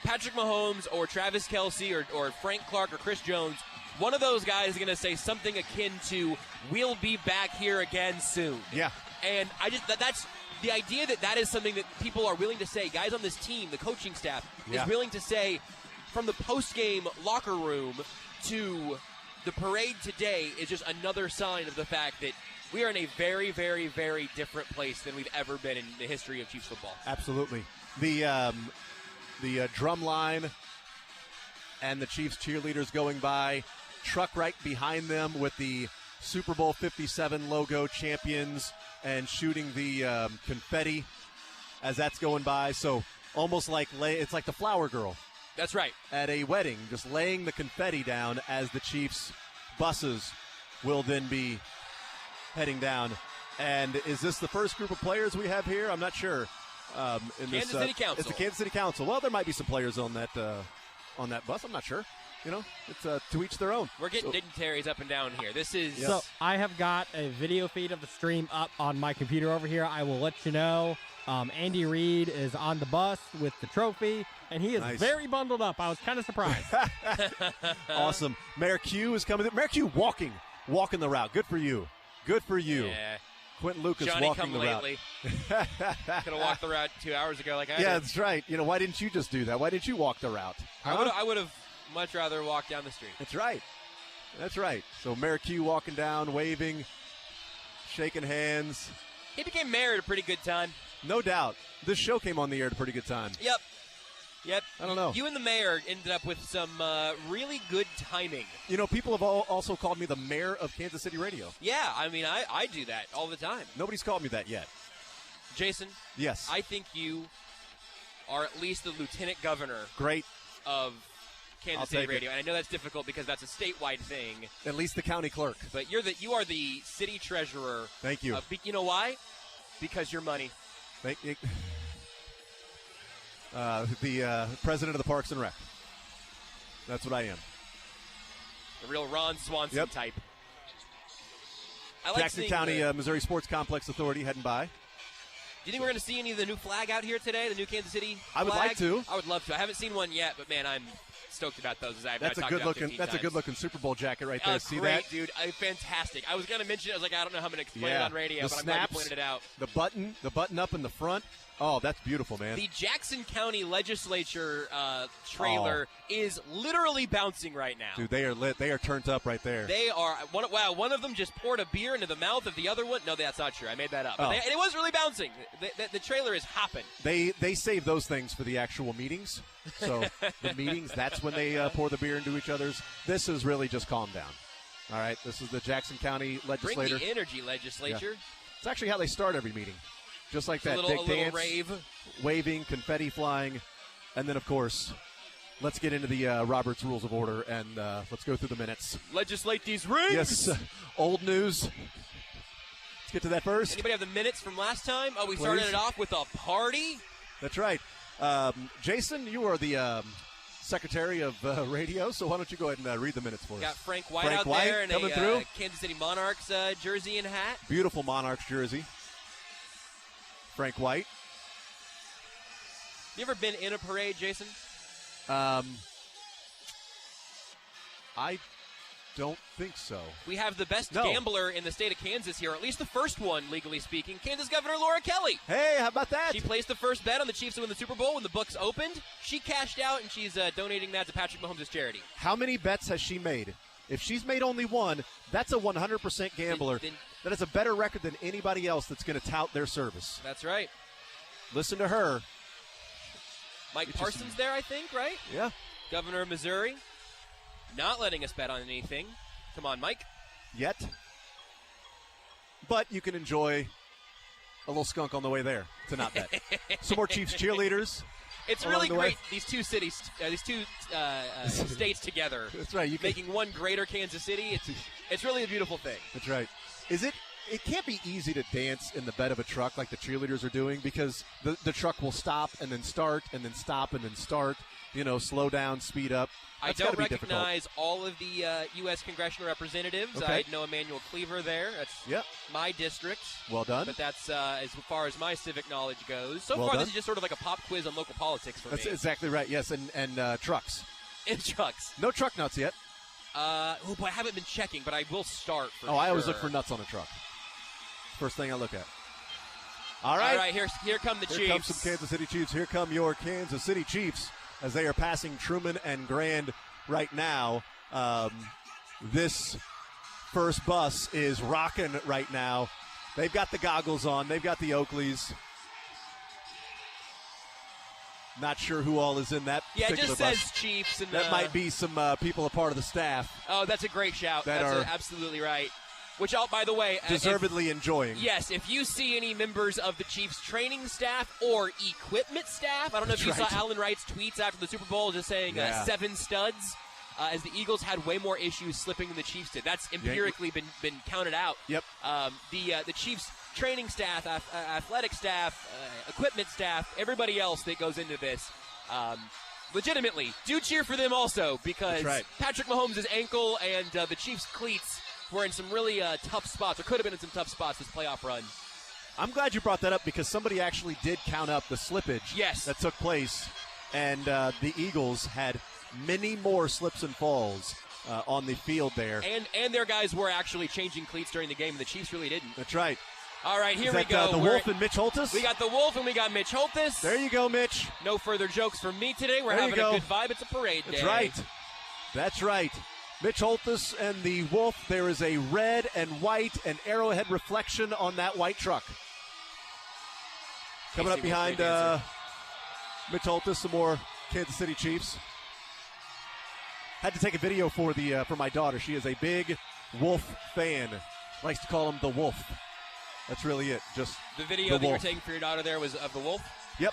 Patrick Mahomes or Travis Kelce or Frank Clark or Chris Jones, one of those guys is going to say something akin to, "We'll be back here again soon." Yeah. And that's the idea that is something that people are willing to say. Guys on this team, the coaching staff, is willing to say from the post-game locker room to the parade today is just another sign of the fact that we are in a very, very, very different place than we've ever been in the history of Chiefs football. Absolutely. The drum line and the Chiefs cheerleaders going by, truck right behind them with the Super Bowl 57 logo, champions, and shooting the confetti as that's going by. So almost like it's like the flower girl. That's right. At a wedding, just laying the confetti down as the Chiefs buses will then be heading down. And is this the first group of players we have here? I'm not sure. Kansas City Council. It's the Kansas City Council. Well, there might be some players on that bus. I'm not sure. It's to each their own. We're getting dignitaries up and down here. This is So I have got a video feed of the stream up on my computer over here. I will let you know. Andy Reid is on the bus with the trophy, and he is very bundled up. I was kind of surprised. Awesome. Mayor Q is coming. Mayor Q walking the route. Good for you. Good for you. Yeah. Quentin Lucas Johnny walking come the lately. route. Could have walked the route 2 hours ago like I did. Yeah, that's right. Why didn't you just do that? Why didn't you walk the route? Huh? I would have much rather walked down the street. That's right. That's right. So Mayor Q walking down, waving, shaking hands. He became mayor at a pretty good time. No doubt. This show came on the air at a pretty good time. Yep. I don't know. You and the mayor ended up with some really good timing. People have also called me the mayor of Kansas City Radio. Yeah, I do that all the time. Nobody's called me that yet. Jason. Yes. I think you are at least the lieutenant governor. Great. Of I'll Kansas City take Radio, it. and I know that's difficult because that's a statewide thing. At least the county clerk. But you are the city treasurer. Thank you. You know why? Because your money. Thank you. The president of the Parks and Rec. That's what I am. The real Ron Swanson type. I like Jackson seeing County Missouri Sports Complex Authority heading by. Do you think we're going to see any of the new flag out here today? The new Kansas City flag? I would like to. I would love to. I haven't seen one yet, but man, I'm stoked about those. As I've That's a talked good about looking. 15 That's a times. good looking Super Bowl jacket right there. See great, that, dude? Fantastic. I was going to mention it. I was like, I don't know how I'm going to explain it on radio, the but snaps, I'm glad you pointed it out. The button up in the front. Oh, that's beautiful, man. The Jackson County Legislature trailer is literally bouncing right now. Dude, they are lit. They are turned up right there. They are. One of them just poured a beer into the mouth of the other one. No, that's not true. I made that up. Oh. And it was really bouncing. The trailer is hopping. They save those things for the actual meetings. So the meetings, that's when they pour the beer into each other's. This is really just calm down. All right, this is the Jackson County Legislature. Bring the energy, legislature. Yeah. It's actually how they start every meeting. Just like that, a big little dance, rave, waving, confetti flying, and then, of course, let's get into the Robert's Rules of Order, and let's go through the minutes. Legislate these rings! Yes, old news. Let's get to that first. Anybody have the minutes from last time? Oh, we Please. started it off with a party? That's right. Jason, you are the Secretary of Radio, so why don't you go ahead and read the minutes for us? Got Frank White Frank out White there in coming a through. Kansas City Monarchs jersey and hat. Beautiful Monarchs jersey. Frank White. You ever been in a parade, Jason? I don't think so. We have the best gambler in the state of Kansas here, or at least the first one, legally speaking, Kansas Governor Laura Kelly. Hey, how about that? She placed the first bet on the Chiefs to win the Super Bowl when the books opened. She cashed out, and she's donating that to Patrick Mahomes' charity. How many bets has she made? If she's made only one, that's a 100% gambler. That is a better record than anybody else that's going to tout their service. That's right. Listen to her. Mike Parsons there, I think, right? Yeah. Governor of Missouri. Not letting us bet on anything. Come on, Mike. Yet. But you can enjoy a little skunk on the way there to not bet. Some more Chiefs cheerleaders. It's really great, these two cities, states together. That's right. Making one greater Kansas City. It's really a beautiful thing. That's right. It can't be easy to dance in the bed of a truck like the cheerleaders are doing, because the truck will stop and then start and then stop and then start, slow down, speed up. That's I don't gotta be difficult. recognize all of the U.S. congressional representatives. Okay. I know Emmanuel Cleaver there. That's my district. Well done. But that's as far as my civic knowledge goes. So Well far, done. this is just sort of like a pop quiz on local politics for That's me. exactly right, yes, and trucks. In trucks. No truck nuts yet. I haven't been checking, but I will start for I always sure. look for nuts on a truck. First thing I look at. All right, here come the Chiefs. Here comes some Kansas City Chiefs. Here come your Kansas City Chiefs as they are passing Truman and Grand right now. This first bus is rocking right now. They've got the goggles on. They've got the Oakleys. Not sure who all is in that Yeah, it particular just bus. says Chiefs. And That might be some people a part of the staff. Oh, that's a great shout. That That's are absolutely right. Which, by the way, deservedly enjoying. Yes, if you see any members of the Chiefs training staff or equipment staff, I don't know if you That's saw right. Alan Wright's tweets after the Super Bowl just saying 7 studs, as the Eagles had way more issues slipping than the Chiefs did. That's empirically been counted out. Yep. The Chiefs training staff, athletic staff, equipment staff, everybody else that goes into this, legitimately, do cheer for them also, because That's right. Patrick Mahomes' ankle and the Chiefs' cleats were in some really tough spots, or could have been in some tough spots this playoff run. I'm glad you brought that up, because somebody actually did count up the slippage that took place, and the Eagles had many more slips and falls on the field there. And their guys were actually changing cleats during the game, and the Chiefs really didn't. That's right. All right, here Is we that, go. the Wolf and Mitch Holthus? We got the Wolf and we got Mitch Holthus. There you go, Mitch. No further jokes from me today. We're There you having a go. good vibe. It's a parade day. That's right. That's right. Mitch Holthus and the Wolf. There is a red and white and arrowhead reflection on that white truck. Coming up Casey behind Wolf, great dancer. Mitch Holthus, some more Kansas City Chiefs. Had to take a video for my daughter. She is a big Wolf fan. Likes to call him the Wolf. That's really it. Just the video the that you were wolf. taking for your daughter there was of the wolf? Yep.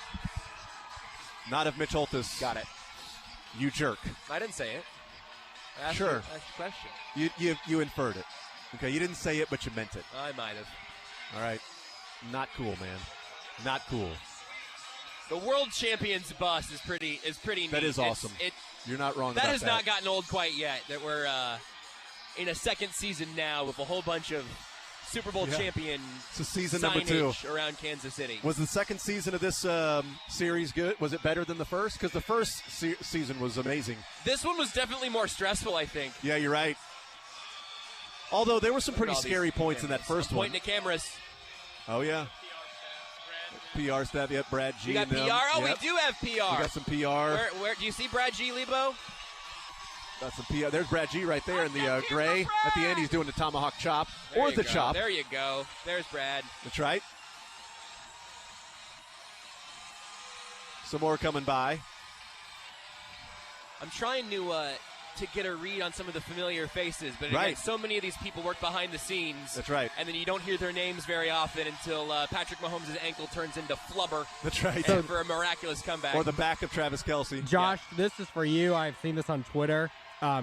Not of Mitch Holthus. Got it. You jerk. I didn't say it. I asked Sure. You, I asked you a question. You inferred it. Okay, you didn't say it, but you meant it. I might have. All right. Not cool, man. Not cool. The world champions bus is pretty neat. That is awesome. You're not wrong that about has that. not gotten old quite yet. That we're in a second season now with a whole bunch of Super Bowl champion It's season number 2 around Kansas City. Was the second season of this series good? Was it better than the first? Because the first season was amazing. This one was definitely more stressful, I think. Yeah, you're right. Although there were some pretty scary points in that first one. Pointing at cameras. Oh, yeah. PR staff, yep, Brad G. We got and them. PR? Oh, Yep. we do have PR. We got some PR. Where do you see Brad G, Lebo? Got some PR. There's Brad G right there in the gray. At the end, he's doing the tomahawk chop. There or you the go. chop. There you go. There's Brad. That's right. Some more coming by. I'm trying to get a read on some of the familiar faces, but again, so many of these people work behind the scenes. That's right. And then you don't hear their names very often until Patrick Mahomes' ankle turns into flubber. That's right. And for a miraculous comeback. Or the back of Travis Kelce. Josh, this is for you. I've seen this on Twitter.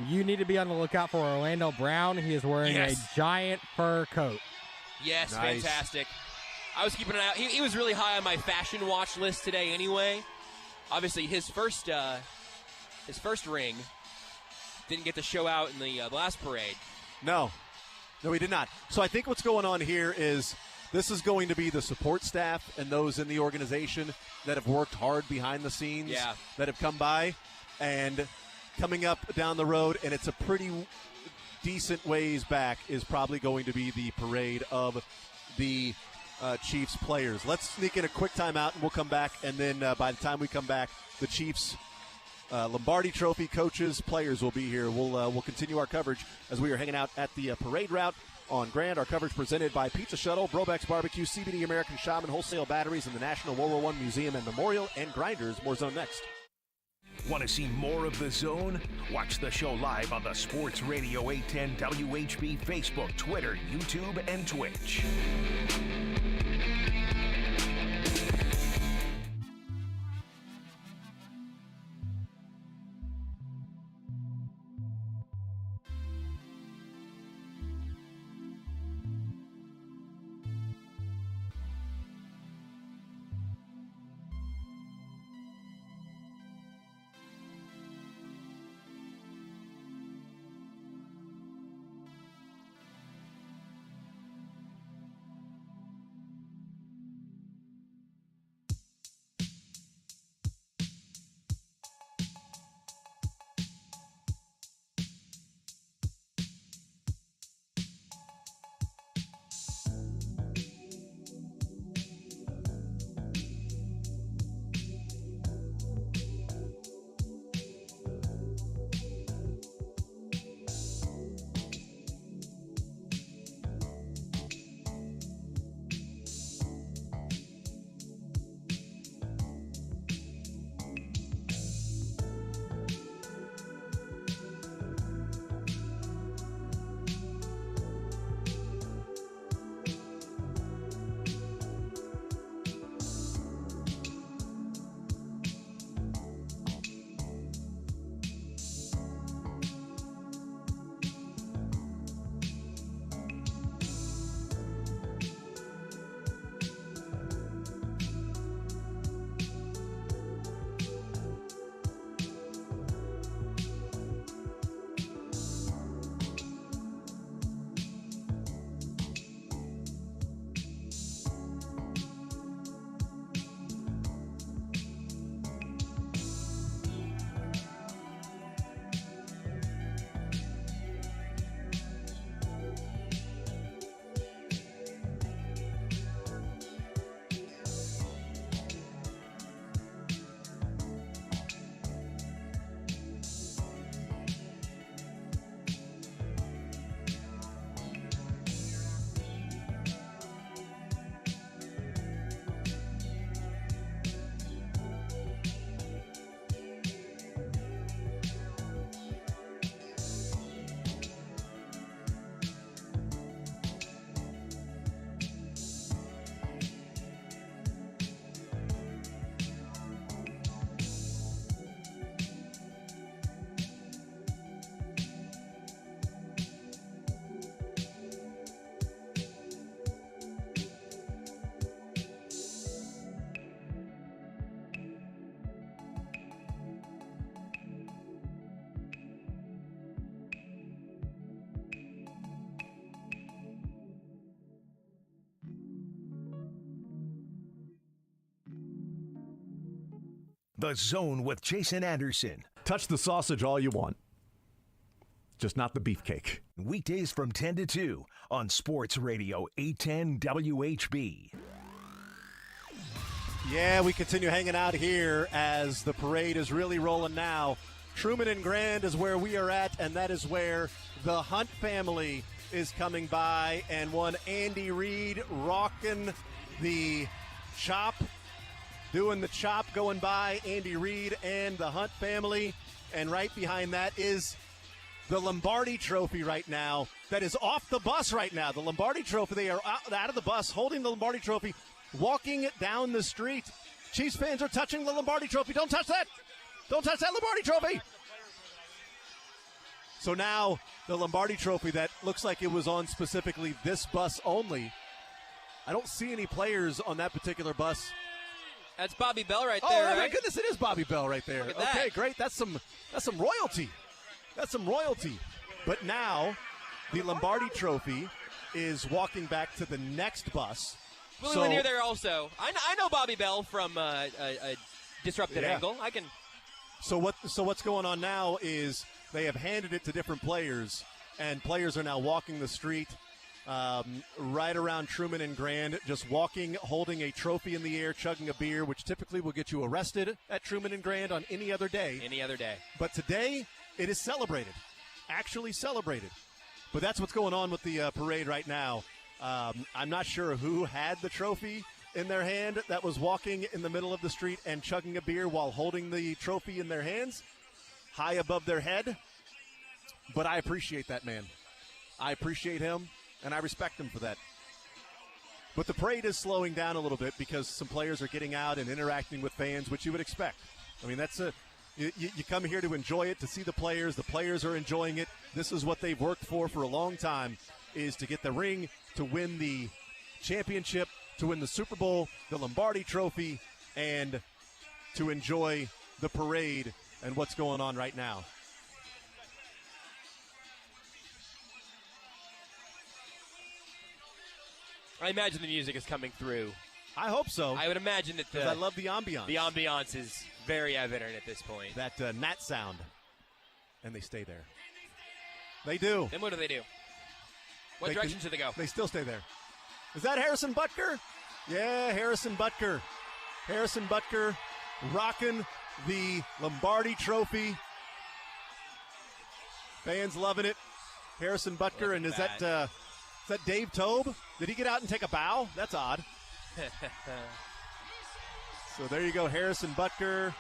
You need to be on the lookout for Orlando Brown. He is wearing a giant fur coat. Yes, Nice. fantastic. I was keeping an eye out. He was really high on my fashion watch list today anyway. Obviously, his first ring didn't get to show out in the last parade. No, he did not. So I think what's going on here is this is going to be the support staff and those in the organization that have worked hard behind the scenes that have come by and coming up down the road, and it's a pretty decent ways back, is probably going to be the parade of the Chiefs players. Let's sneak in a quick timeout, and we'll come back, and then by the time we come back, the Chiefs Lombardi Trophy coaches, players will be here. We'll continue our coverage as we are hanging out at the parade route on Grand. Our coverage presented by Pizza Shuttle, Brobeck's Barbecue, CBD American Shaman, Wholesale Batteries, and the National World War I Museum and Memorial, and Grinders. More Zone next. Want to see more of The Zone? Watch the show live on the Sports Radio 810 WHB Facebook, Twitter, YouTube, and Twitch. The Zone with Jason Anderson. Touch the sausage all you want, just not the beefcake. Weekdays from 10 to 2 on Sports Radio 810 WHB. Yeah, we continue hanging out here as the parade is really rolling now. Truman and Grand is where we are at, and that is where the Hunt family is coming by, and one Andy Reid rocking the chop, doing the chop, going by Andy Reid and the Hunt family. And right behind that is the Lombardi Trophy right now that is off the bus right now. The Lombardi Trophy, they are out of the bus holding the Lombardi Trophy, walking down the street. Chiefs fans are touching the Lombardi Trophy. Don't touch that. Don't touch that Lombardi Trophy. So now the Lombardi Trophy that looks like it was on specifically this bus only. I don't see any players on that particular bus. That's Bobby Bell right Oh, there. my right? goodness, it is Bobby Bell right there. Look at that. Okay, great. That's some royalty. That's some royalty. But now the Lombardi Trophy is walking back to the next bus. Willie Lanier there also. I know Bobby Bell from a disrupted angle. I can. So what's going on now is they have handed it to different players, and players are now walking the street right around Truman and Grand, just walking, holding a trophy in the air, chugging a beer, which typically will get you arrested at Truman and Grand on any other day. Any other day. But today, it is celebrated, actually celebrated. But that's what's going on with the parade right now. I'm not sure who had the trophy in their hand that was walking in the middle of the street and chugging a beer while holding the trophy in their hands, high above their head. But I appreciate that man. I appreciate him, and I respect him for that. But the parade is slowing down a little bit because some players are getting out and interacting with fans, which you would expect. I mean, that's you come here to enjoy it, to see the players. The players are enjoying it. This is what they've worked for a long time, is to get the ring, to win the championship, to win the Super Bowl, the Lombardi Trophy, and to enjoy the parade and what's going on right now. I imagine the music is coming through. I hope so. I would imagine that I love the ambiance. The ambiance is very evident at this point. That gnat sound. And they stay there. They do. Then what do? What direction should they go? They still stay there. Is that Harrison Butker? Yeah, Harrison Butker. Harrison Butker rocking the Lombardi Trophy. Fans loving it. Harrison Butker, and is that Dave Tobe? Did he get out and take a bow? That's odd. So there you go, Harrison Butker.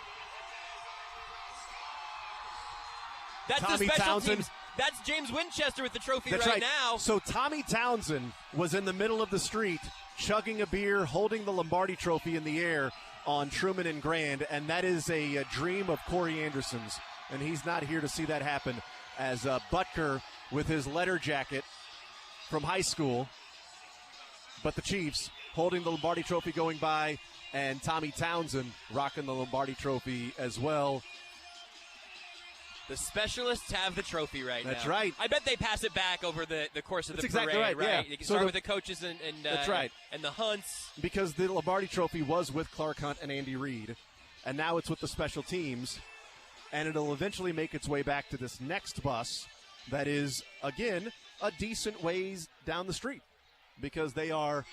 That's Tommy the special Townsend. teams. That's James Winchester with the trophy That's right now. So Tommy Townsend was in the middle of the street, chugging a beer, holding the Lombardi Trophy in the air on Truman and Grand, and that is a dream of Corey Anderson's, and he's not here to see that happen, as Butker with his letter jacket from high school, but the Chiefs holding the Lombardi Trophy going by, and Tommy Townsend rocking the Lombardi Trophy as well. The specialists have the trophy right now. That's right. I bet they pass it back over the course of That's the exactly parade, right, yeah. You can So start with the coaches and that's right. And the Hunts. Because the Lombardi Trophy was with Clark Hunt and Andy Reid, and now it's with the special teams, and it'll eventually make its way back to this next bus that is, again, a decent ways down the street, because they're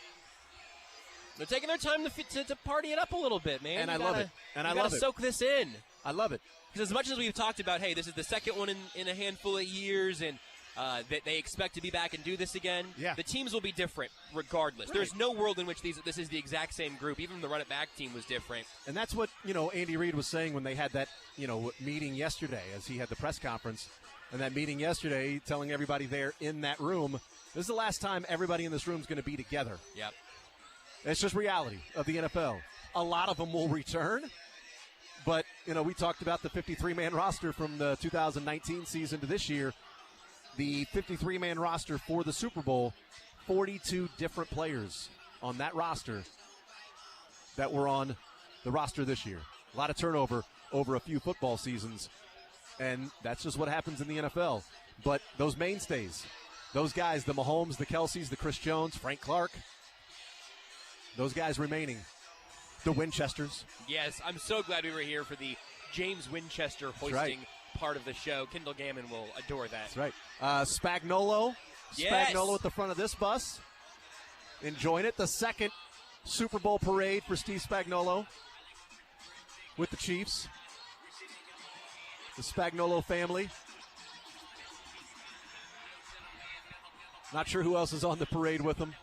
taking their time to party it up a little bit, man. And I love it. And I love it. Soak this in. I love it. Because as much as we've talked about, hey, this is the second one in a handful of years, and that they expect to be back and do this again, the teams will be different regardless. Right. There's no world in which this is the exact same group. Even the run-it-back team was different. And that's what, Andy Reid was saying when they had that, meeting yesterday, as he had the press conference. And that meeting yesterday, telling everybody there in that room, this is the last time everybody in this room is going to be together. Yep. It's just reality of the NFL. A lot of them will return. But, we talked about the 53-man roster from the 2019 season to this year. The 53-man roster for the Super Bowl, 42 different players on that roster that were on the roster this year. A lot of turnover over a few football seasons. And that's just what happens in the NFL. But those mainstays, those guys, the Mahomes, the Kelseys, the Chris Jones, Frank Clark, those guys remaining. The Winchesters. Yes, I'm so glad we were here for the James Winchester hoisting part of the show. Kendall Gammon will adore that. That's right. Spagnuolo. Yes. Spagnuolo at the front of this bus. Enjoying it. The second Super Bowl parade for Steve Spagnuolo with the Chiefs. The Spagnuolo family. Not sure who else is on the parade with him.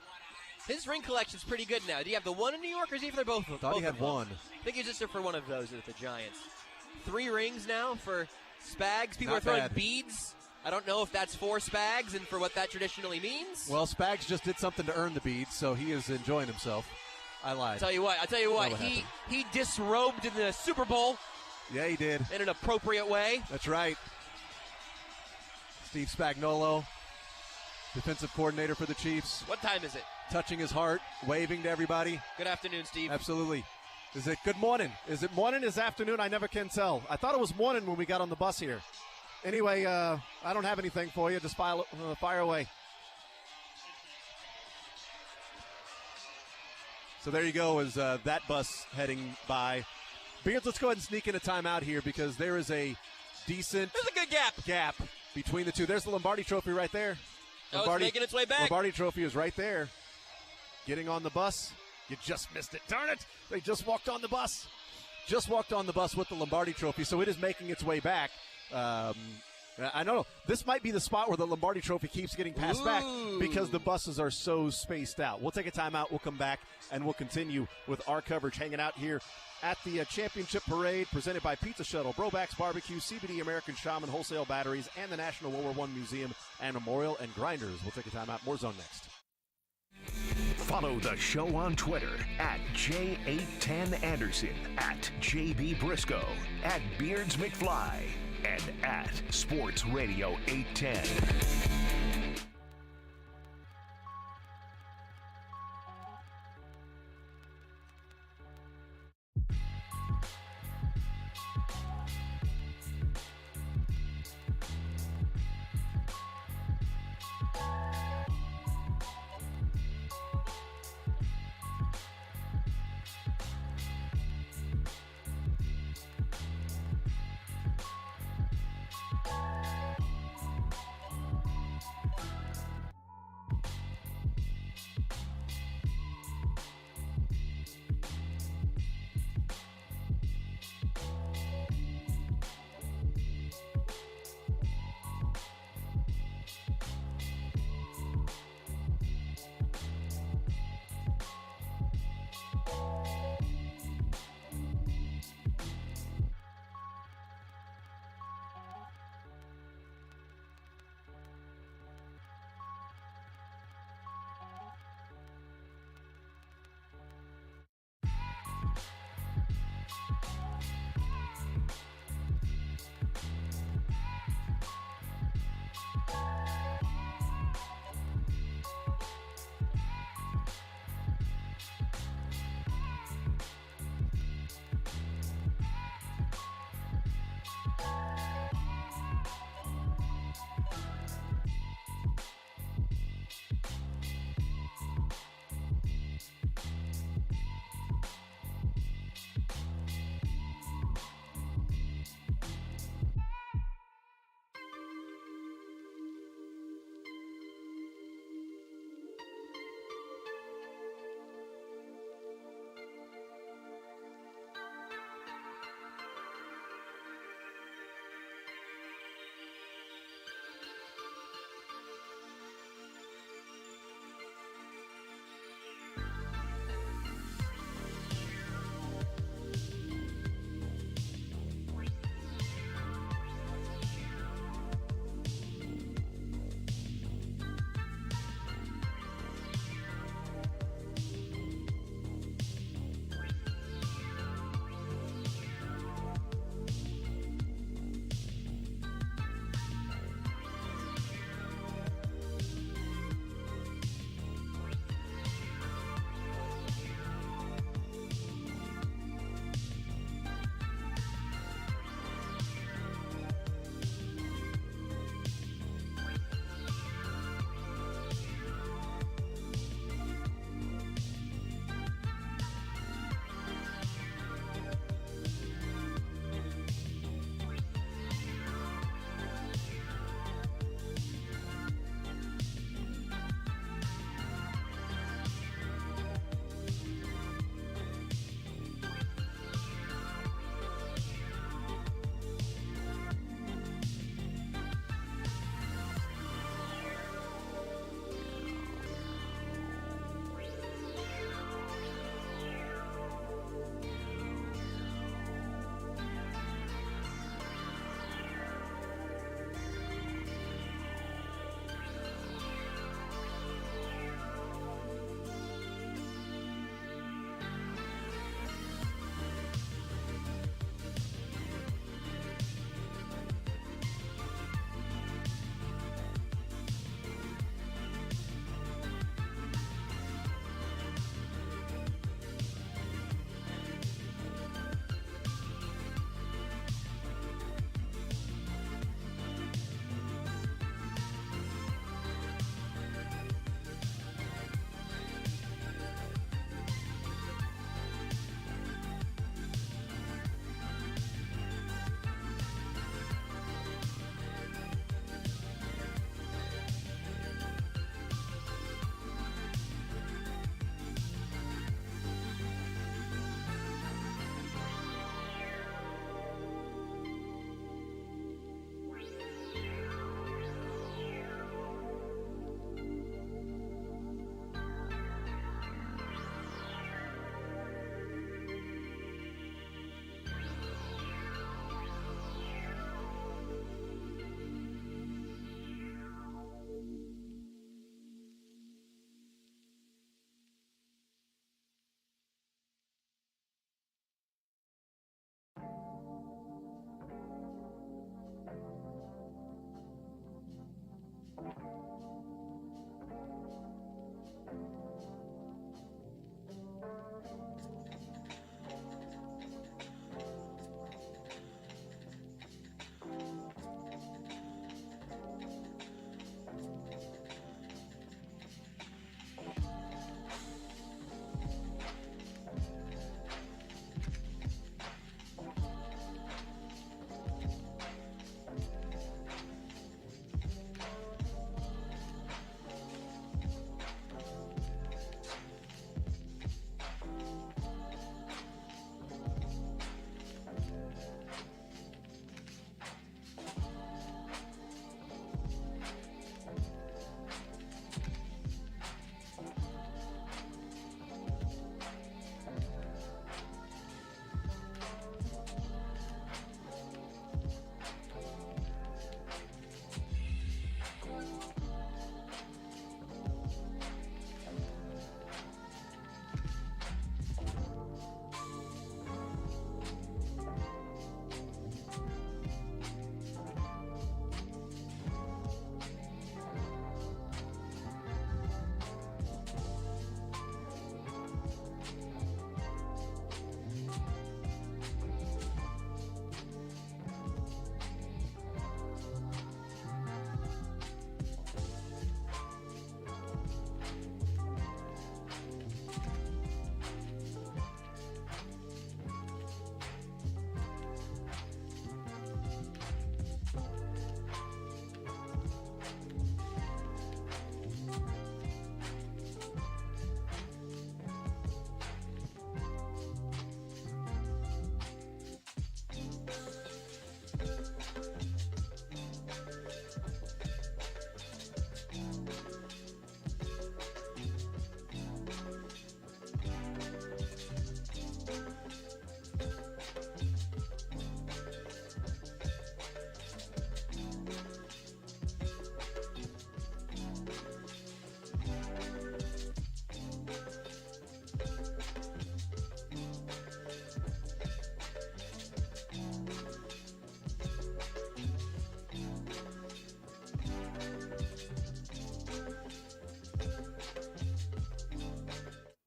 His ring collection's pretty good now. Do you have the one in New York, or is he for both of them? Thought he had one. I think he's just there for one of those with the Giants. 3 rings now for Spags. People Not are throwing bad. beads. I don't know if that's for Spags and for what that traditionally means. Well, Spags just did something to earn the beads, so he is enjoying himself. I lied. I'll tell you what. He disrobed in the Super Bowl. Yeah, he did. In an appropriate way. That's right. Steve Spagnuolo, defensive coordinator for the Chiefs. What time is it? Touching his heart, waving to everybody. Good afternoon, Steve. Absolutely. Is it good morning? Is it morning? Is afternoon? I never can tell. I thought it was morning when we got on the bus here. Anyway, I don't have anything for you. Just fire away. So there you go, as that bus heading by. Beards, let's go ahead and sneak in a timeout here because there is a decent There's a good gap between the two. There's the Lombardi Trophy right there. Oh, it's making its way back. Lombardi Trophy is right there. Getting on the bus. You just missed it. Darn it. They just walked on the bus. Just walked on the bus with the Lombardi Trophy, so it is making its way back. I don't know. This might be the spot where the Lombardi Trophy keeps getting passed back because the buses are so spaced out. We'll take a timeout. We'll come back, and we'll continue with our coverage hanging out here at the championship parade presented by Pizza Shuttle, Broback's Barbecue, CBD American Shaman Wholesale Batteries, and the National World War I Museum and Memorial and Grinders. We'll take a timeout. More Zone next. Follow the show on Twitter at J810Anderson, at JB Brisco, at Beards McFly, and at Sports Radio 810.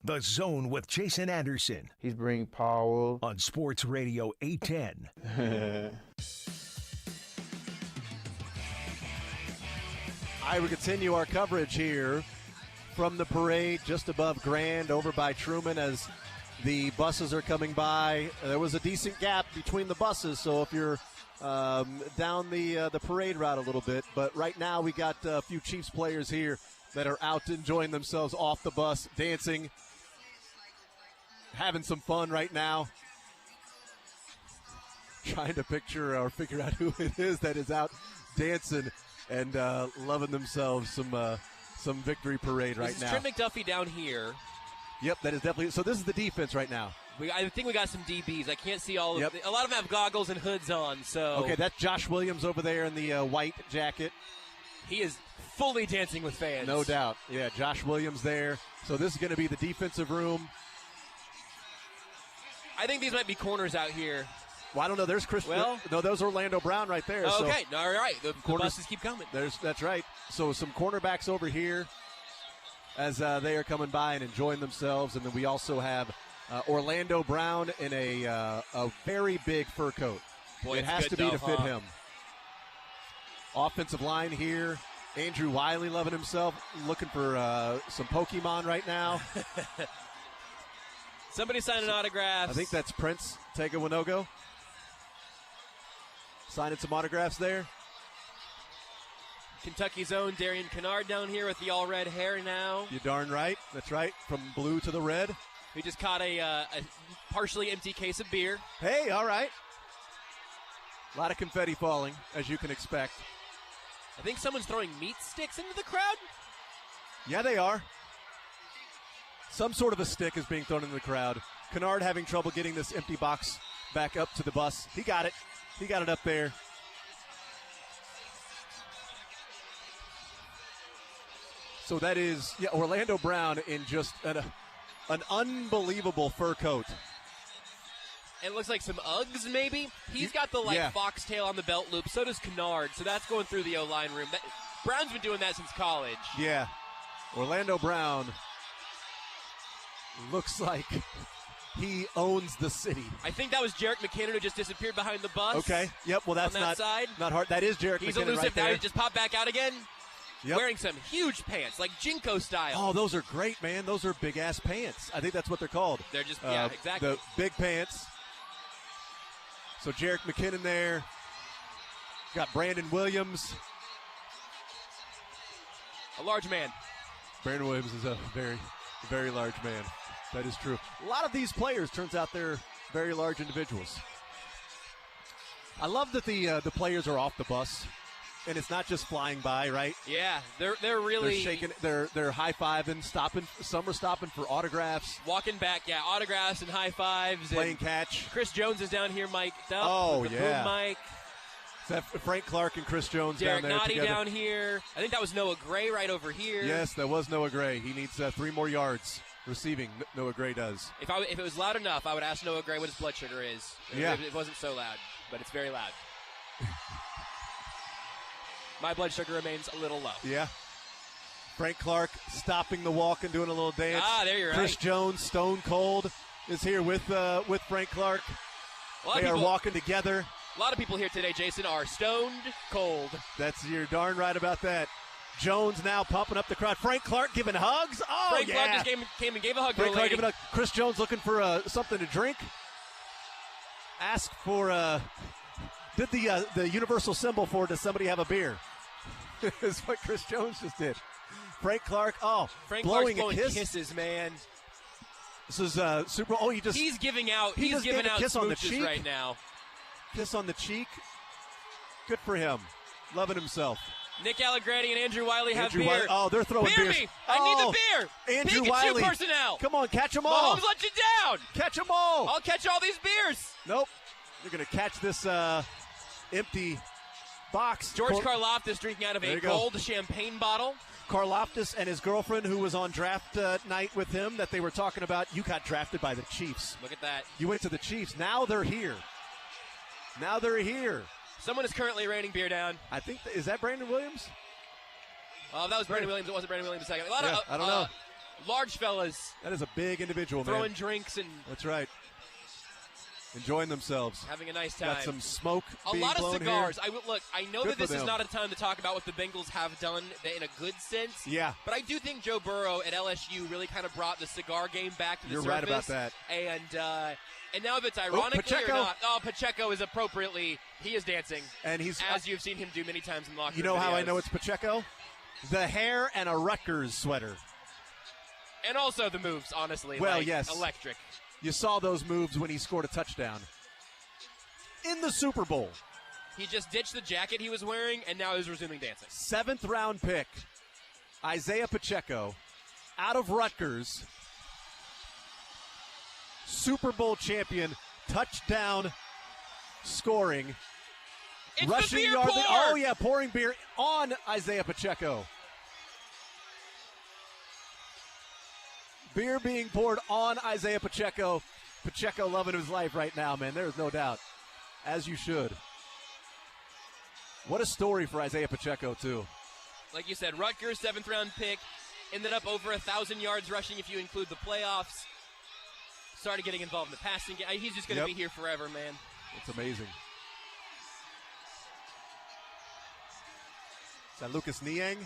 The Zone with Jason Anderson. He's bringing power. On Sports Radio 810. All right, we continue our coverage here from the parade just above Grand over by Truman as the buses are coming by. There was a decent gap between the buses, so if you're down the parade route a little bit. But right now we got a few Chiefs players here that are out enjoying themselves off the bus, dancing, having some fun right now. Trying to picture or figure out who it is that is out dancing and loving themselves some victory parade right now. Trent McDuffie down here. Yep, that is definitely. So this is the defense right now. I think we got some DBs. I can't see all of them. A lot of them have goggles and hoods on. So okay, that's Josh Williams over there in the white jacket. He is fully dancing with fans. No doubt. Yeah, Josh Williams there. So this is going to be the defensive room. I think these might be corners out here. Well, I don't know. There's Chris. Well, no, those are Orlando Brown right there. Okay, so all right. The buses keep coming. That's right. So some cornerbacks over here as they are coming by and enjoying themselves. And then we also have Orlando Brown in a very big fur coat. Boy, it has to be to fit him. Offensive line here. Andrew Wiley loving himself, looking for some Pokemon right now. Somebody signing autographs. I think that's Prince Tegawanogo. Signing some autographs there. Kentucky's own Darian Kennard down here with the all red hair now. You're darn right. That's right. From blue to the red. We just caught a partially empty case of beer. Hey, all right. A lot of confetti falling, as you can expect. I think someone's throwing meat sticks into the crowd. Yeah, they are. Some sort of a stick is being thrown into the crowd. Kennard having trouble getting this empty box back up to the bus. He got it. He got it up there. So that is Orlando Brown in just an unbelievable fur coat. It looks like some Uggs, maybe. He's got the foxtail on the belt loop. So does Kennard. So that's going through the O-line room. Brown's been doing that since college. Yeah. Orlando Brown looks like he owns the city. I think that was Jarek McKinnon who just disappeared behind the bus. Okay. Yep. Well, that's on that side. Not hard. That is Jarek McKinnon. He's elusive right now. there. He just popped back out again. Yep. Wearing some huge pants, like Jinko style. Oh, those are great, man. Those are big-ass pants. I think that's what they're called. They're just, exactly. The big pants. So Jarek McKinnon there. Got Brandon Williams. A large man. Brandon Williams is a very, very large man. That is true. A lot of these players, turns out they're very large individuals. I love that the players are off the bus. And it's not just flying by, right? Yeah, they're really they're shaking. They're high fiving, stopping. Some are stopping for autographs, walking back. Yeah, autographs and high fives. Playing catch. Chris Jones is down here, mic'd up. Oh with the yeah, boom mic. Is that Frank Clark and Chris Jones Derek down there Nottie together? Down here. I think that was Noah Gray right over here. Yes, that was Noah Gray. He needs 3 more yards receiving. Noah Gray does. If it was loud enough, I would ask Noah Gray what his blood sugar is. Yeah, it wasn't so loud, but it's very loud. My blood sugar remains a little low. Yeah. Frank Clark stopping the walk and doing a little dance. There you're Chris right. Jones, Stone Cold, is here with Frank Clark. They are walking together. A lot of people here today, Jason, are stoned cold. You're darn right about that. Jones now pumping up the crowd. Frank Clark giving hugs. Oh, Frank Clark just came and gave a hug to a Clark lady. giving a hug. Chris Jones looking for something to drink. Ask for did the universal symbol for does somebody have a beer? Is what Chris Jones just did. Frank Clark, Frank blowing Clark's a kiss. kisses, man. This is Super. Oh, he's giving out. He's giving out kiss on the smooches cheek right now. Kiss on the cheek. Good for him. Loving himself. Nick Allegretti and Andrew Wiley have beer. Wiley, they're throwing beer beers. Me. I need the beer. Andrew Pikachu Wiley. personnel. Come on, catch them all. Mahomes let you down. Catch them all. I'll catch all these beers. Nope. You're going to catch this empty box. George Karlaftis drinking out of a gold champagne bottle. Karlaftis and his girlfriend, who was on draft night with him, that they were talking about. You got drafted by the Chiefs. Look at that. You went to the Chiefs. Now they're here. Someone is currently raining beer down. I think, is that Brandon Williams? Oh, that was Brandon Williams. It wasn't Brandon Williams a second. I don't know. Large fellas. That is a big individual, man. Throwing drinks and. That's right. Enjoying themselves. Having a nice time. Got some smoke being A lot of blown cigars. here. Look, I know Good that this for is them. not a time to talk about what the Bengals have done in a good sense. Yeah. But I do think Joe Burrow at LSU really kind of brought the cigar game back to the You're surface. right about that. And now if it's ironically or Pacheco. not, Pacheco is appropriately, he is dancing. And he's as you've seen him do many times in locker You room know how I videos. know it's Pacheco? The hair and a Rutgers sweater. And also the moves, honestly. Well, like, yes. Electric. You saw those moves when he scored a touchdown. In the Super Bowl. He just ditched the jacket he was wearing, and now he's resuming dancing. 7th round pick, Isaiah Pacheco, out of Rutgers. Super Bowl champion, touchdown scoring. It's rushing the beer yard. pour! Oh, yeah, pouring beer on Isaiah Pacheco. Beer being poured on Isaiah Pacheco. Pacheco loving his life right now, man. There's no doubt. As you should. What a story for Isaiah Pacheco, too. Like you said, Rutgers, 7th round pick, ended up over 1,000 yards rushing if you include the playoffs. Started getting involved in the passing game. He's just going to be here forever, man. It's amazing. Is that Lucas Niang?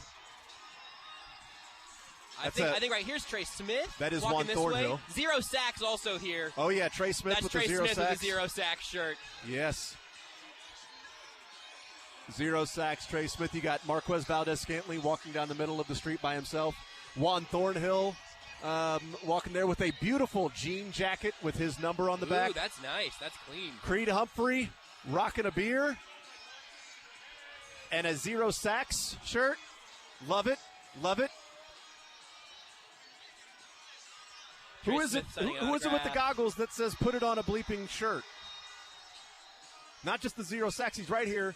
I think right here's Trey Smith. That is walking Juan this Thornhill. way. 0 sacks also here. Oh, yeah, Trey Smith That's with Trey the 0 Smith sacks. with the 0 sack shirt. Yes. 0 sacks, Trey Smith. You got Marquez Valdez-Scantling walking down the middle of the street by himself. Juan Thornhill walking there with a beautiful jean jacket with his number on the back. Ooh, that's nice. That's clean. Creed Humphrey rocking a beer and a 0 sacks shirt. Love it. Love it. Who is it? Who is it with the goggles that says "put it on a bleeping shirt"? Not just the 0 sacks. He's right here.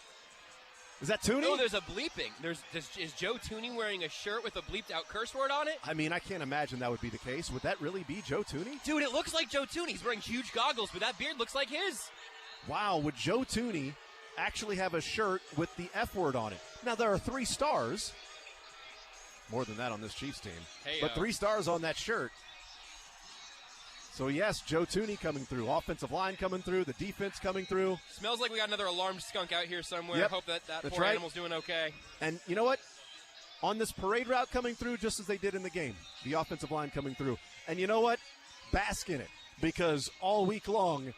Is that Tooney? Oh, there's a bleeping. Is Joe Tooney wearing a shirt with a bleeped out curse word on it? I mean, I can't imagine that would be the case. Would that really be Joe Tooney? Dude, it looks like Joe Tooney. He's wearing huge goggles, but that beard looks like his. Wow, would Joe Tooney actually have a shirt with the F word on it? Now, there are 3 stars. More than that on this Chiefs team. But 3 stars on that shirt. So, yes, Joe Tooney coming through. Offensive line coming through. The defense coming through. Smells like we got another alarmed skunk out here somewhere. Yep. Hope that That's poor right. animal's doing okay. And you know what? On this parade route coming through, just as they did in the game, the offensive line coming through. And you know what? Bask in it. Because all week long,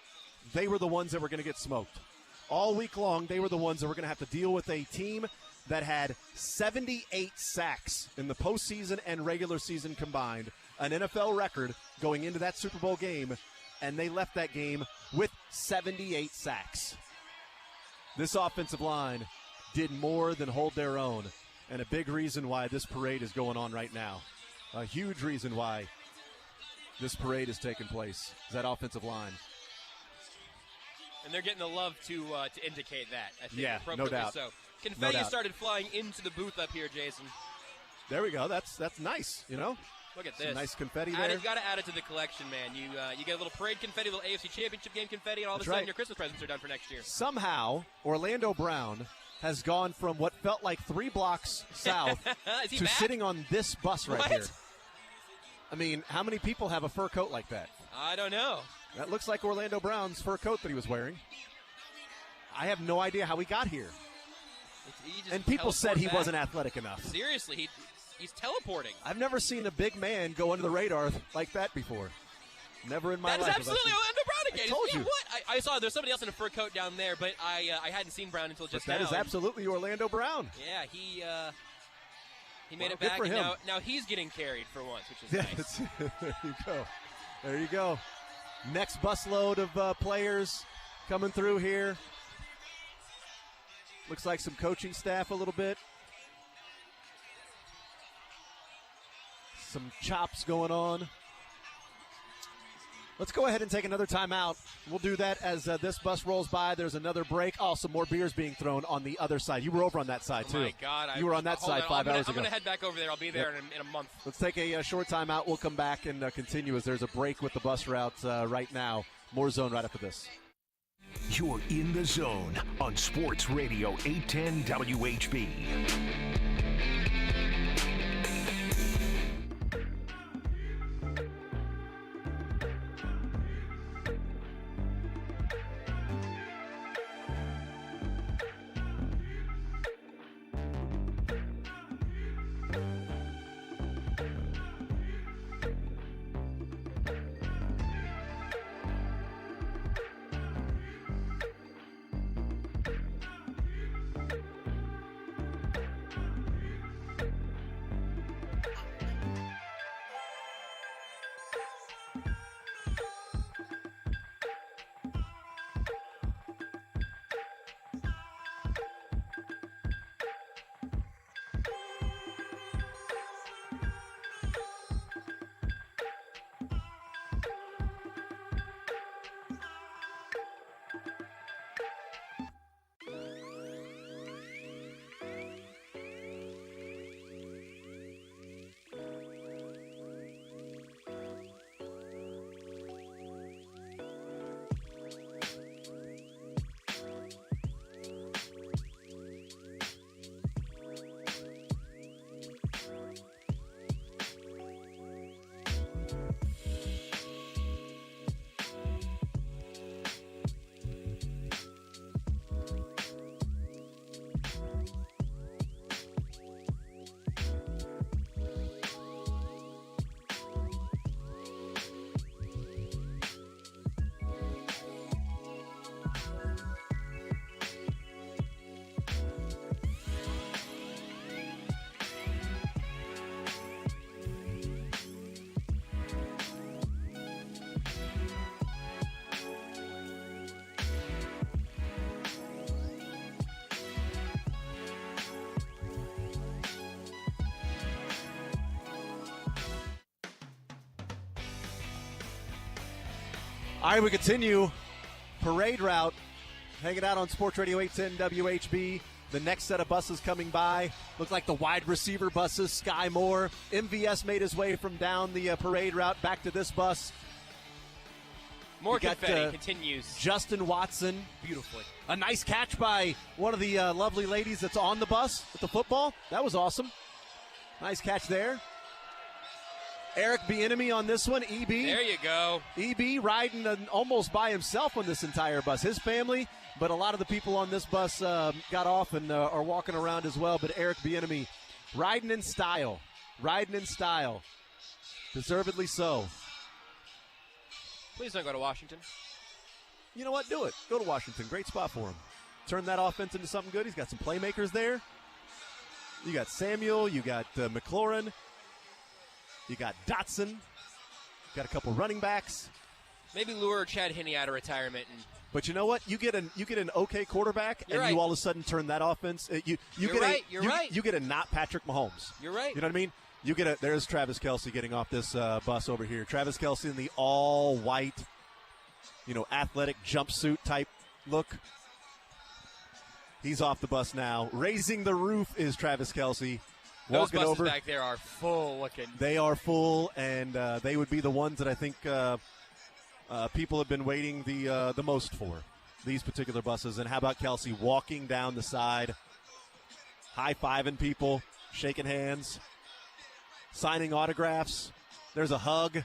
they were the ones that were going to get smoked. All week long, they were the ones that were going to have to deal with a team that had 78 sacks in the postseason and regular season combined, an NFL record going into that Super Bowl game, and they left that game with 78 sacks. This offensive line did more than hold their own, and a big reason why this parade is going on right now. A huge reason why this parade is taking place is that offensive line. And they're getting the love to indicate that. I think, Yeah, no appropriately doubt. So. Confetti No doubt. started flying into the booth up here, Jason. There we go. That's nice, you know? Look at Some this. nice confetti there. You got to add it to the collection, man. You get a little parade confetti, a little AFC Championship game confetti, and all of a That's sudden right. your Christmas presents are done for next year. Somehow, Orlando Brown has gone from what felt like 3 blocks south Is he to back? sitting on this bus right What? here. I mean, how many people have a fur coat like that? I don't know. That looks like Orlando Brown's fur coat that he was wearing. I have no idea how he got here. He just And people said he teleported back. wasn't athletic enough. Seriously, he's teleporting. I've never seen a big man go under the radar like that before. Never in my That is life. absolutely Orlando Brown again. I told Yeah, you. what? I saw there's somebody else in a fur coat down there, but I hadn't seen Brown until But just that now. is absolutely Orlando Brown. Yeah, he made it good back, for and him. now he's getting carried for once, which is Yeah, nice. there you go. There you go. Next busload of players coming through here. Looks like some coaching staff a little bit. Some chops going on. Let's go ahead and take another timeout. We'll do that as this bus rolls by. There's another break. Oh, some more beers being thrown on the other side. You were over on that side, too. Oh, my God. You were on that side 5 hours ago. I'm going to head back over there. I'll be there Yep. in a month. Let's take a short timeout. We'll come back and continue as there's a break with the bus route right now. More zone right after this. You're in the zone on Sports Radio 810 WHB. All right, we continue. Parade route. Hanging out on Sports Radio 810 WHB. The next set of buses coming by look like the wide receiver buses. Sky Moore. MVS made his way from down the parade route back to this bus. More confetti continues. Justin Watson. Beautifully. A nice catch by one of the lovely ladies that's on the bus with the football. That was awesome. Nice catch there. Eric Bieniemy on this one. EB. There you go. EB riding almost by himself on this entire bus. His family, but a lot of the people on this bus got off and are walking around as well. But Eric Bieniemy riding in style. Riding in style. Deservedly so. Please don't go to Washington. You know what? Do it. Go to Washington. Great spot for him. Turn that offense into something good. He's got some playmakers there. You got Samuel. You got McLaurin. You got Dotson. You got a couple running backs. Maybe lure Chad Henne out of retirement. But you know what? You get an okay quarterback, You're and right. you all of a sudden turn that offense. You get a not Patrick Mahomes. You're right. You know what I mean? There's Travis Kelce getting off this bus over here. Travis Kelce in the all white, athletic jumpsuit type look. He's off the bus now. Raising the roof is Travis Kelce. Those Walking buses over. back there are full looking. They are full, and they would be the ones that I think people have been waiting the most for, these particular buses. And how about Kelce walking down the side, high-fiving people, shaking hands, signing autographs. There's a hug.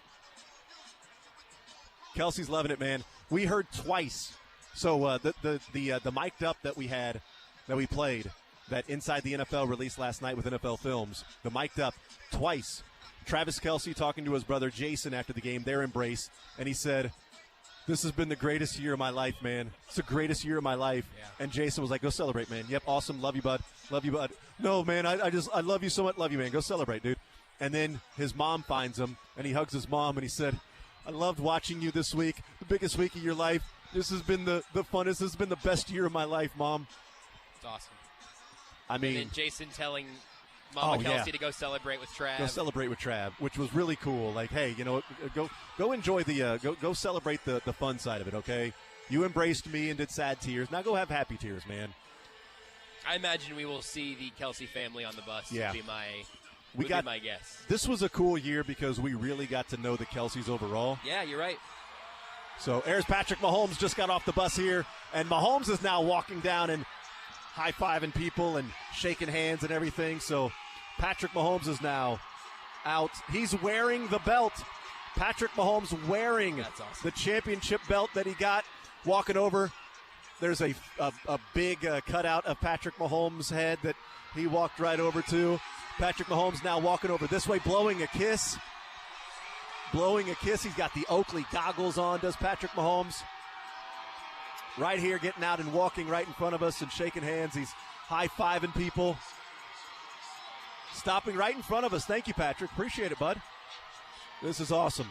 Kelce's loving it, man. We heard twice. So the mic'd up that we played, that Inside the NFL released last night with NFL Films, the mic'd up twice. Travis Kelce talking to his brother Jason after the game, their embrace, and he said, "This has been the greatest year of my life, man. It's the greatest year of my life." Yeah. And Jason was like, "Go celebrate, man. Yep, awesome. Love you, bud. Love you, bud." "No, man, I love you so much. Love you, man. Go celebrate, dude." And then his mom finds him, and he hugs his mom, and he said, "I loved watching you this week, the biggest week of your life. This has been the funnest. This has been the best year of my life, Mom." It's awesome. I mean, and then Jason telling Mama Kelce to go celebrate with Trav. Go celebrate with Trav, which was really cool. Like, hey, go enjoy go celebrate the fun side of it, okay? You embraced me and did sad tears. Now go have happy tears, man. I imagine we will see the Kelce family on the bus. Yeah. Would be my guess. This was a cool year because we really got to know the Kelces overall. Yeah, you're right. So there's Patrick Mahomes, just got off the bus here, and Mahomes is now walking down and high-fiving people and shaking hands and everything. So Patrick Mahomes is now out. He's wearing the belt. Patrick Mahomes wearing the championship belt that he got, walking over. There's a big cutout of Patrick Mahomes' head that he walked right over to. Patrick Mahomes now walking over this way, blowing a kiss. Blowing a kiss. He's got the Oakley goggles on, does Patrick Mahomes. Right here, getting out and walking right in front of us and shaking hands. He's high-fiving people. Stopping right in front of us. Thank you, Patrick. Appreciate it, bud. This is awesome.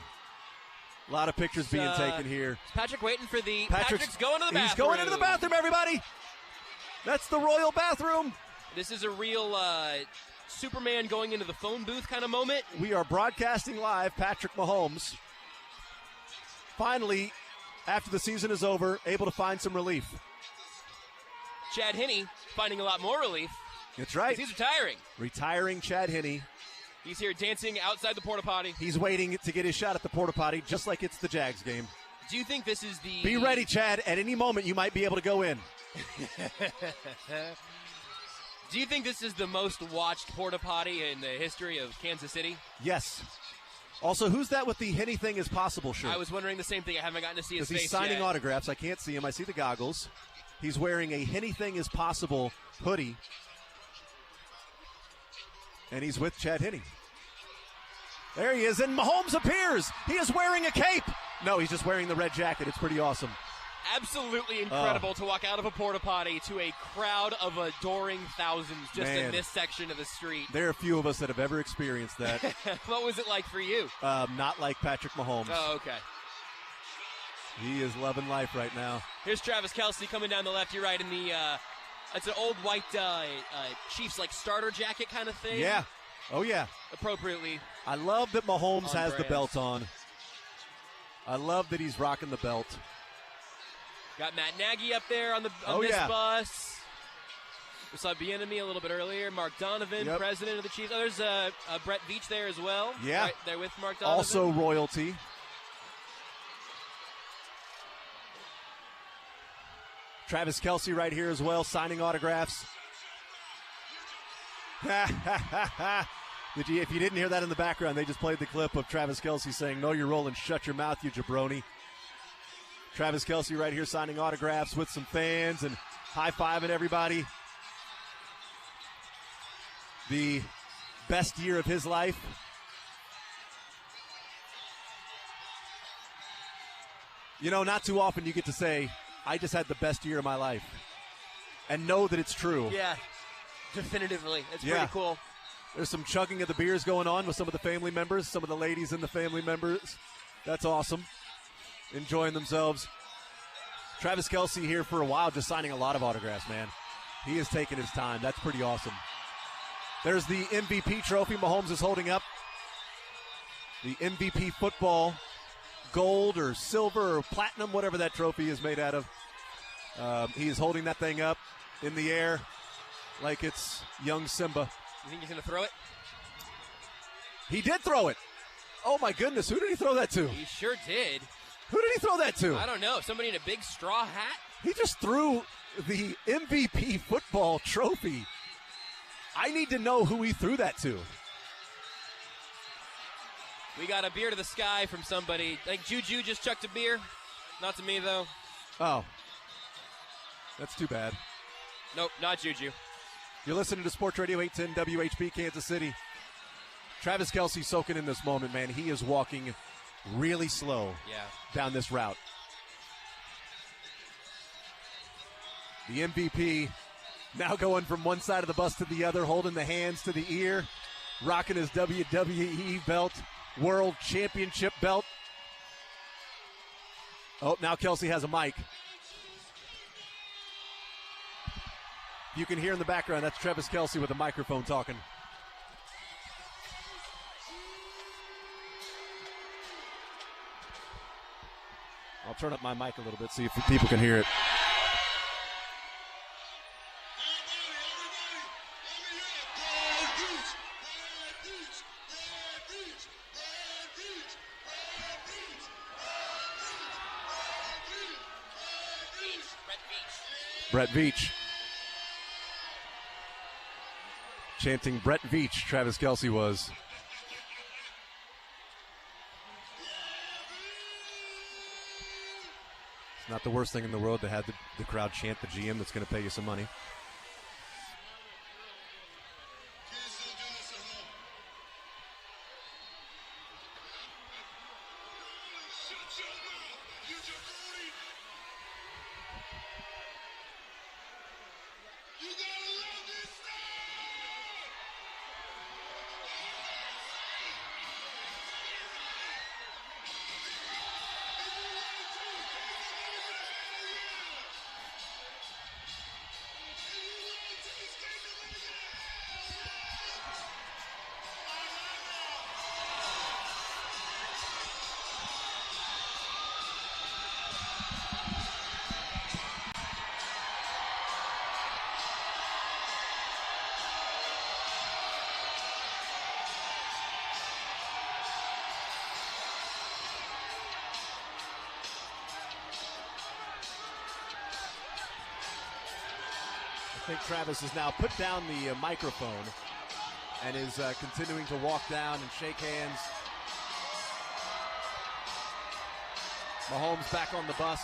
A lot of pictures being taken here. Is Patrick waiting for the... Patrick's going to the bathroom. He's going into the bathroom, everybody. That's the royal bathroom. This is a real Superman going into the phone booth kind of moment. We are broadcasting live. Patrick Mahomes finally, after the season is over, able to find some relief. Chad Henne finding a lot more relief. That's right. He's retiring. Retiring Chad Henne. He's here dancing outside the porta potty. He's waiting to get his shot at the porta potty, just like it's the Jags game. Do you think this is the... Be ready, Chad. At any moment, you might be able to go in. Do you think this is the most watched porta potty in the history of Kansas City? Yes. Also, who's that with the anything is possible shirt? I was wondering the same thing. I haven't gotten to see his face He's signing yet. autographs. I can't see him. I see the goggles. He's wearing a anything is possible hoodie. And he's with Chad Henne. There he is, and Mahomes appears. He is wearing a cape. No, he's just wearing the red jacket. It's pretty awesome. Absolutely incredible to walk out of a porta potty to a crowd of adoring thousands just in this section of the street. There are a few of us that have ever experienced that. What was it like for you? Not like Patrick Mahomes. Oh, okay. He is loving life right now. Here's Travis Kelce coming down the left. You're right in the it's an old white Chiefs like starter jacket kind of thing. Yeah. Oh yeah. Appropriately. I love that Mahomes has the brand. belt on. I love that he's rocking the belt. Got Matt Nagy up there on this bus. We saw Bieniemy a little bit earlier. Mark Donovan, president of the Chiefs. Oh, there's Brett Veach there as well. Yeah. Right there with Mark Donovan. Also royalty. Travis Kelce right here as well, signing autographs. If you didn't hear that in the background, they just played the clip of Travis Kelce saying, "No, you're rolling. Shut your mouth, you jabroni." Travis Kelce right here signing autographs with some fans and high-fiving everybody. The best year of his life. You know, not too often you get to say, I just had the best year of my life. And know that it's true. Yeah, definitively. It's pretty cool. There's some chugging of the beers going on with some of the family members, some of the ladies and the family members. That's awesome. Enjoying themselves. Travis Kelce here for a while, just signing a lot of autographs, man. He is taking his time. That's pretty awesome. There's the MVP trophy Mahomes is holding up. The MVP football, gold or silver or platinum, whatever that trophy is made out of. He is holding that thing up in the air like it's young Simba. You think he's going to throw it? He did throw it. Oh, my goodness. Who did he throw that to? He sure did. Who did he throw that to? I don't know. Somebody in a big straw hat? He just threw the MVP football trophy. I need to know who he threw that to. We got a beer to the sky from somebody. I think Juju just chucked a beer. Not to me, though. Oh. That's too bad. Nope, not Juju. You're listening to Sports Radio 810 WHB Kansas City. Travis Kelce soaking in this moment, man. He is walking really slow down this route. The MVP now going from one side of the bus to the other, holding the hands to the ear, rocking his WWE belt, World Championship belt. Oh, now Kelce has a mic. You can hear in the background, that's Travis Kelce with a microphone talking. I'll turn up my mic a little bit, see if people can hear it. Brett Veach. Chanting Brett Veach, Travis Kelce was. It's not the worst thing in the world to have the crowd chant the GM that's going to pay you some money. I think Travis has now put down the microphone and is continuing to walk down and shake hands. Mahomes back on the bus.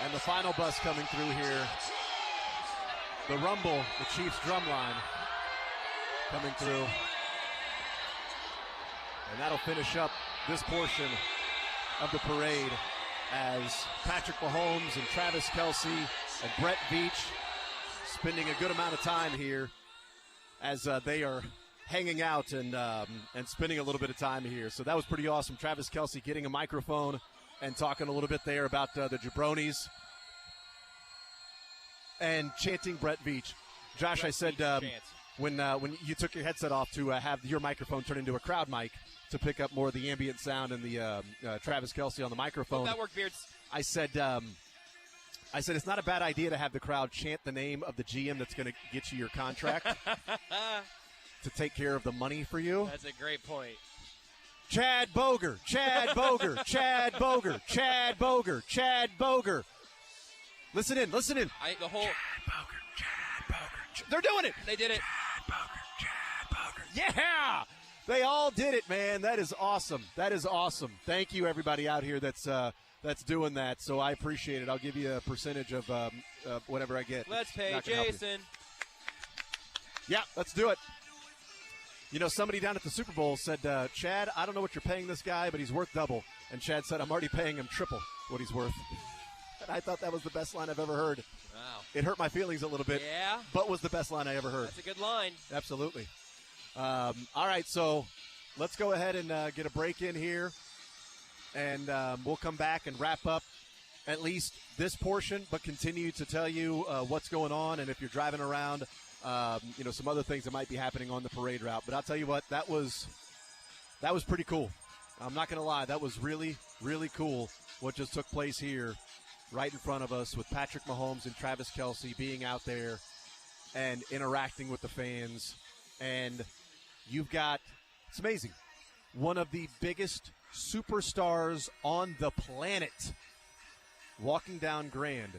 And the final bus coming through here. The rumble, the Chiefs drum line coming through. And that'll finish up this portion of the parade as Patrick Mahomes and Travis Kelce and Brett Veach spending a good amount of time here as they are hanging out and spending a little bit of time here. So that was pretty awesome. Travis Kelce getting a microphone and talking a little bit there about the jabronis and chanting Brett Veach. Josh, I said when you took your headset off to have your microphone turn into a crowd mic to pick up more of the ambient sound and the Travis Kelce on the microphone. That worked, Beards. I said it's not a bad idea to have the crowd chant the name of the GM that's going to get you your contract to take care of the money for you. That's a great point. Chad Boger, Chad Boger, Chad Boger, Chad Boger, Chad Boger. Listen in. The whole Chad Boger. They're doing it. They did it. Chad Boger. Yeah, they all did it, man. That is awesome. Thank you, everybody out here that's doing that. So I appreciate it. I'll give you a percentage of whatever I get. Let's pay Jason. Yeah, let's do it. You know, somebody down at the Super Bowl said, Chad, I don't know what you're paying this guy, but he's worth double. And Chad said, I'm already paying him triple what he's worth. And I thought that was the best line I've ever heard. Wow. It hurt my feelings a little bit, yeah, but was the best line I ever heard. That's a good line. Absolutely. All right, so let's go ahead and get a break in here, and we'll come back and wrap up at least this portion, but continue to tell you what's going on, and if you're driving around, some other things that might be happening on the parade route. But I'll tell you what, that was pretty cool. I'm not going to lie. That was really, really cool what just took place here right in front of us with Patrick Mahomes and Travis Kelce being out there and interacting with the fans. And you've got, it's amazing, one of the biggest superstars on the planet walking down Grand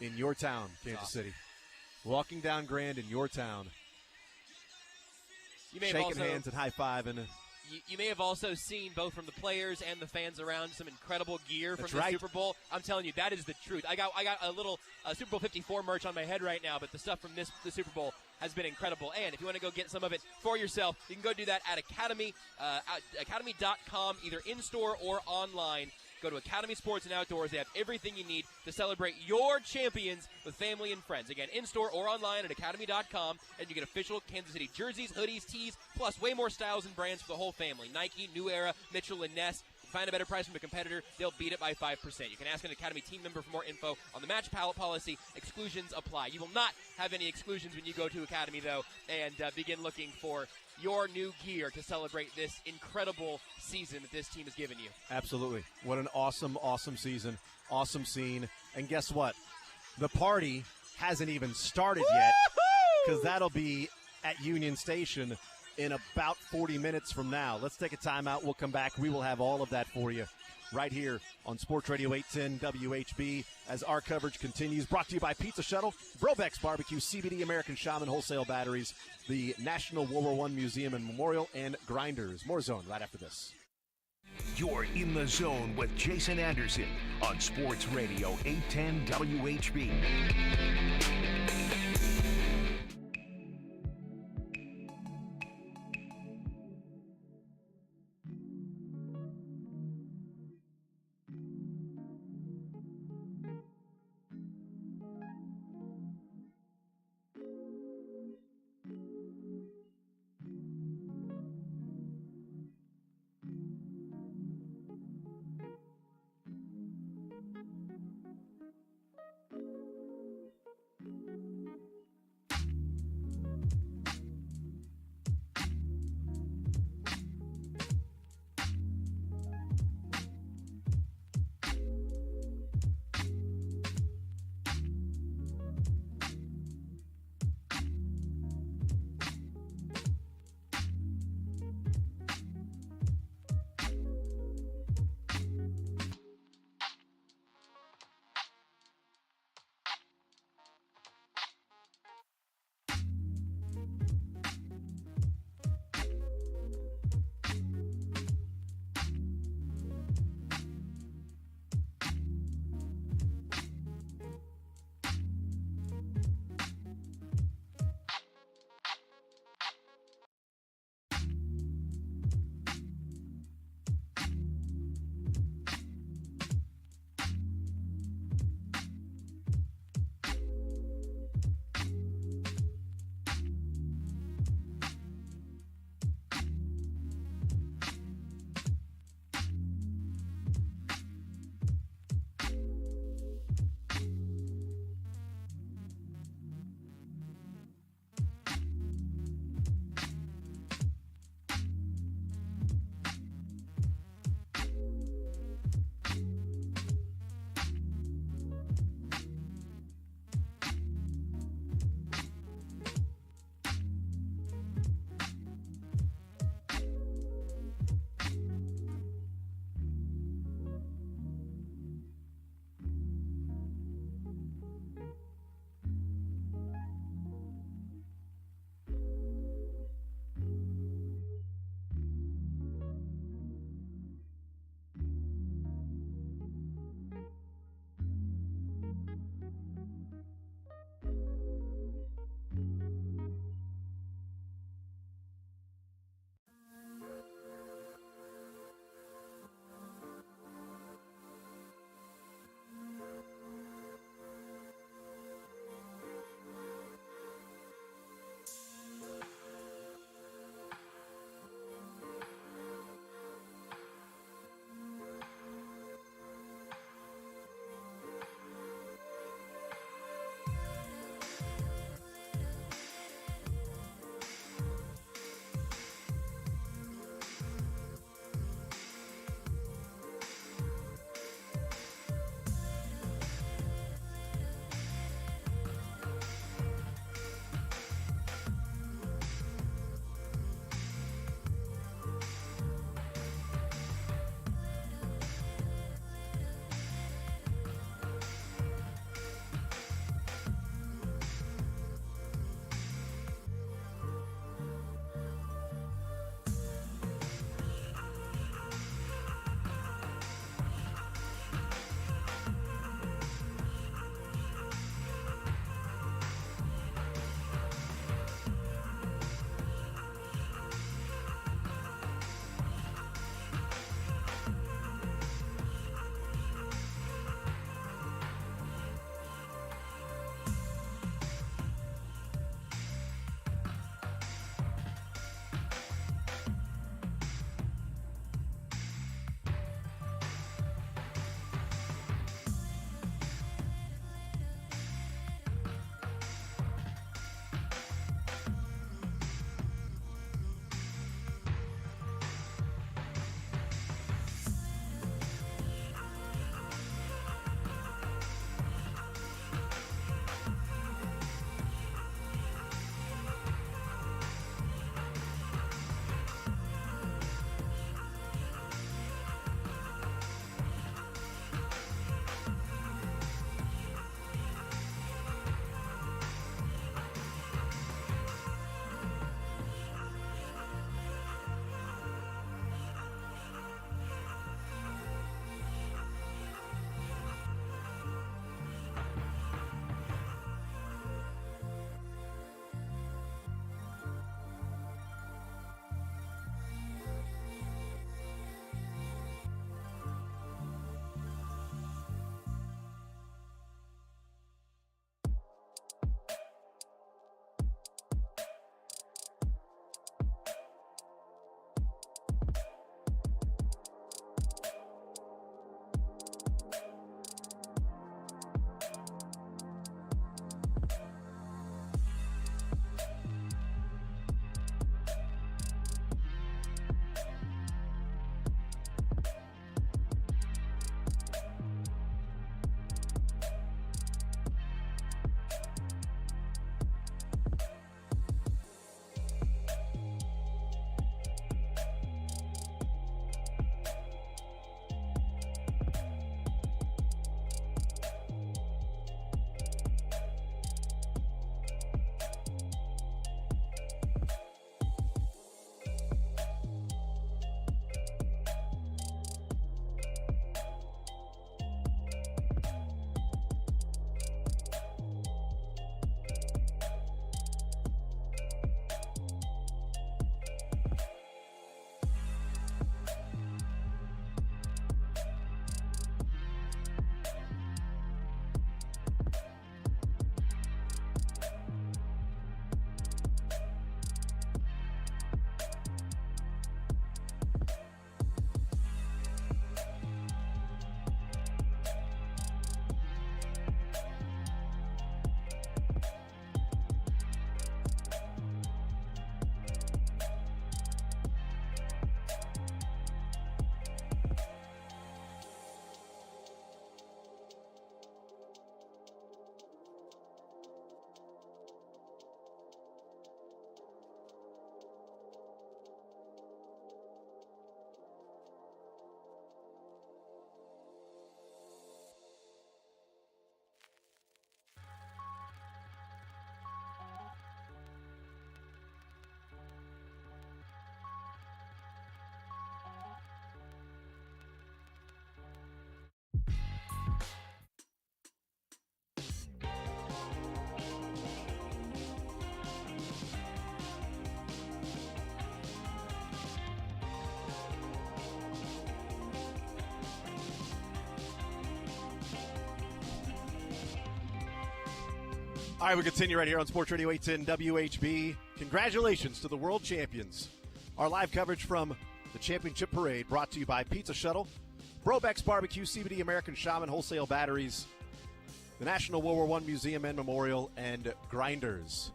in your town, Kansas City. Walking down Grand in your town, shaking hands and high-fiving. You may have also seen, both from the players and the fans around, some incredible gear from the right. Super Bowl. I'm telling you, that is the truth. I got a little Super Bowl 54 merch on my head right now, but the stuff from the Super Bowl has been incredible. And if you want to go get some of it for yourself, you can go do that at academy.com, either in-store or online. Go to Academy Sports and Outdoors. They have everything you need to celebrate your champions with family and friends. Again, in-store or online at academy.com, and you get official Kansas City jerseys, hoodies, tees, plus way more styles and brands for the whole family. Nike, New Era, Mitchell & Ness. Find a better price from a competitor, they'll beat it by 5%. You can ask an Academy team member for more info on the match pallet policy. Exclusions apply. You will not have any exclusions when you go to Academy, though, and begin looking for your new gear to celebrate this incredible season that this team has given you. Absolutely. What an awesome, awesome season. Awesome scene. And guess what? The party hasn't even started yet, because that'll be at Union Station in about 40 minutes from now. Let's take a timeout. We'll come back. We will have all of that for you right here on Sports Radio 810 WHB as our coverage continues. Brought to you by Pizza Shuttle, Brobeck's Barbecue, CBD American Shaman Wholesale Batteries, the National World War I Museum and Memorial, and Grinders. More Zone right after this. You're in the zone with Jason Anderson on Sports Radio 810 WHB. All right, we continue right here on Sports Radio 810 WHB. Congratulations to the world champions. Our live coverage from the championship parade brought to you by Pizza Shuttle, Brobeck's Barbecue, CBD American Shaman Wholesale Batteries, the National World War I Museum and Memorial, and Grinders.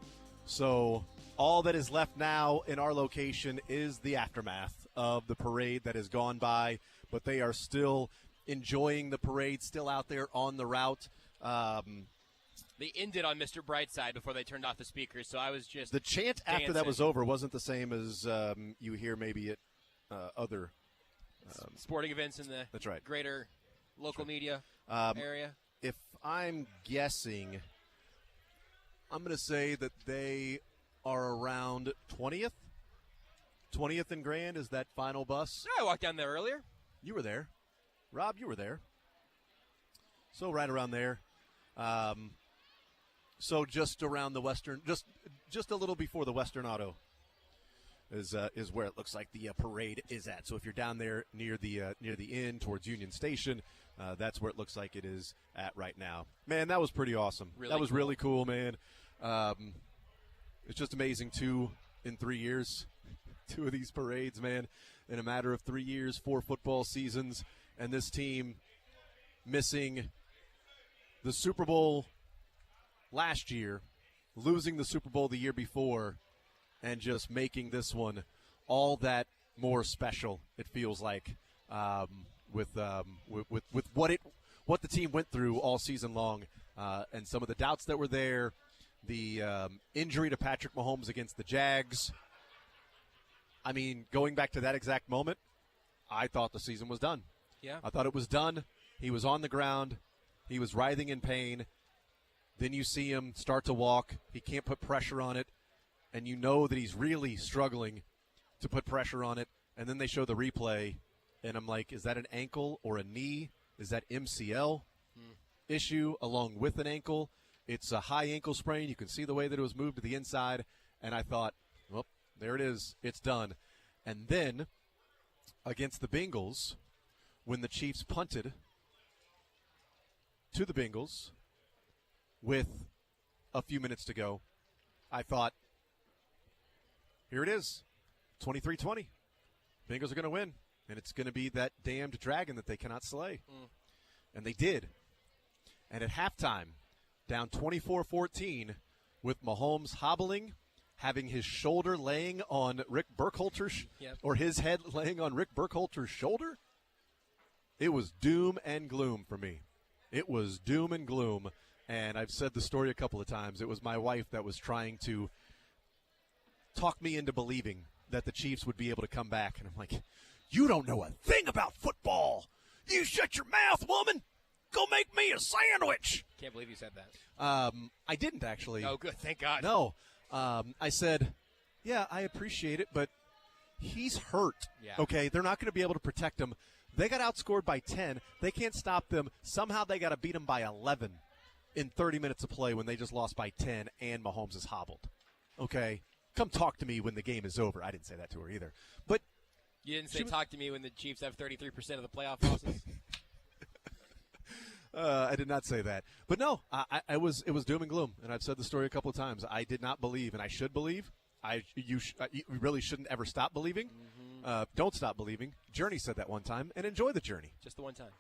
So all that is left now in our location is the aftermath of the parade that has gone by, but they are still enjoying the parade, still out there on the route. They ended on Mr. Brightside before they turned off the speakers, so I was just The chant dancing. after that was over wasn't the same as you hear maybe at other sporting events in the that's right. greater local media area. If I'm guessing, I'm going to say that they are around 20th. 20th and Grand is that final bus. I walked down there earlier. You were there. Rob, you were there. So right around there. So just around the Western, just a little before the Western Auto is where it looks like the parade is at. So if you're down there near the inn towards Union Station, that's where it looks like it is at right now. Man, that was pretty awesome. That was really cool, man. It's just amazing. 2 in 3 years, 2 of these parades, man, in a matter of 3 years, 4 football seasons, and this team missing the Super Bowl last year, losing the Super Bowl the year before, and just making this one all that more special. It feels like with what the team went through all season long, and some of the doubts that were there, the injury to Patrick Mahomes against the Jags. I mean, going back to that exact moment, I thought the season was done. Yeah, I thought it was done. He was on the ground. He was writhing in pain. Then you see him start to walk. He can't put pressure on it. And you know that he's really struggling to put pressure on it. And then they show the replay. And I'm like, is that an ankle or a knee? Is that MCL issue along with an ankle? It's a high ankle sprain. You can see the way that it was moved to the inside. And I thought, well, there it is. It's done. And then against the Bengals, when the Chiefs punted to the Bengals with a few minutes to go, I thought, here it is, 23-20. Bengals are going to win, and it's going to be that damned dragon that they cannot slay. And they did. And at halftime, down 24-14, with Mahomes hobbling, having his shoulder laying on Rick Burkhalter's, or his head laying on Rick Burkhalter's shoulder, it was doom and gloom for me. It was doom and gloom. And I've said the story a couple of times. It was my wife that was trying to talk me into believing that the Chiefs would be able to come back. And I'm like, you don't know a thing about football. You shut your mouth, woman. Go make me a sandwich. Can't believe you said that. I didn't, actually. Oh, good. Thank God. No. I said, yeah, I appreciate it, but he's hurt. Yeah. Okay, they're not going to be able to protect him. They got outscored by 10. They can't stop them. Somehow they got to beat them by 11 in 30 minutes of play when they just lost by 10 and Mahomes is hobbled. Okay? Come talk to me when the game is over. I didn't say that to her either. But you didn't say talk to me when the Chiefs have 33% of the playoff losses? I did not say that. But no, it was doom and gloom, and I've said the story a couple of times. I did not believe, and I should believe. You really shouldn't ever stop believing. Don't stop believing. Journey said that one time, and enjoy the journey. Just the one time.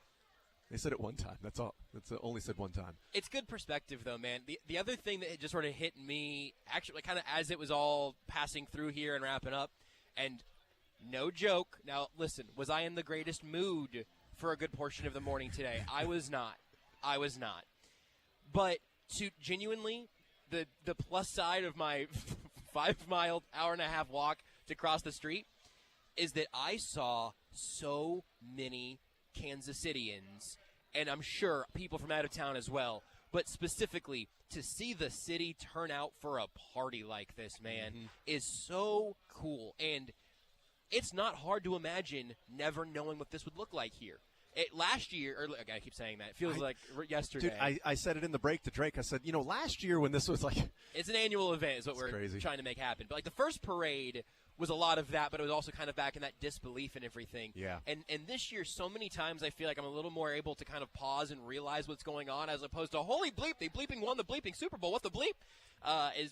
They said it one time. That's all. That's only said one time. It's good perspective, though, man. The other thing that just sort of hit me, actually, kind of as it was all passing through here and wrapping up, and no joke. Now, listen, was I in the greatest mood for a good portion of the morning today? I was not. But to genuinely, the plus side of my 5-mile, hour-and-a-half walk to cross the street is that I saw so many Kansas Cityans, and I'm sure people from out of town as well, but specifically to see the city turn out for a party like this, man, is so cool. And it's not hard to imagine never knowing what this would look like here. Last year, or I keep saying that. It feels like yesterday. Dude, I said it in the break to Drake. I said, last year when this was like... It's an annual event is what we're crazy. trying to make happen. But, the first parade was a lot of that, but it was also kind of back in that disbelief and everything. Yeah. And this year, so many times I feel like I'm a little more able to kind of pause and realize what's going on, as opposed to, holy bleep, they bleeping won the bleeping Super Bowl. What the bleep?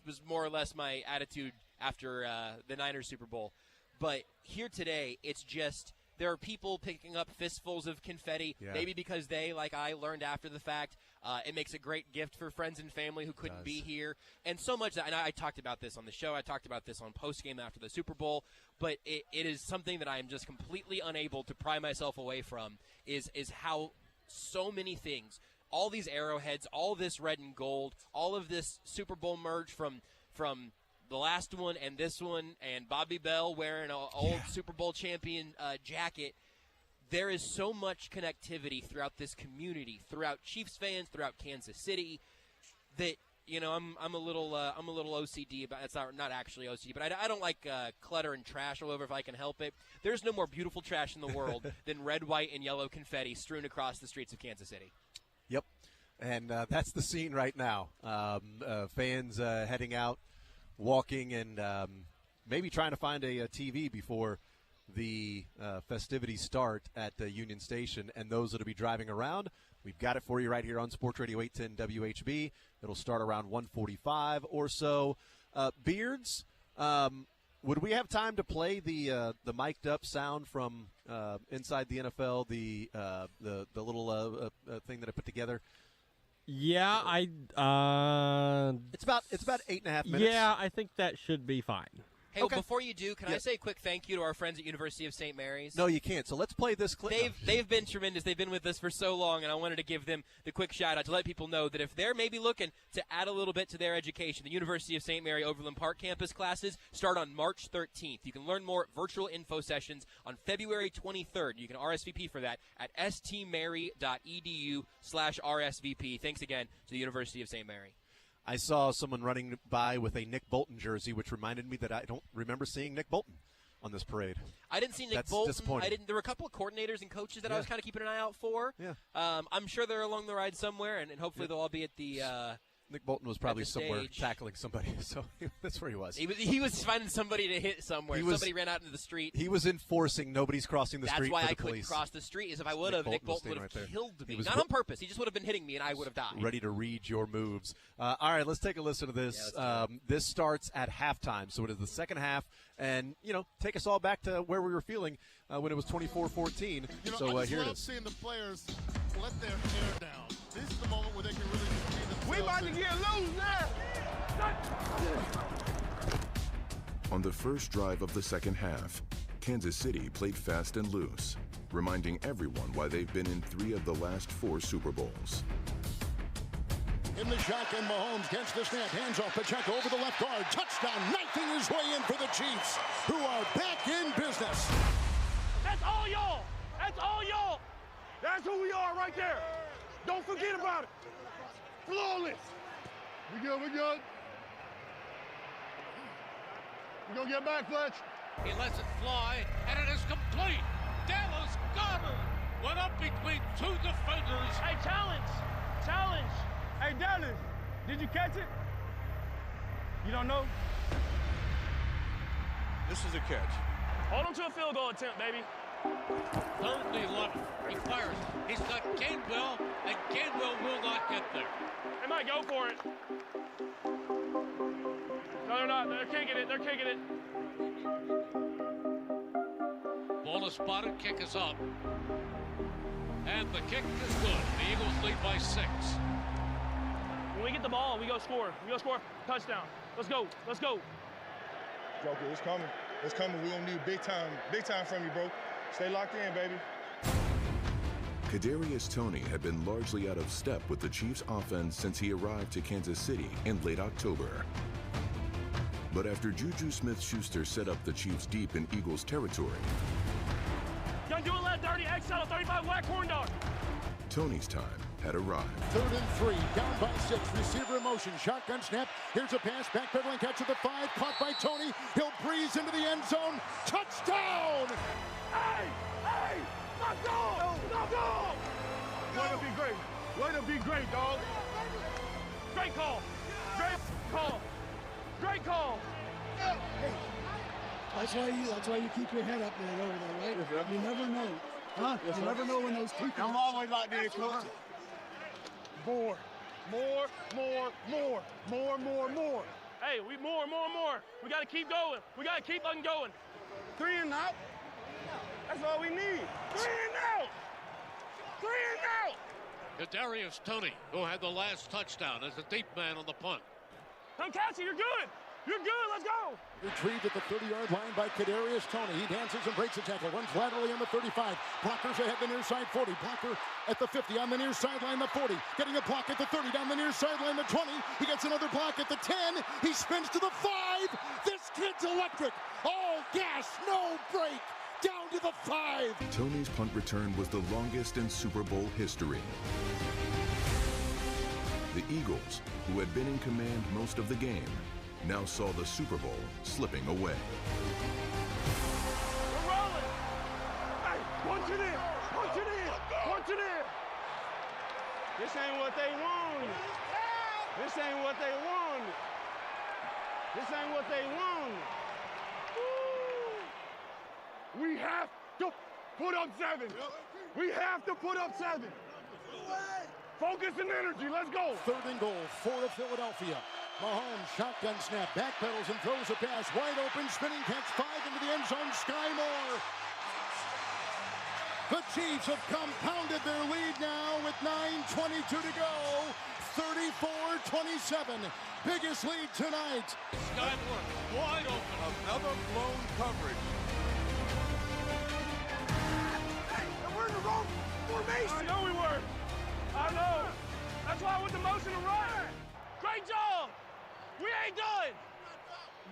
Was more or less my attitude after the Niners Super Bowl. But here today, it's just there are people picking up fistfuls of confetti, maybe because they, like I, learned after the fact. It makes a great gift for friends and family who couldn't be here. And so much that, and I talked about this on the show. I talked about this on postgame after the Super Bowl. But it is something that I am just completely unable to pry myself away from, is how so many things, all these arrowheads, all this red and gold, all of this Super Bowl merge from the last one and this one, and Bobby Bell wearing an old Super Bowl champion jacket. There is so much connectivity throughout this community, throughout Chiefs fans, throughout Kansas City, that I'm a little OCD about. It's not actually OCD, but I don't like clutter and trash all over if I can help it. There's no more beautiful trash in the world than red, white, and yellow confetti strewn across the streets of Kansas City. Yep, and that's the scene right now. Fans heading out, walking, and maybe trying to find a TV before the festivities start at Union Station, and those that'll be driving around, we've got it for you right here on Sports Radio 810 WHB. It'll start around 1:45 or so. Beards, would we have time to play the mic'd up sound from inside the NFL, the little thing that I put together? Yeah, it's about 8.5 minutes. Yeah, I think that should be fine. Hey, well, before you do, can I say a quick thank you to our friends at University of St. Mary's? No, you can't. So let's play this clip. They've been tremendous. They've been with us for so long, and I wanted to give them the quick shout-out to let people know that if they're maybe looking to add a little bit to their education, the University of St. Mary Overland Park campus classes start on March 13th. You can learn more at virtual info sessions on February 23rd. You can RSVP for that at stmary.edu/RSVP. Thanks again to the University of St. Mary. I saw someone running by with a Nick Bolton jersey, which reminded me that I don't remember seeing Nick Bolton on this parade. I didn't see Nick That's Bolton. disappointing. There were a couple of coordinators and coaches that I was kind of keeping an eye out for. Yeah. I'm sure they're along the ride somewhere, and hopefully they'll all be at the Nick Bolton was probably somewhere stage. tackling somebody, so that's where he was. He was finding somebody to hit somewhere. Somebody ran out into the street. He was enforcing nobody's crossing the street. That's why for the I couldn't police. cross the street. Is if I would have, Nick Bolton would have killed me. Was Not on purpose. He just would have been hitting me, and I would have died. Ready to read your moves. All right, let's take a listen to this. This starts at halftime, so it is the second half, and take us all back to where we were feeling when it was 24-14. So I here it love is. seeing the players let their hair down. This is the moment where they can really be themselves. We about to get loose now. On the first drive of the second half, Kansas City played fast and loose, reminding everyone why they've been in 3 of the last 4 Super Bowls. In the shotgun, Mahomes gets the snap, hands off Pacheco over the left guard, touchdown, knifing his way in for the Chiefs, who are back in business. That's all y'all. That's all y'all. That's who we are right there. Don't forget about it. Flawless. We good, we good. We gonna get back, Fletch. He lets it fly, and it is complete. Dallas Goedert went up between 2 defenders. Hey, challenge. Hey, Dallas, did you catch it? You don't know? This is a catch. Hold him to a field goal attempt, baby. 3rd and 11. He fires. He's got Gainwell, and Gainwell will not get there. They might go for it. No, they're not. They're kicking it. Ball is spotted. Kick is up. And the kick is good. The Eagles lead by 6. When we get the ball, we go score. Touchdown. Let's go. Joker, it's coming. We gonna need big time from you, bro. Stay locked in, baby. Kadarius Toney had been largely out of step with the Chiefs' offense since he arrived to Kansas City in late October. But after Juju Smith-Schuster set up the Chiefs deep in Eagles territory, Young do it left, dirty, X out of 35, whack corn dog. Toney's time had arrived. 3rd and 3, down by 6, receiver in motion, shotgun snap, here's a pass, backpedaling catch at the 5, caught by Toney, he'll breeze into the end zone, touchdown! Hey, let's go! Way to be great, dog. Great call. That's why you keep your head up, man, over there, right? Yes, sir. You never know. Huh? Yes, you sir. never know when those teeth. I'm always like that, coach. More. Hey, we more. We got to keep going. We got to keep on going. 3 and out. That's all we need. 3 and out. 3 and out. Kadarius Toney, who had the last touchdown as a deep man on the punt. Come catch it. You're good. You're good. Let's go. Retrieved at the 30-yard line by Kadarius Toney. He dances and breaks a tackle. Runs laterally on the 35. Blockers ahead the near side 40. Blocker at the 50 on the near sideline the 40. Getting a block at the 30 down the near sideline the 20. He gets another block at the 10. He spins to the 5. This kid's electric. All gas, no break. Down to the 5. Toney's punt return was the longest in Super Bowl history. The Eagles, who had been in command most of the game, now saw the Super Bowl slipping away. We're rolling. Hey, punch it in. Punch it in. Punch it in. This ain't what they want. This ain't what they want. This ain't what they want. We have to put up 7. We have to put up 7. Focus and energy. Let's go. 3rd and goal for Philadelphia. Mahomes shotgun snap, backpedals and throws a pass. Wide open, spinning catch, 5 into the end zone. Sky Moore. The Chiefs have compounded their lead now with 9:22 to go. 34-27. Biggest lead tonight. Sky Moore wide open. Another blown coverage. We're in the wrong formation. I know we were. I know. That's why I went the motion to run. Great job. We ain't done.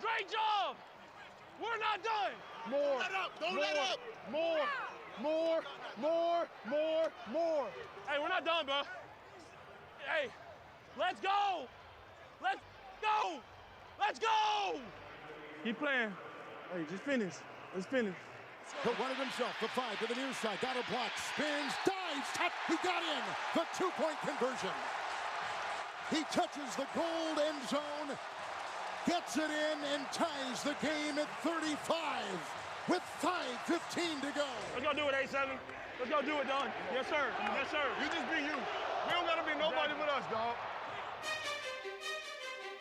Great job. We're not done. More. Let up. Don't more, let up. More. Hey, we're not done, bro. Hey, let's go. Let's go. Let's go. Keep playing. Hey, just finish. Let's finish. He'll run it himself. The 5 to the near side. Got a block. Spins. Dives. Tap. He got in. The 2-point conversion. He touches the gold end zone. Gets it in and ties the game at 35 with 5:15 to go. Let's go do it, 8-7. Let's go do it, Don. Yes, sir. Yes, sir. You just be you. We don't gotta be nobody but us, dog.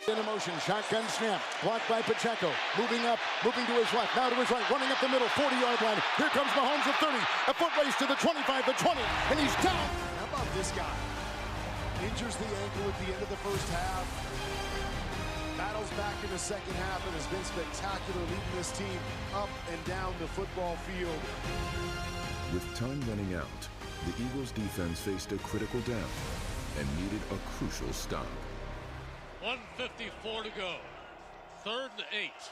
In a motion, shotgun snap, blocked by Pacheco. Moving up, moving to his left, now to his right, running up the middle, 40-yard line. Here comes Mahomes at 30. A foot race to the 25, the 20, and he's down. How about this guy? Injures the ankle at the end of the first half. Battles back in the second half and has been spectacular, leading this team up and down the football field. With time running out, the Eagles defense faced a critical down and needed a crucial stop. 1:54 to go. 3rd and 8.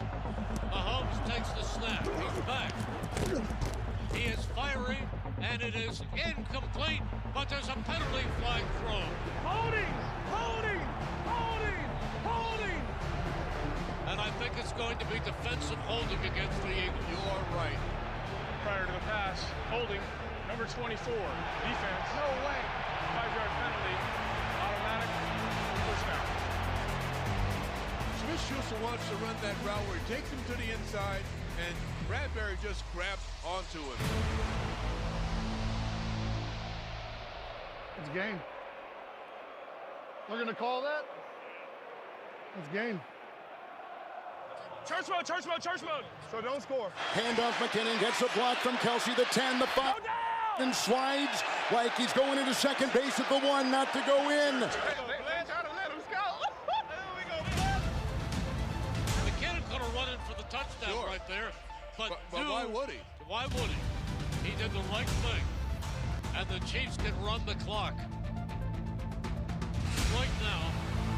Mahomes takes the snap. He's back. He is firing, and it is incomplete, but there's a penalty flag thrown. Holding. And I think it's going to be defensive holding against the Eagles. You are right. Prior to the pass, holding, number 24, defense. No way. 5-yard penalty, automatic, first down. Smith-Schuster wants to run that route where he takes him to the inside, and Bradbury just grabs onto him. It's game. They're gonna call that? It's game. Church mode. So don't score. Handoff, McKinnon gets a block from Kelsey, the 10, the 5, and slides like he's going into second base at the 1, not to go in. McKinnon could have run in for the touchdown right there. But why would he? Why would he? He did the right thing. And the Chiefs can run the clock. Right now,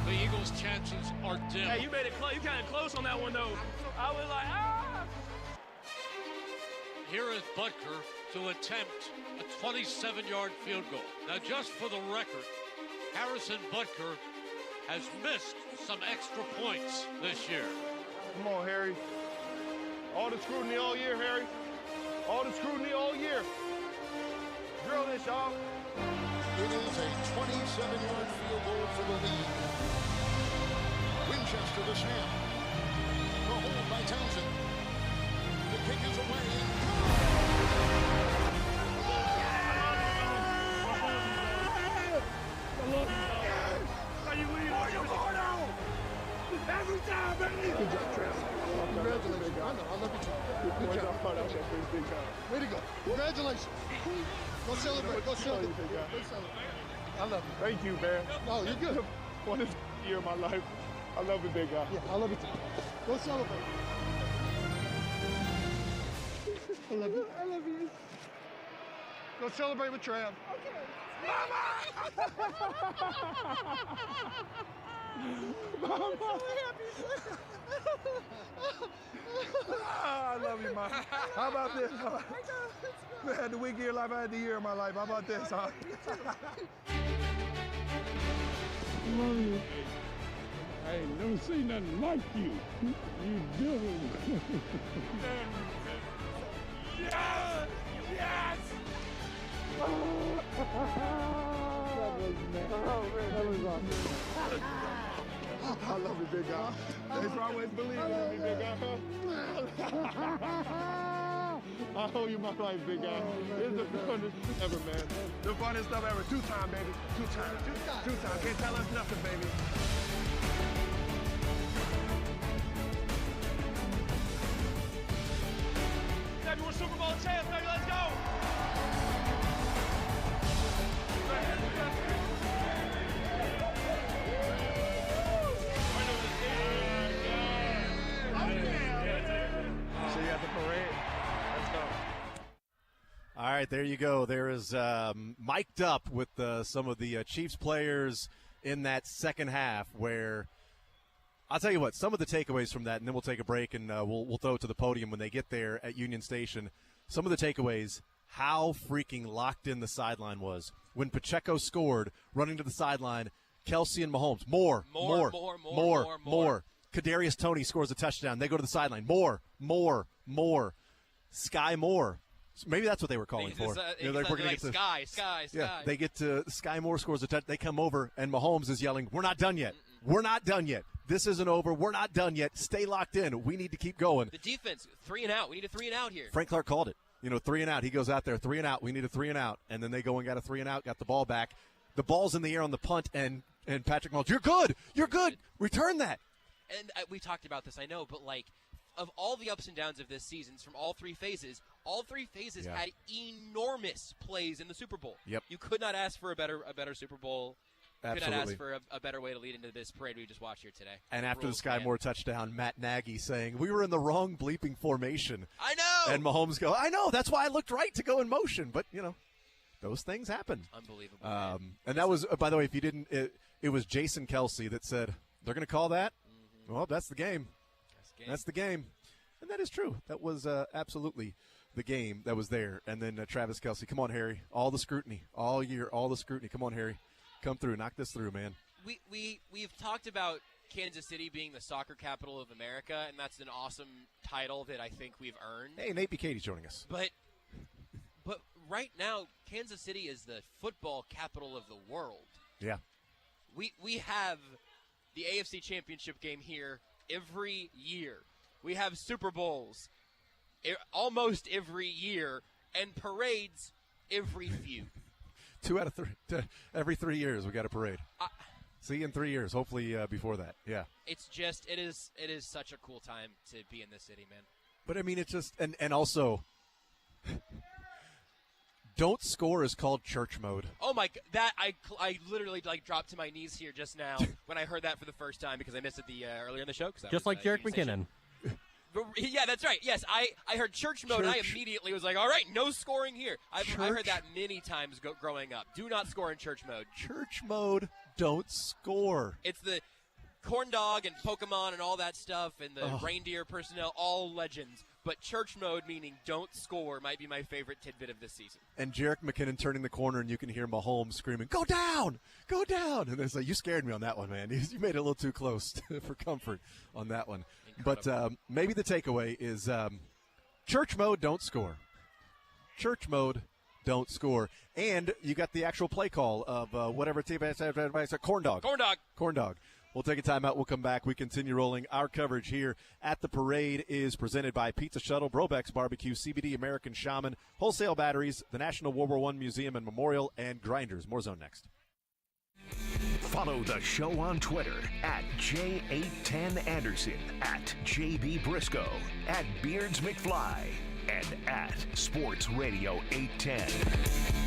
the Eagles' chances are dim. Hey, you made it close. You kind of close on that one, though. I was like, ah! Here is Butker to attempt a 27-yard field goal. Now, just for the record, Harrison Butker has missed some extra points this year. Come on, Harry. All the scrutiny all year, Harry. All the scrutiny all year. Drill this, y'all. It is a 27-yard field goal for the lead. Winchester the snap. The hold by Townsend. kick is away. Every time, baby! Good job, Travis. Congratulations. I know. I love you too. Good job. Way to go. Congratulations. Go celebrate. Go celebrate. Go celebrate. I love you. Thank you, man. No, you're good. One is year of my life. I love you, big guy. Yeah, I love you too. Go celebrate. I love you. I love you. Go celebrate with Trav. Okay. Mama! Mama. I love you, Mom. How about this? I had the week of your life. I had the year of my life. How about this, huh? Love you. I ain't never seen nothing like you. You do. Yes! Yes! That was awesome. I love you, big guy. Thanks for always believing in me, big guy. I owe you my life, big guy. It's the funnest ever, man. The funnest stuff ever. Two-time, baby. Two-time. Two-time. Can't tell us nothing, baby. Baby, we're Super Bowl champs, baby. Let's go! See you at the parade. Let's go. All right, there you go. There is mic'd up with some of the Chiefs players in that second half where I'll tell you what, some of the takeaways from that, and then we'll take a break and we'll throw it to the podium when they get there at Union Station. Some of the takeaways, how freaking locked in the sideline was. When Pacheco scored, running to the sideline, Kelsey and Mahomes, more. Kadarius Toney scores a touchdown. They go to the sideline. More. Sky Moore. Maybe that's what they were calling for. We're going to get to Sky. Yeah, they get to Sky Moore scores a touchdown. They come over, and Mahomes is yelling, "We're not done yet. We're not done yet. This isn't over. We're not done yet. Stay locked in. We need to keep going." The defense, 3 and out. We need a 3 and out here. Frank Clark called it. 3 and out. He goes out there, 3 and out. We need a 3 and out. And then they go and got a 3 and out, got the ball back. The ball's in the air on the punt, and Patrick Mahomes, you're good. Return that. And we talked about this, I know, but of all the ups and downs of this season from all three phases had enormous plays in the Super Bowl. Yep. You could not ask for a better Super Bowl. Absolutely. Could not ask for a better way to lead into this parade we just watched here today. And after the Sky Moore touchdown, Matt Nagy saying, "We were in the wrong bleeping formation." I know. And Mahomes go, "I know. That's why I looked right to go in motion." But, those things happen. Unbelievable. And that was, by the way, if you didn't, it was Jason Kelsey that said, "They're going to call that?" Mm-hmm. Well, that's the game. That's the game. And that is true. That was absolutely the game that was there. And then Travis Kelsey, come on, Harry. All the scrutiny. All year, all the scrutiny. Come on, Harry. Come through. Knock this through, man. We've talked about Kansas City being the soccer capital of America, and that's an awesome title that I think we've earned. Hey, Nate Bukaty's joining us. But right now, Kansas City is the football capital of the world. Yeah. We have the AFC Championship game here every year. We have Super Bowls almost every year, and parades every few. 2 out of 3. Every 3 years we got a parade. See, in 3 years, hopefully before that. Yeah. It's just it is such a cool time to be in this city, man. But I mean, it's just and also, don't score is called church mode. Oh my! That I literally dropped to my knees here just now when I heard that for the first time because I missed it earlier in the show. Just like Jerick McKinnon. Yeah, that's right. Yes, I heard church mode, and I immediately was like, all right, no scoring here. I heard that many times growing up. Do not score in church mode. Church mode, don't score. It's the corn dog and Pokemon and all that stuff and the reindeer personnel, all legends. But church mode, meaning don't score, might be my favorite tidbit of this season. And Jerick McKinnon turning the corner, and you can hear Mahomes screaming, "Go down! Go down!" And it's like, you scared me on that one, man. You made it a little too close for comfort on that one. Incredible. But maybe the takeaway is church mode, don't score. Church mode, don't score. And you got the actual play call of whatever team, corn dog. Corn dog. Corn dog. We'll take a timeout. We'll come back. We continue rolling. Our coverage here at the parade is presented by Pizza Shuttle, Brobeck's Barbecue, CBD American Shaman, Wholesale Batteries, the National World War I Museum and Memorial, and Grinders. More Zone next. Follow the show on Twitter at J810Anderson, at JB Brisco, at Beards McFly, and at Sports Radio 810.